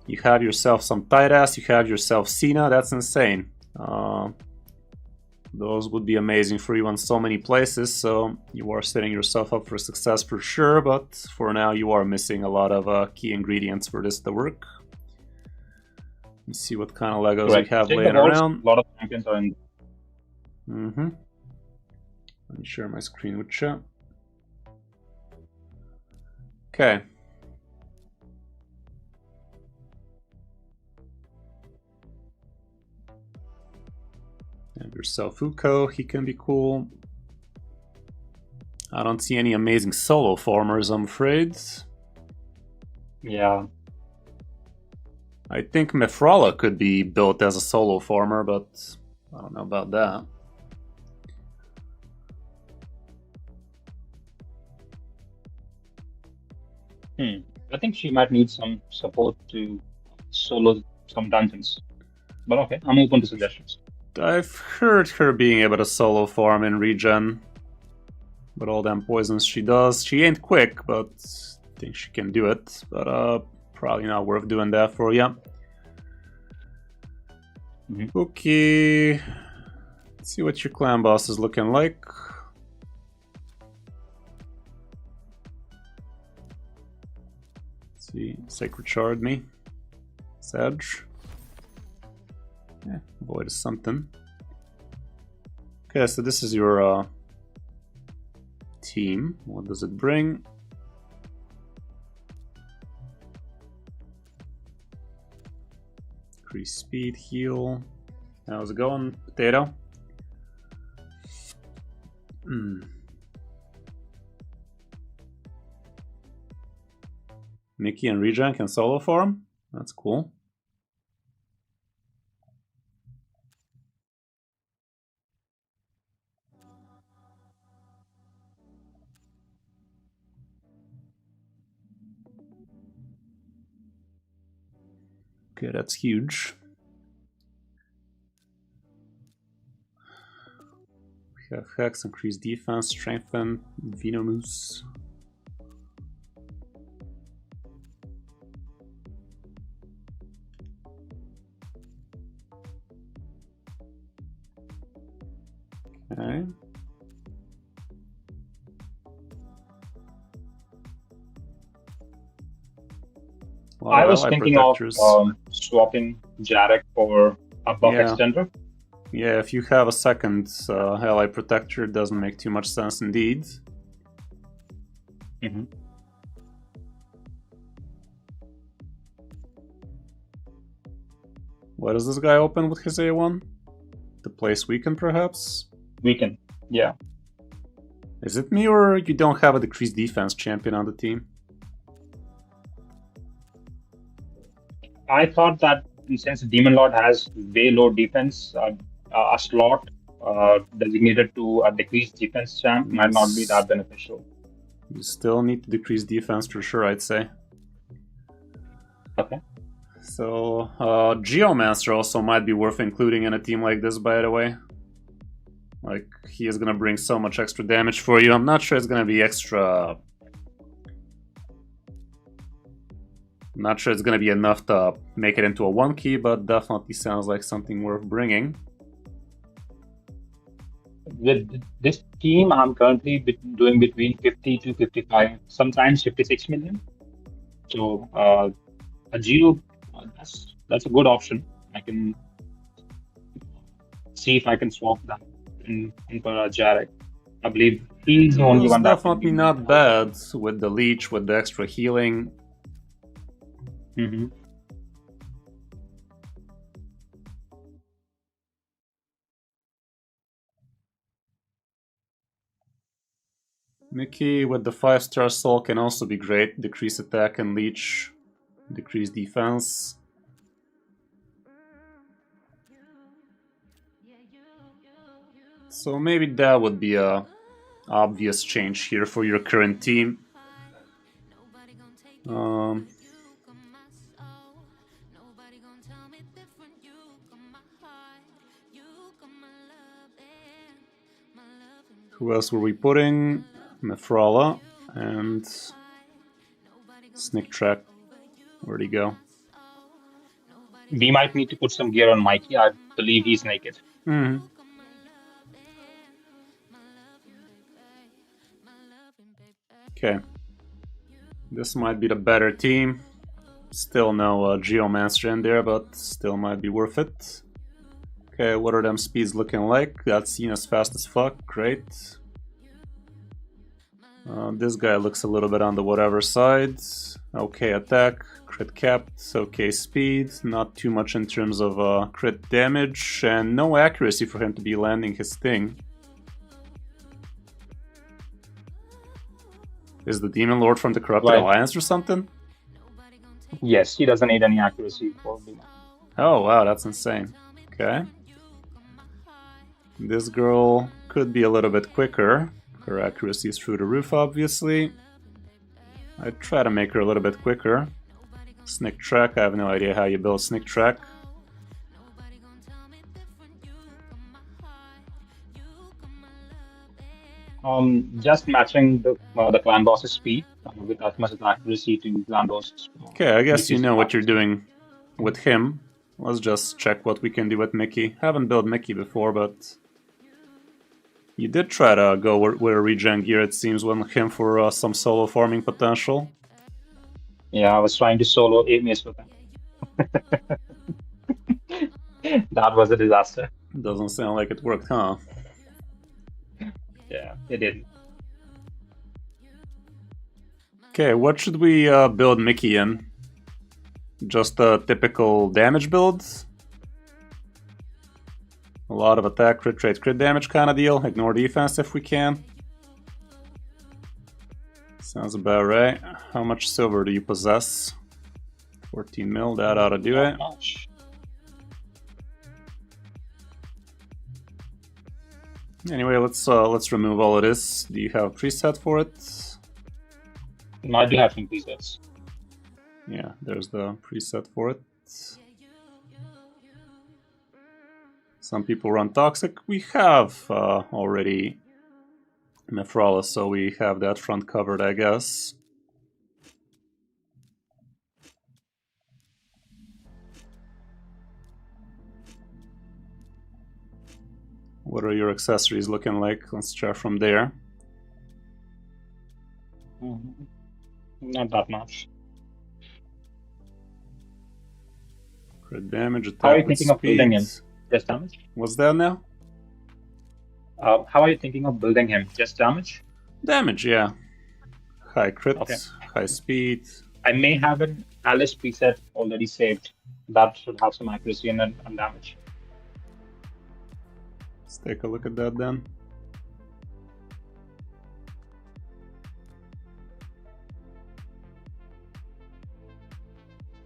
You have yourself some tight ass, you have yourself Cena, that's insane. Those would be amazing for you in so many places, so you are setting yourself up for success for sure, but for now you are missing a lot of key ingredients for this to work. Let me see what kind of Legos Right. we have Check laying the walls, around. a lot of champions are in. Let me share my screen with chat. Okay. Have yourself Uugo, he can be cool. I don't see any amazing solo farmers, I'm afraid. Yeah. I think Mephrala could be built as a solo farmer, but I don't know about that. I think she might need some support to solo some dungeons. But okay, I'm open to suggestions. I've heard her being able to solo farm in regen. With all them poisons she does. She ain't quick, but I think she can do it. But probably not worth doing that for you. Okay. Let's see what your clan boss is looking like. Let's see. Sacred Shard me. Sedge. Yeah, Void is something. Okay, so this is your team. What does it bring? Increase speed, heal. How's it going, Potato? Mickey and Regen can solo farm? That's cool. Okay, that's huge. We have Hex, increase defense, strengthen, Venomoose. Okay. I was thinking of swapping Jarek for a buff extender. Yeah, if you have a second ally protector, it doesn't make too much sense indeed. What does this guy open with his A1? The place weaken, perhaps? Weaken, yeah. Is it me or you don't have a decreased defense champion on the team? I thought that since Demon Lord has way low defense, a slot designated to a decreased defense champ might not be that beneficial. You still need to decrease defense for sure, I'd say. Okay. So, Geomancer also might be worth including in a team like this, by the way. Like, he is gonna bring so much extra damage for you. I'm not sure it's gonna be extra... I'm not sure it's gonna be enough to make it into a 1-key, but definitely sounds like something worth bringing. With this team, I'm currently doing between 50 to 55, sometimes 56 million. So a Geo, that's a good option. I can see if I can swap that in for a Jarek. I believe he's the only It's one that definitely not bad with the leech, with the extra healing. Mm-hmm. Mickey with the 5-star soul can also be great. Decrease attack and leech, decrease defense. So maybe that would be a obvious change here for your current team. Who else were we putting? Mefrala and Snick Track. Where'd he go? We might need to put some gear on Mikey. I believe he's naked. Mm-hmm. Okay. This might be the better team. Still no Geomancer in there, but still might be worth it. Okay, what are them speeds looking like? Got seen as fast as fuck, great. This guy looks a little bit on the whatever side. Okay attack, crit capped, okay speed, not too much in terms of crit damage, and no accuracy for him to be landing his thing. Is the Demon Lord from the Corrupted Alliance or something? Yes, he doesn't need any accuracy for me. Oh wow, that's insane. Okay. This girl could be a little bit quicker. Her accuracy is through the roof, obviously. I'd try to make her a little bit quicker. Snick Track, I have no idea how you build Snick Track. Just matching the clan boss's speed with as much as accuracy to clan boss. Okay, I guess you know what you're doing with him. Let's just check what we can do with Mickey. Haven't built Mickey before, but you did try to go with a regen gear, it seems, with him for some solo farming potential. Yeah, I was trying to solo Amius with him. That was a disaster. Doesn't sound like it worked, huh? Yeah, it did. Okay, what should we build Mickey in? Just a typical damage build? A lot of attack, crit rate, crit damage kind of deal. Ignore defense if we can. Sounds about right. How much silver do you possess? 14 mil, that ought to do it. Anyway, let's remove all of this. Do you have a preset for it? I do have some presets. Yeah, there's the preset for it. Some people run Toxic. We have already Mefrala, so we have that front covered, I guess. What are your accessories looking like? Let's start from there. Not that much. Crit damage, attack. How are you thinking of building him? Just damage? What's that now? How are you thinking of building him? Just damage? Damage, yeah. High crit, okay. High speed. I may have an Alice preset already saved. That should have some accuracy and damage. Let's take a look at that then.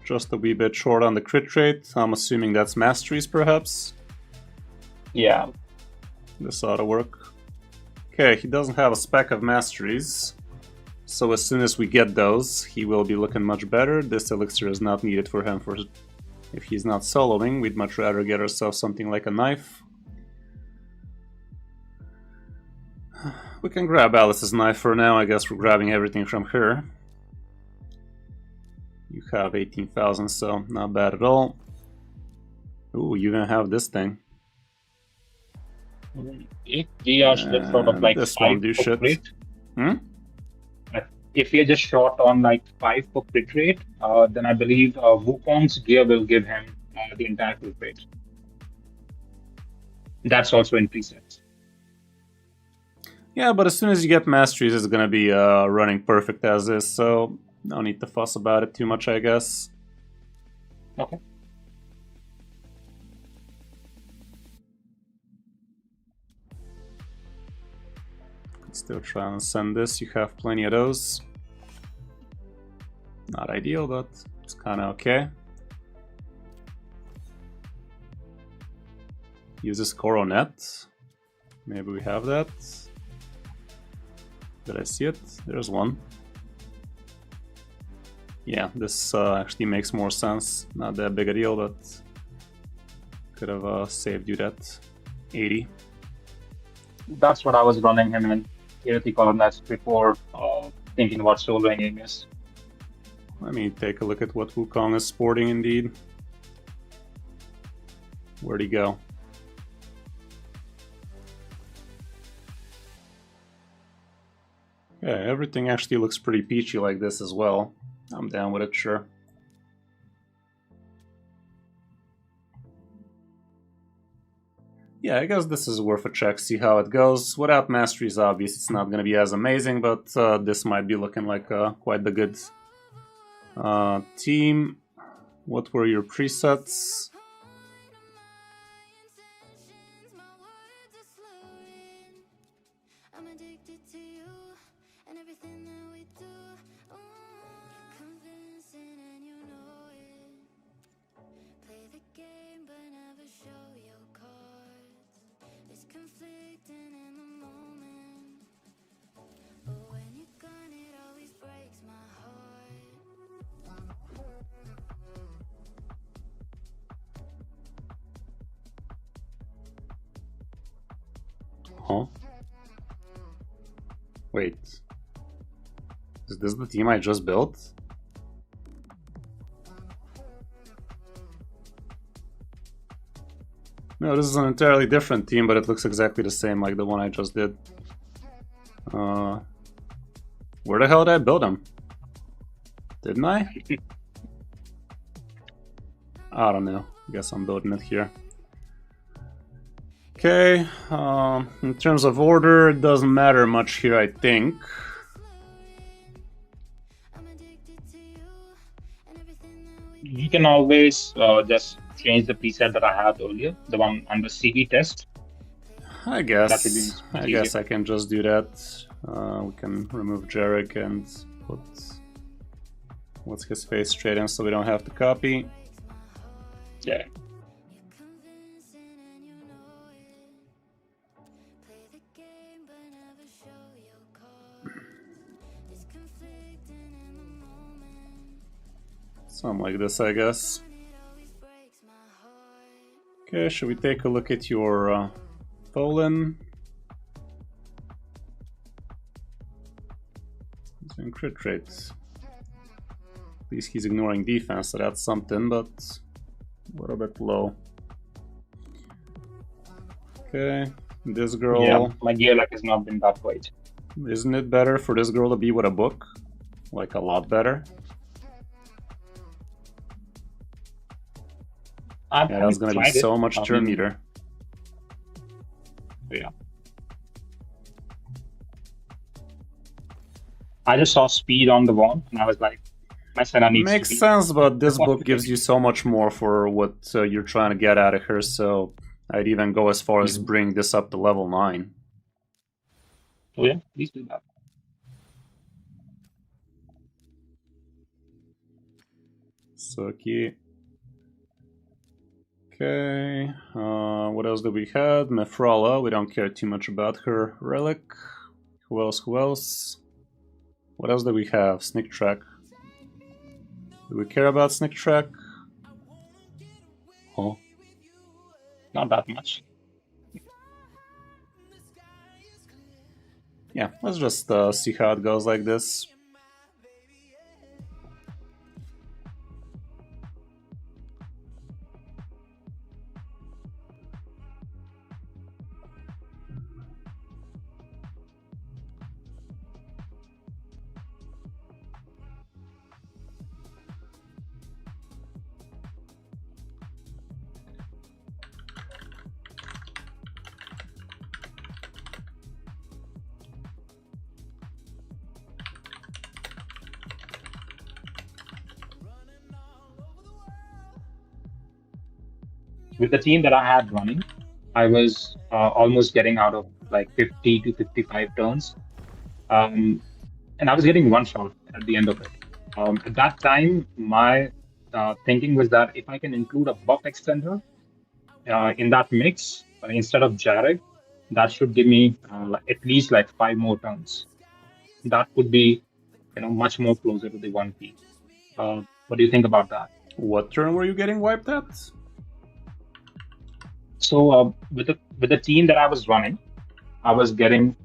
Just a wee bit short on the crit rate. I'm assuming that's masteries, perhaps? Yeah. This ought to work. Okay, he doesn't have a spec of masteries. So as soon as we get those, he will be looking much better. This elixir is not needed for him for if he's not soloing. We'd much rather get ourselves something like a knife. We can grab Alice's knife for now. I guess we're grabbing everything from her. You have 18,000, so not bad at all. Ooh, you even have this thing. If we are just sort of like this 5 won't do for shit. crit, Hmm? if we are just short on like 5 for crit rate, then I believe Wukong's gear will give him the entire crit rate. That's also in presets. Yeah, but as soon as you get masteries, it's gonna be running perfect as is, so no need to fuss about it too much, I guess. Okay. Still try and send this. You have plenty of those. Not ideal, but it's kind of okay. Use this coronet. Maybe we have that. Did I see it? There's one. Yeah, this actually makes more sense. Not that big a deal, but could have saved you that 80. That's what I was running him in. Heretic coronets before thinking about soloing Amius. Let me take a look at what Wukong is sporting indeed. Where'd he go? Yeah, everything actually looks pretty peachy like this as well. I'm down with it, sure. Yeah, I guess this is worth a check, see how it goes. Without masteries, obvious, it's not going to be as amazing, but this might be looking like quite the good team. What were your presets? Huh? Wait. Is this the team I just built? No, this is an entirely different team, but it looks exactly the same like the one I just did. Where the hell did I build him? Didn't I? I don't know. I guess I'm building it here. Okay, in terms of order, it doesn't matter much here, I think. You can always just change the preset that I had earlier, the one under CV test. I guess I can just do that. We can remove Jarek and put what's his face straight in so we don't have to copy. Yeah. Something like this, I guess. Okay, should we take a look at your Poland? He's in crit rates. At least he's ignoring defense, so that's something, but a little bit low. Okay, this girl... Yeah, my gear luck has not been that great. Isn't it better for this girl to be with a book? Like, a lot better? Yeah, that's gonna be so much turn meter. Yeah. I just saw speed on the wall, and I was like, my Senna needs Makes speed. sense, but this book gives you so much more for what you're trying to get out of her, so I'd even go as far as bring this up to level 9. Oh yeah, please do that. Suki. Okay, what else do we have? Mefrala, we don't care too much about her relic. Who else? Who else? What else do we have? Sneak Track. Do we care about Sneak Track? Oh, Not that much. yeah, let's just see how it goes like this. With the team that I had running, I was almost getting out of like 50 to 55 turns. And I was getting one shot at the end of it. At that time, my thinking was that if I can include a buff extender in that mix instead of Jarek, that should give me at least like 5 more turns. That would be, much more closer to the 1P. What do you think about that? What turn were you getting wiped at? So with the team that I was running, I was getting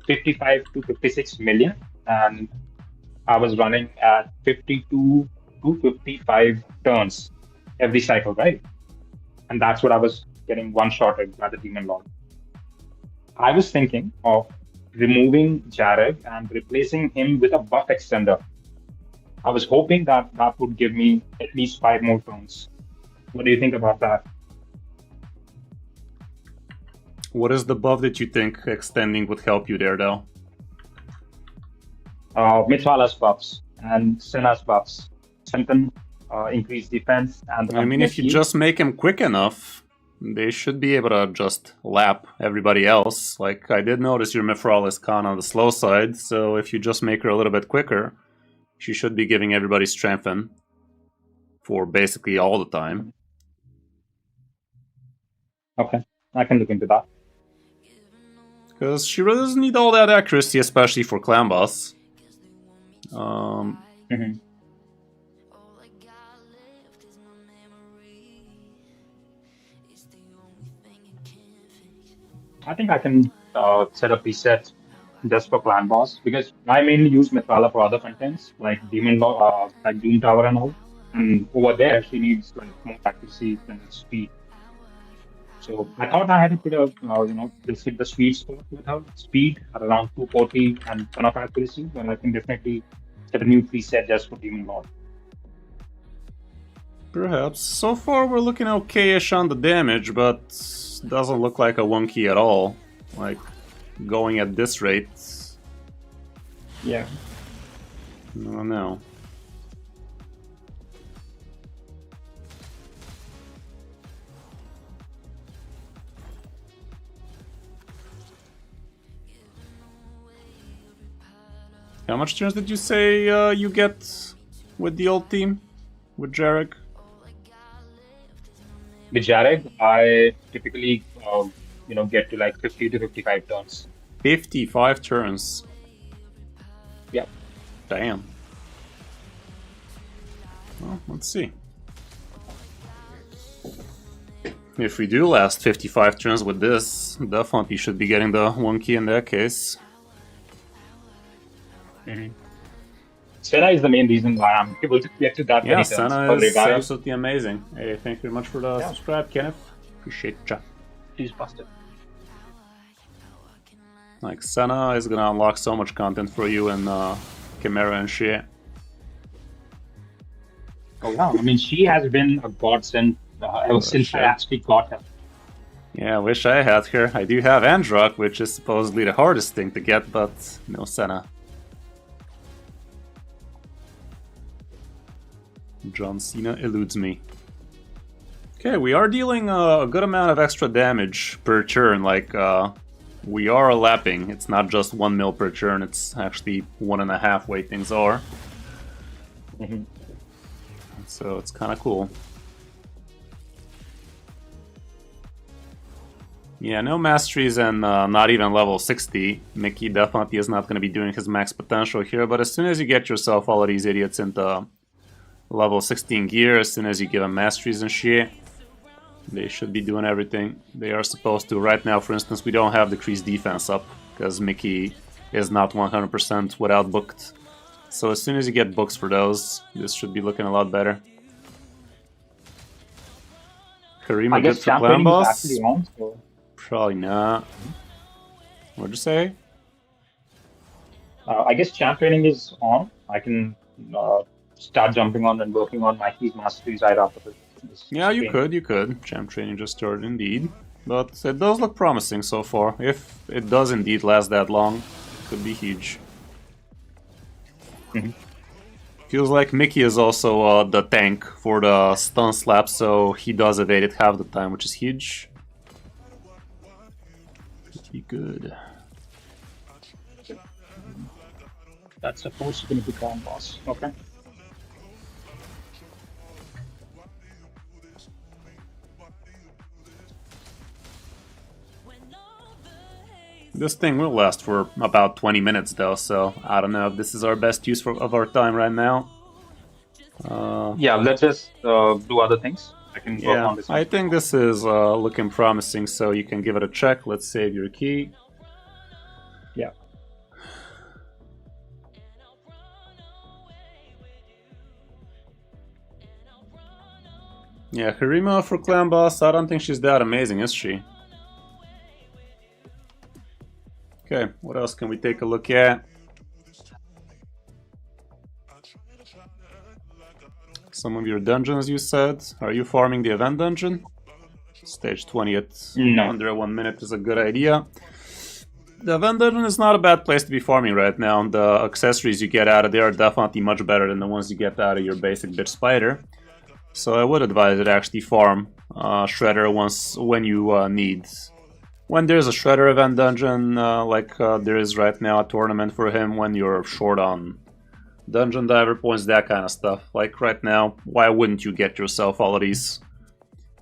55 to 56 million, and I was running at 52 to 55 turns every cycle, right? And that's what I was getting one-shotted by the Demon Lord. I was thinking of removing Jared and replacing him with a buff extender. I was hoping that that would give me at least 5 more turns. What do you think about that? What is the buff that you think extending would help you there, though? Mitrala's buffs and Senna's buffs. Senton increased defense and... I mean, if you just make him quick enough, they should be able to just lap everybody else. Like, I did notice your Mifral is kind of on the slow side, so if you just make her a little bit quicker, she should be giving everybody strengthen for basically all the time. Okay, I can look into that. Because she really doesn't need all that accuracy, especially for clan boss. Mm-hmm. I think I can set a preset just for clan boss, because I mainly use Mithrala for other contents like Demon Law, like Doom Tower and all. And over there, she needs like more accuracy than speed. So I thought I had to put a, just hit the sweet spot with her speed at around 240 and ton of accuracy, but I can definitely set a new preset just for Demon Lord. Perhaps. So far we're looking okay-ish on the damage, but doesn't look like a 1-key at all. Like, going at this rate... Yeah. I don't know. How much turns did you say you get with the old team? With Jarek? With Jarek, I typically, get to like 50 to 55 turns. 55 turns? Yeah. Damn. Well, let's see. If we do last 55 turns with this, definitely should be getting the 1-key in that case. Mm-hmm. Senna is the main reason why I'm able to get to that many turns. Yeah, Senna is absolutely amazing. Hey, thank you very much for the subscribe, Kenneth. Appreciate ya. Please bust it. Like, Senna is gonna unlock so much content for you in Chimera and shit. Oh wow, I mean, she has been a godsend ever since I actually got her. Yeah, I wish I had her. I do have Androck, which is supposedly the hardest thing to get, but no Senna. John Cena eludes me. Okay, we are dealing a good amount of extra damage per turn. Like, we are lapping. It's not just 1 mil per turn, it's actually 1.5 way things are. Mm-hmm. So it's kind of cool. Yeah, no masteries and not even level 60. Mickey definitely is not going to be doing his max potential here, but as soon as you get yourself all of these idiots into level 16 gear, as soon as you give them masteries and shit, they should be doing everything they are supposed to. Right now, for instance, we don't have decreased defense up, because Mickey is not 100% without booked. So as soon as you get books for those, this should be looking a lot better. Karima I good guess for champ clan training is boss? actually on, so Probably not. What'd you say? I guess champ training is on. I can start jumping on and working on Mikey's masteries right after this Yeah, you stream. could. Champ training just started indeed. But it does look promising so far. If it does indeed last that long, it could be huge. Mhm. Feels like Mickey is also the tank for the stun slap, so he does evade it half the time, which is huge. Pretty good. That's supposed to be the clan boss. Okay. This thing will last for about 20 minutes though, so I don't know if this is our best use of our time right now. Yeah, let's just do other things. I can work Yeah, on this. I think this is looking promising, so you can give it a check. Let's save your key. Yeah. Yeah, Harima for clan boss, I don't think she's that amazing, is she? Okay, what else can we take a look at? Some of your dungeons, you said. Are you farming the event dungeon? Stage 20 at No. under 1 minute is a good idea. The event dungeon is not a bad place to be farming right now. The accessories you get out of there are definitely much better than the ones you get out of your basic bitch spider. So I would advise it actually farm Shredder when you need. When there's a Shredder event dungeon, like there is right now, a tournament for him, when you're short on dungeon diver points, that kind of stuff. Like right now, why wouldn't you get yourself all of these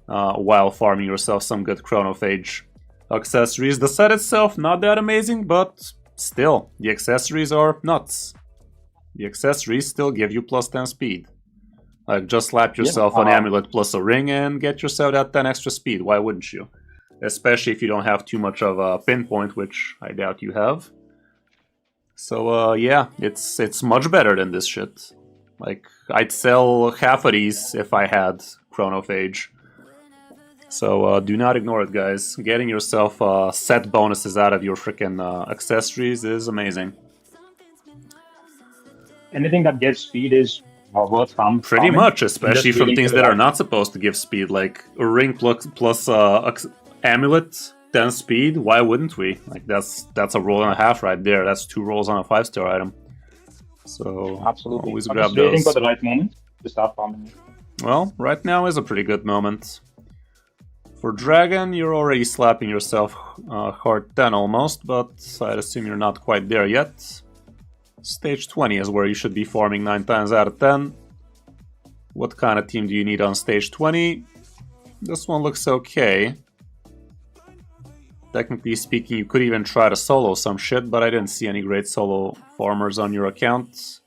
while farming yourself some good chronophage accessories? The set itself, not that amazing, but still, the accessories are nuts. The accessories still give you plus 10 speed. Like, just slap yourself an amulet plus a ring and get yourself that 10 extra speed. Why wouldn't you? Especially if you don't have too much of a pinpoint, which I doubt you have. So, yeah, it's much better than this shit. Like, I'd sell half of these if I had chronophage. So, do not ignore it, guys. Getting yourself set bonuses out of your freaking accessories is amazing. Anything that gives speed is worth farming. Pretty much, especially Just from waiting things for the that are right- not supposed to give speed, like a ring plus amulet, 10 speed. Why wouldn't we? Like that's a roll and a half right there. That's 2 rolls on a 5-star item. So Absolutely. always I'm grab just waiting those. for the right moment to start farming. Well, right now is a pretty good moment. For Dragon, you're already slapping yourself hard 10 almost, but I'd assume you're not quite there yet. Stage 20 is where you should be farming 9 times out of 10. What kind of team do you need on stage 20? This one looks okay. Technically speaking, you could even try to solo some shit, but I didn't see any great solo farmers on your account.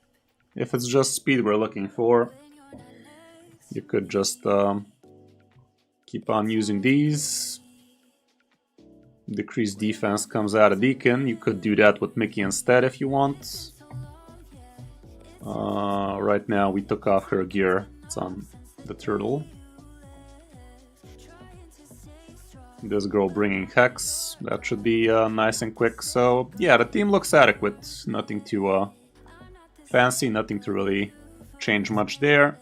If it's just speed we're looking for, you could just keep on using these. Decreased defense comes out of Deacon. You could do that with Mickey instead if you want. Right now we took off her gear. It's on the turtle. This girl bringing Hex. That should be nice and quick. So yeah, the team looks adequate. Nothing too fancy. Nothing to really change much there.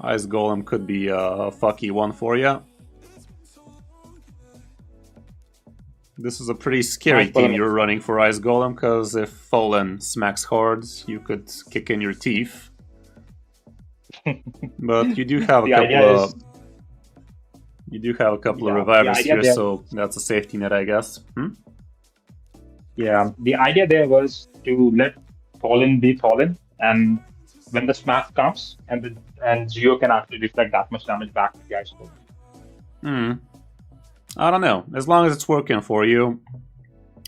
Ice Golem could be a fucky one for you. This is a pretty scary Ice team Golem. you're running for Ice Golem, because if Fallen smacks hard, you could kick in your teeth. But you do have a The couple idea of... is- You do have a couple Yeah, of revivers the idea here, there- so that's a safety net, I guess. Yeah, the idea there was to let Fallen be Fallen and when the smash comes, and Geo can actually reflect that much damage back to the ice core. I don't know. As long as it's working for you,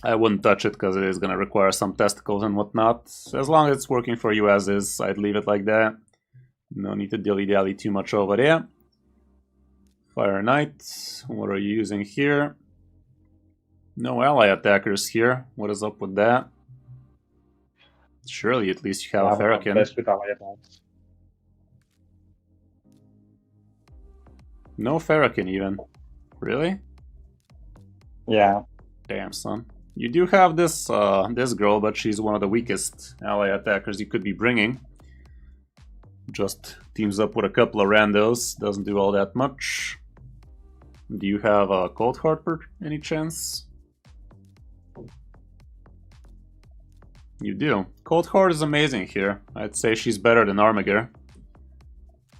I wouldn't touch it because it is going to require some testicles and whatnot. As long as it's working for you as is, I'd leave it like that. No need to dilly-dally too much over there. Fire Knight, what are you using here? No ally attackers here. What is up with that? Surely at least you have a Ferrokin. Best with ally attacks. No Ferrokin even. Really? Yeah. Damn, son. You do have this this girl, but she's one of the weakest ally attackers you could be bringing. Just teams up with a couple of randos, doesn't do all that much. Do you have a Cold Heart per any chance? You do. Cold Heart is amazing here. I'd say she's better than Armiger.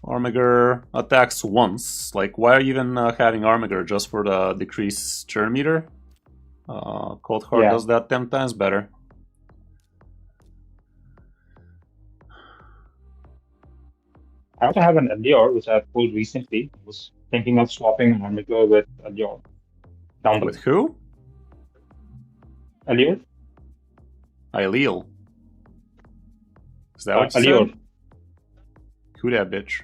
Armiger attacks once. Like, why are you even having Armiger? Just for the decrease turn meter? Cold Heart does that 10 times better. I also have an Allure, which I pulled recently. I was thinking of swapping Armiger with Allure. Down With who? Allure? Aileal. Is that what you Allure. said? Who that bitch?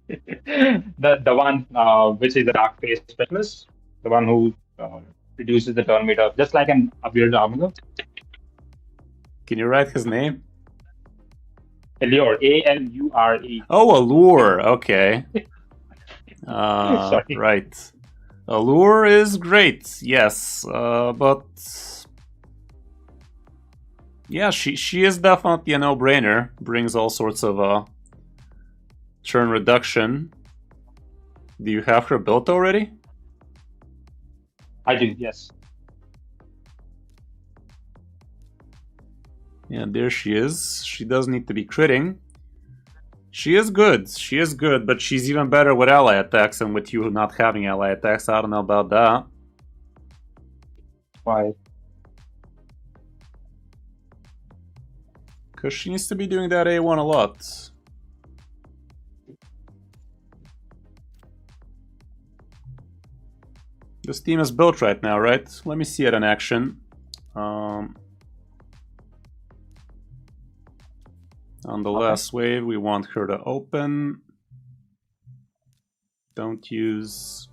The one which is the Dark Phase Specialist, the one who reduces the turn meter, just like an Allure Armiger. Can you write his name? Allure, A-L-U-R-E. Oh, Allure. Okay. Sorry. Right. Allure is great, yes, but yeah, she is definitely a no-brainer. Brings all sorts of turn reduction. Do you have her built already? I do, yes. Yeah, there she is. She does need to be critting. She is good. She is good, but she's even better with ally attacks and with you not having ally attacks. I don't know about that. Why? Because she needs to be doing that A1 a lot. This team is built right now, right? Let me see it in action. On the last wave, we want her to open. Don't use...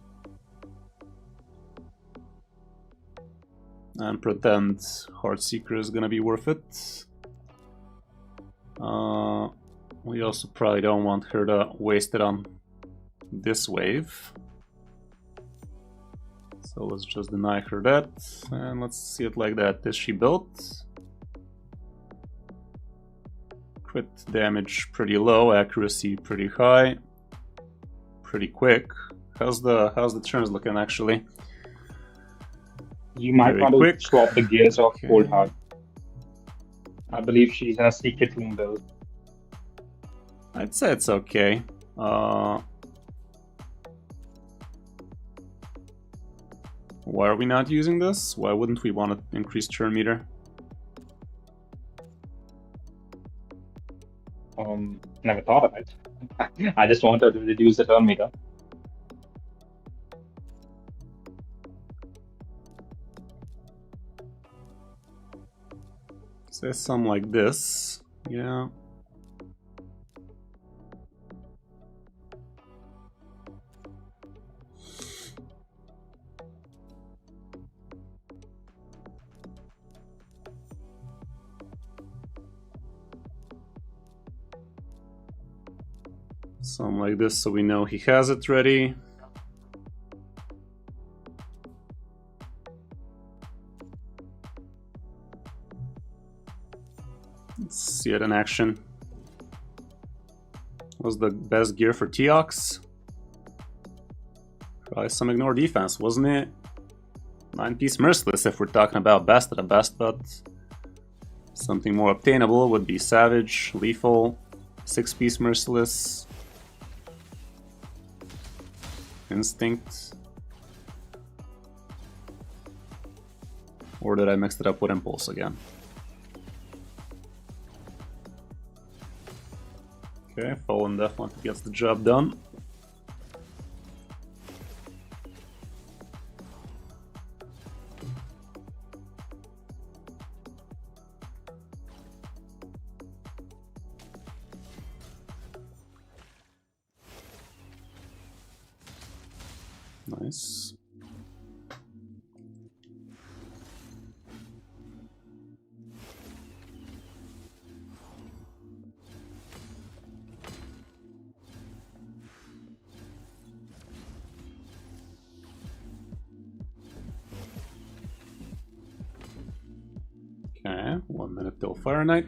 And pretend Heartseeker is gonna be worth it. We also probably don't want her to waste it on this wave. So let's just deny her that. And let's see it like that. Is she built? Crit damage pretty low, accuracy pretty high, pretty quick. How's the turns looking actually? You might Very want quick. to swap the gears of Okay. Cold Heart. I believe she's in a secret room build. I'd say it's okay. Why are we not using this? Why wouldn't we want to increase turn meter? Never thought of it. I just wanted to reduce the turn meter. Say something like this. Yeah. Something like this so we know he has it ready. Let's see it in action. What's the best gear for Teox? Probably some ignore defense, wasn't it? 9-piece Merciless if we're talking about best of the best, but something more obtainable would be Savage, Lethal, 6-piece Merciless, Instinct. Or did I mix it up with Impulse again? Okay, Fallen definitely gets the job done. Nice. Okay, 1 minute till Fire Knight.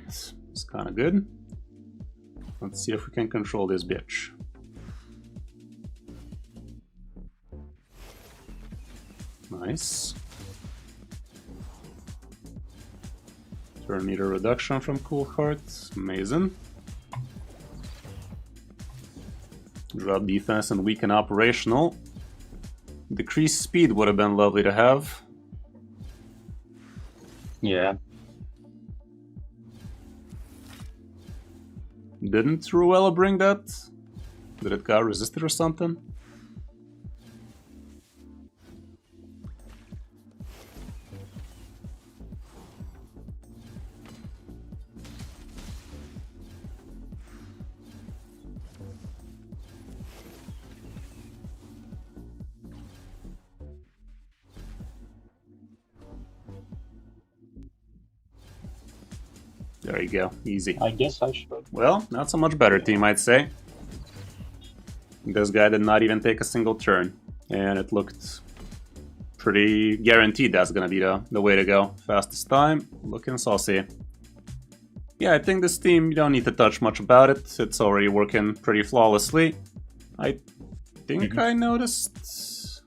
It's kind of good. Let's see if we can control this bitch. Nice. Turn meter reduction from Cool Heart. Amazing. Drop defense and weaken operational. Decreased speed would have been lovely to have. Yeah. Didn't Ruella bring that? Did it got resisted or something? There you go, easy. I guess I should. Well, not so much better team, I'd say. This guy did not even take a single turn, and it looked pretty guaranteed that's gonna be the way to go. Fastest time, looking saucy. Yeah, I think this team, you don't need to touch much about it. It's already working pretty flawlessly. I think I noticed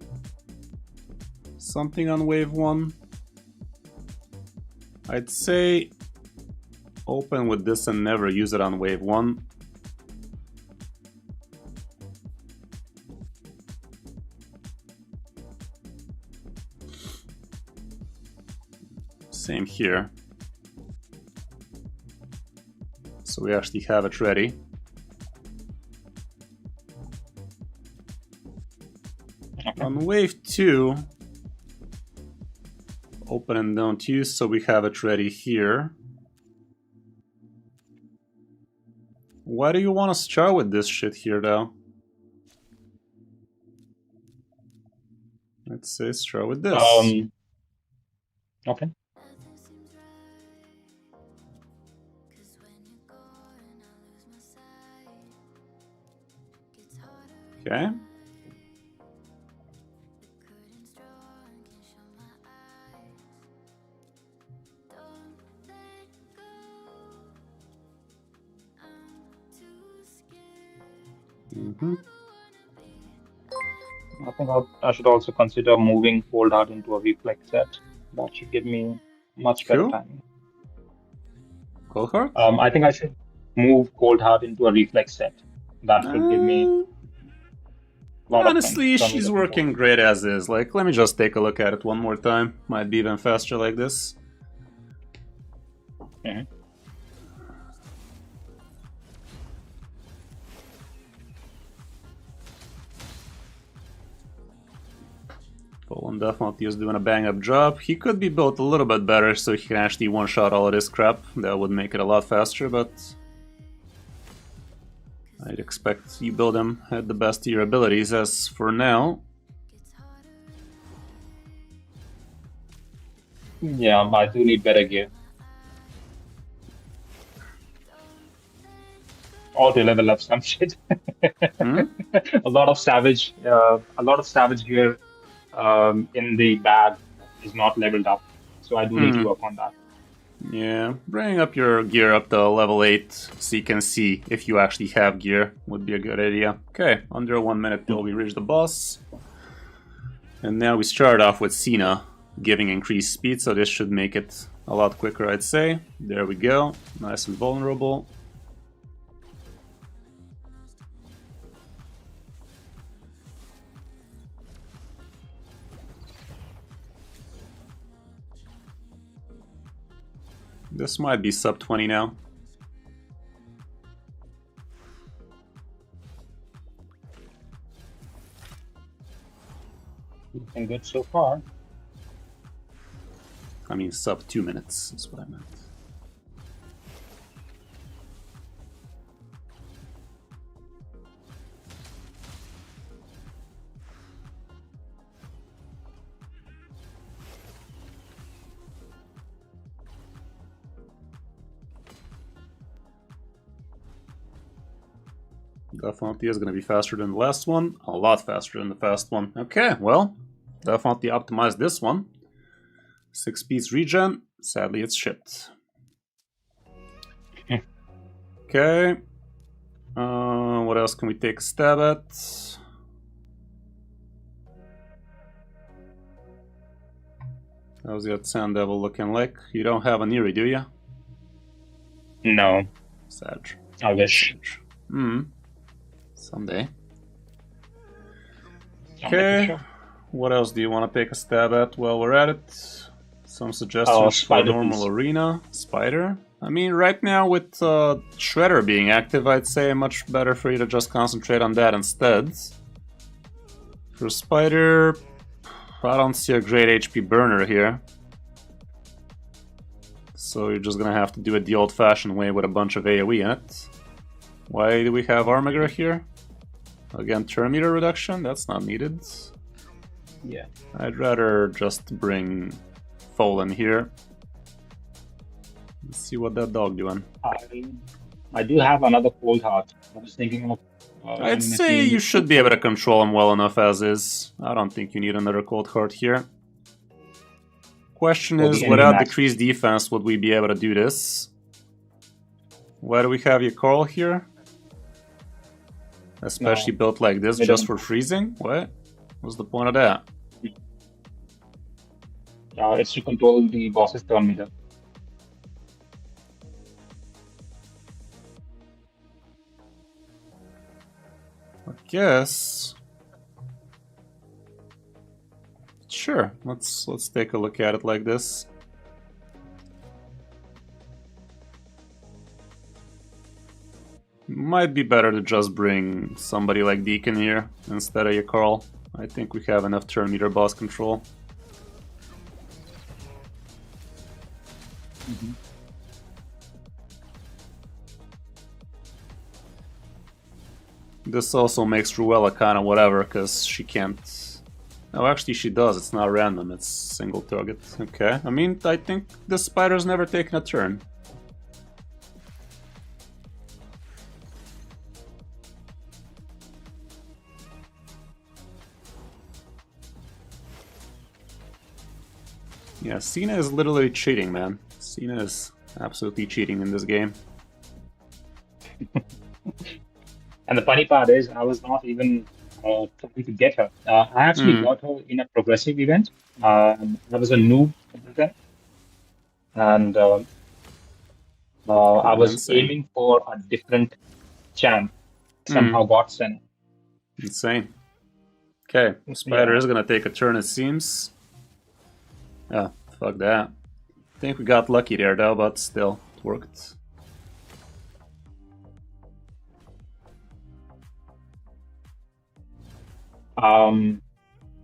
something on wave 1. I'd say open with this and never use it on wave 1. Same here. So we actually have it ready. On wave 2, open and don't use, so we have it ready here. Why do you want to start with this shit here, though? Let's say start with this. Okay. Okay. I think I should also consider moving Cold Heart into a reflex set. That should give me much better Cool. timing. Cold Heart? I think I should move Cold Heart into a reflex set. That should give me a lot Honestly, of she's working great as is. Like, let me just take a look at it one more time. Might be even faster like this. Poland definitely is doing a bang-up job. He could be built a little bit better so he can actually one-shot all of this crap. That would make it a lot faster, but I'd expect you build him at the best of your abilities. As for now, yeah, I do need better gear. Or to level up some shit. A lot of savage gear in the bag is not leveled up, so I do need to work on that. Yeah, bring up your gear up to level 8 so you can see if you actually have gear would be a good idea. Okay, under 1 minute till we reach the boss. And now we start off with Cena giving increased speed, so this should make it a lot quicker, I'd say. There we go, nice and vulnerable. This might be sub 20 now. Looking good so far. I mean, sub 2 minutes is what I meant. Definitely is going to be faster than the last one. A lot faster than the fast one. Okay, well, definitely optimized this one. 6 speeds regen. Sadly, it's shipped. Okay. What else can we take a stab at? How's that Sand Devil looking like? You don't have an Eerie, do you? No. Sag. I wish. Someday. Okay. Okay. What else do you want to take a stab at while we're at it? Some suggestions for Spider, normal please. arena. Spider? I mean, right now with Shredder being active, I'd say much better for you to just concentrate on that instead. For Spider, I don't see a great HP burner here. So you're just gonna have to do it the old-fashioned way with a bunch of AoE in it. Why do we have Armiger here? Again, turn meter reduction? That's not needed. Yeah. I'd rather just bring Fallen here. Let's see what that dog doing. I do have another cold heart. I was thinking of... I'd say you should be able to control him well enough as is. I don't think you need another cold heart here. Question is, without decreased defense, would we be able to do this? Why do we have your Coral here? Especially built like this, just for freezing? What? What's the point of that? It's to control the boss's turn meter. I guess. Sure, let's take a look at it like this. Might be better to just bring somebody like Deacon here instead of your Carl. I think we have enough turn meter boss control. This also makes Ruella kind of whatever, because she can't... Oh, actually she does, it's not random, it's single target. Okay, I mean, I think the spider's never taken a turn. Yeah, Cena is literally cheating, man. Cena is absolutely cheating in this game. And the funny part is, I was not even trying to get her. I actually got her in a progressive event. I was a noob at that, and I was aiming for a different champ. Somehow got Senna. Insane. Okay, Spider is gonna take a turn, it seems. Oh, fuck that. I think we got lucky there though, but still, it worked.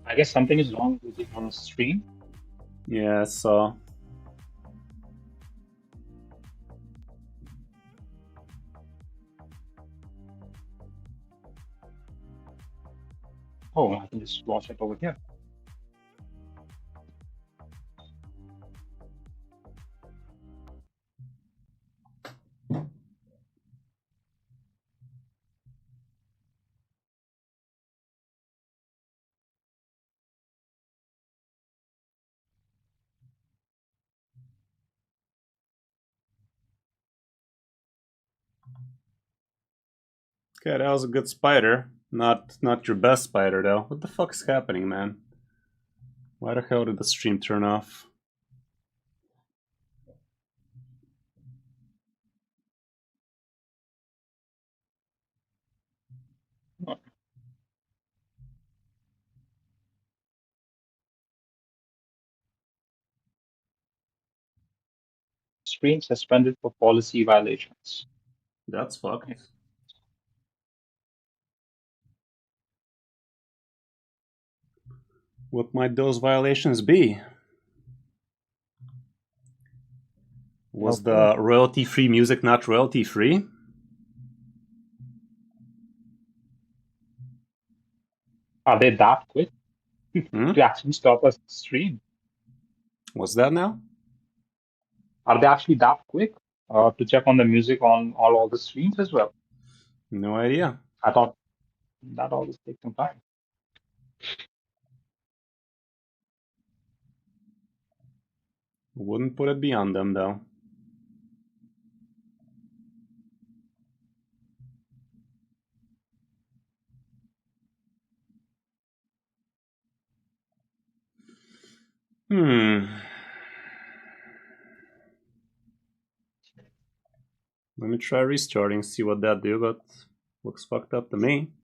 I guess something is wrong with it on stream. Yeah, I saw. Oh, I can just watch it over here. Okay, that was a good spider. Not your best spider though. What the fuck is happening, man? Why the hell did the stream turn off? Stream suspended for policy violations. That's fucked. What might those violations be? Was the royalty-free music not royalty-free? Are they that quick Hmm? to actually stop a stream? What's that now? Are they actually that quick to check on the music on all the streams as well? No idea. I thought that always takes some time. Wouldn't put it beyond them, though. Let me try restarting, see what that do, but looks fucked up to me.